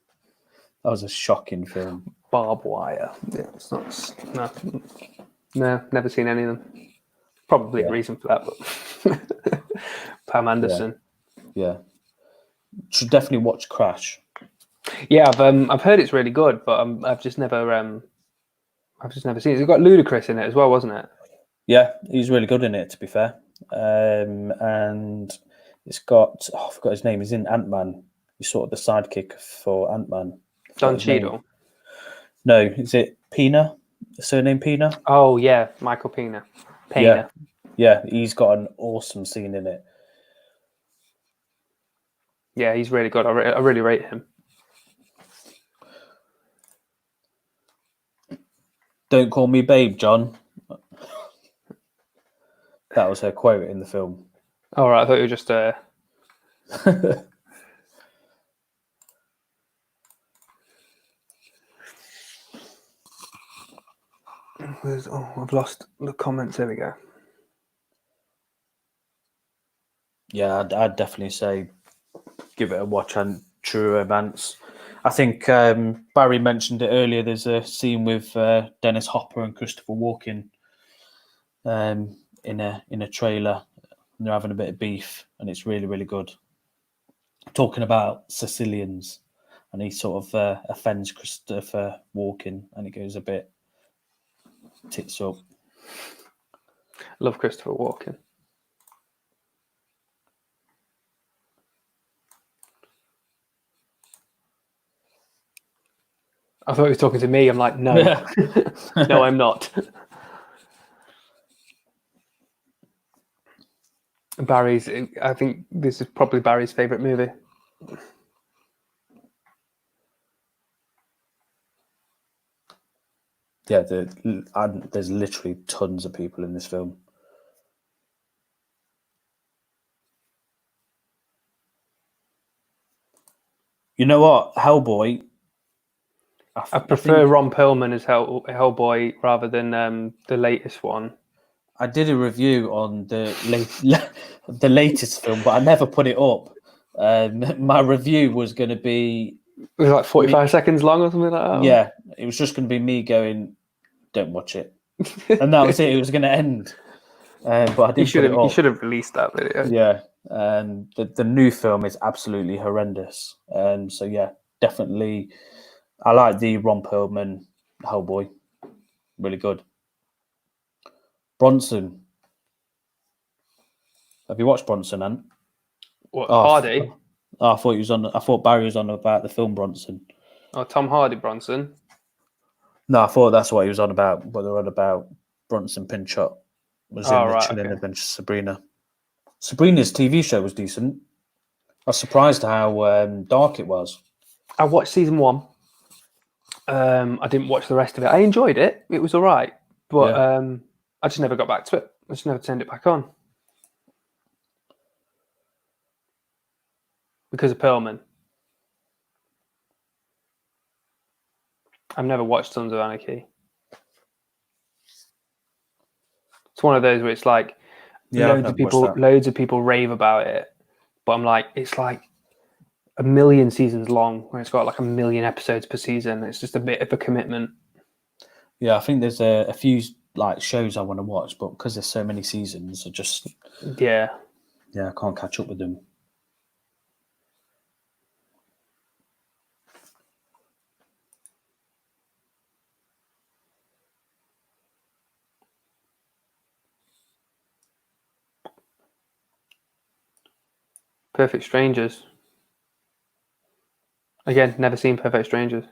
That was a shocking film. Barbed Wire. Yeah, it's not. No, never seen any of them. Probably a reason for that, but Pam Anderson. Yeah. Should definitely watch Crash. Yeah, I've heard it's really good, but I've just never seen it. It's got Ludacris in it as well, wasn't it? Yeah, he's really good in it, to be fair. And it's got I forgot his name. He's in Ant-Man. He's sort of the sidekick for Ant-Man. Don Cheadle. No, is it Pena? The surname Pena? Oh yeah, Michael Pena. Yeah, he's got an awesome scene in it. Yeah, he's really good. I really rate him. Don't call me babe, John. That was her quote in the film. All right, I thought you were just. I've lost the comments. There we go. Yeah, I'd definitely say give it a watch on True Romance. I think Barry mentioned it earlier. There's a scene with Dennis Hopper and Christopher Walken in a trailer. And they're having a bit of beef, and it's really, really good. Talking about Sicilians, and he sort of offends Christopher Walken, and it goes a bit tits up. Love Christopher Walken. I thought he was talking to me. I'm like, no, no, I'm not. Barry's. I think this is probably Barry's favorite movie. Yeah, there's literally tons of people in this film. You know what? Hellboy. I prefer Ron Perlman as Hellboy rather than the latest one. I did a review on the latest film, but I never put it up. My review was going to be... It was like 45 seconds long or something like that? Yeah, it was just going to be me going, don't watch it. And that was it. It was going to end. But I didn't put it up. You should have released that video. Yeah. The new film is absolutely horrendous. So, yeah, definitely... I like the Ron Perlman Hellboy. Really good. Bronson. Have you watched Bronson, Ant? What, Hardy? I thought he was on. I thought Barry was on about the film Bronson. Oh, Tom Hardy Bronson. No, I thought that's what he was on about. What they're on about. Bronson Pinchot was in the Chilling Adventures of Sabrina. Sabrina's TV show was decent. I was surprised how dark it was. I watched season 1. I didn't watch the rest of it. I enjoyed it. It was all right, but I just never got back to it. I just never turned it back on because of Perlman. I've never watched Sons of Anarchy. It's one of those where it's like loads of people rave about it, but I'm like, it's like 1 million seasons long, where it's got like 1 million episodes per season. It's just a bit of a commitment. Yeah, I think there's a few like shows I want to watch, but because there's so many seasons, I just I can't catch up with them. Perfect Strangers. Again, never seen Perfect Strangers.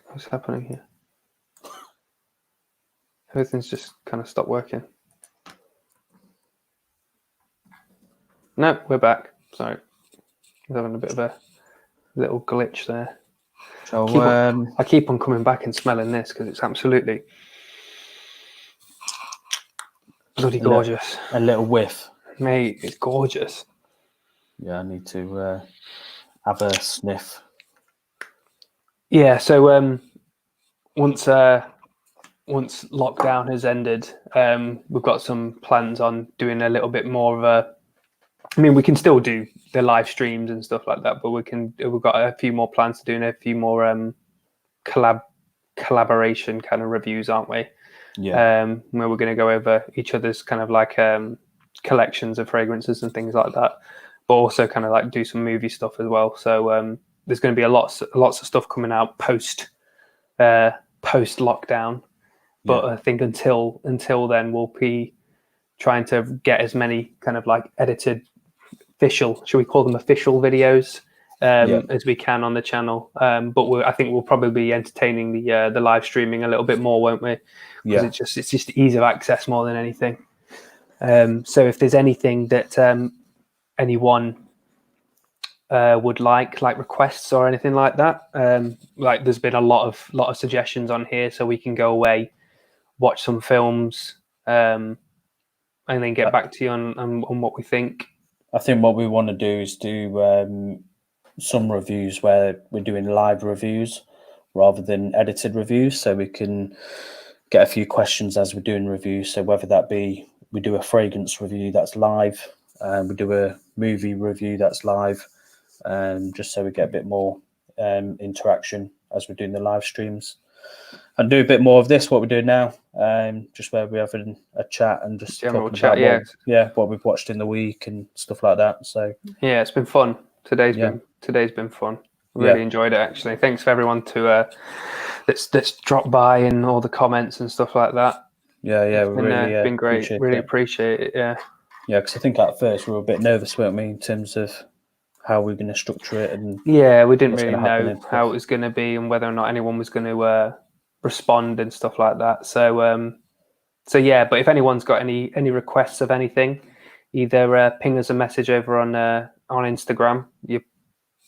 What's happening here? Everything's just kind of stopped working. No, we're back. Sorry. I was having a bit of a little glitch there. So I keep on coming back and smelling this because it's absolutely bloody gorgeous. A little whiff. Mate, it's gorgeous. Yeah, I need to have a sniff. Yeah, so once lockdown has ended, we've got some plans on doing a little bit more of a. I mean, we can still do the live streams and stuff like that, but we've got a few more plans to doing a few more collaboration kind of reviews, aren't we? Yeah. Where we're going to go over each other's kind of like collections of fragrances and things like that, but also kind of like do some movie stuff as well. So there's going to be lots of stuff coming out post lockdown. But I think until then, we'll be trying to get as many kind of like edited should we call them official videos as we can on the channel. But I think we'll probably be entertaining the live streaming a little bit more, won't we? Because it's just ease of access more than anything. So if there's anything that anyone would like requests or anything like that, like there's been a lot of suggestions on here, so we can go away, watch some films, and then get back to you on what we think. I think what we want to do is do some reviews where we're doing live reviews rather than edited reviews, so we can get a few questions as we're doing reviews. So whether that be we do a fragrance review that's live, we do a movie review that's live, just so we get a bit more interaction as we're doing the live streams. And do a bit more of this, what we're doing now, just where we're having a chat and just general talking chat, about what we've watched in the week and stuff like that. So yeah, it's been fun. Today's been fun. Really enjoyed it, actually. Thanks for everyone that's dropped by and all the comments and stuff like that. It's been great. Really appreciate it. Yeah, because I think at first we were a bit nervous, weren't we, in terms of how we're going to structure it, and we didn't really know how it was going to be and whether or not anyone was going to respond and stuff like that. So but if anyone's got any requests of anything, either ping us a message over on Instagram. You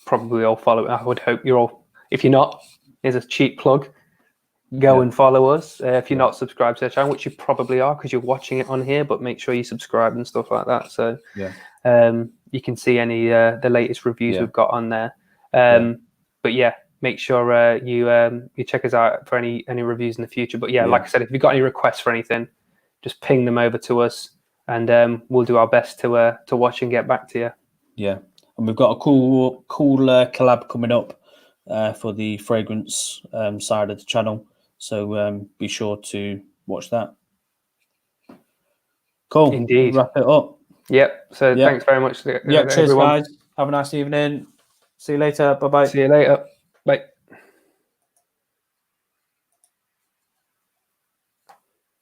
probably all follow it. I would hope you're all. If you're not, here's a cheap plug. Go and follow us if you're not subscribed to the channel, which you probably are because you're watching it on here. But make sure you subscribe and stuff like that. So you can see any the latest reviews we've got on there. But make sure you check us out for any reviews in the future. But like I said, if you've got any requests for anything, just ping them over to us, and we'll do our best to watch and get back to you. Yeah, and we've got a cool collab coming up for the fragrance side of the channel. So be sure to watch that. Cool. Indeed. We'll wrap it up. Yep. So thanks very much. Cheers, everyone. Guys. Have a nice evening. See you later. Bye-bye. See you later. Bye.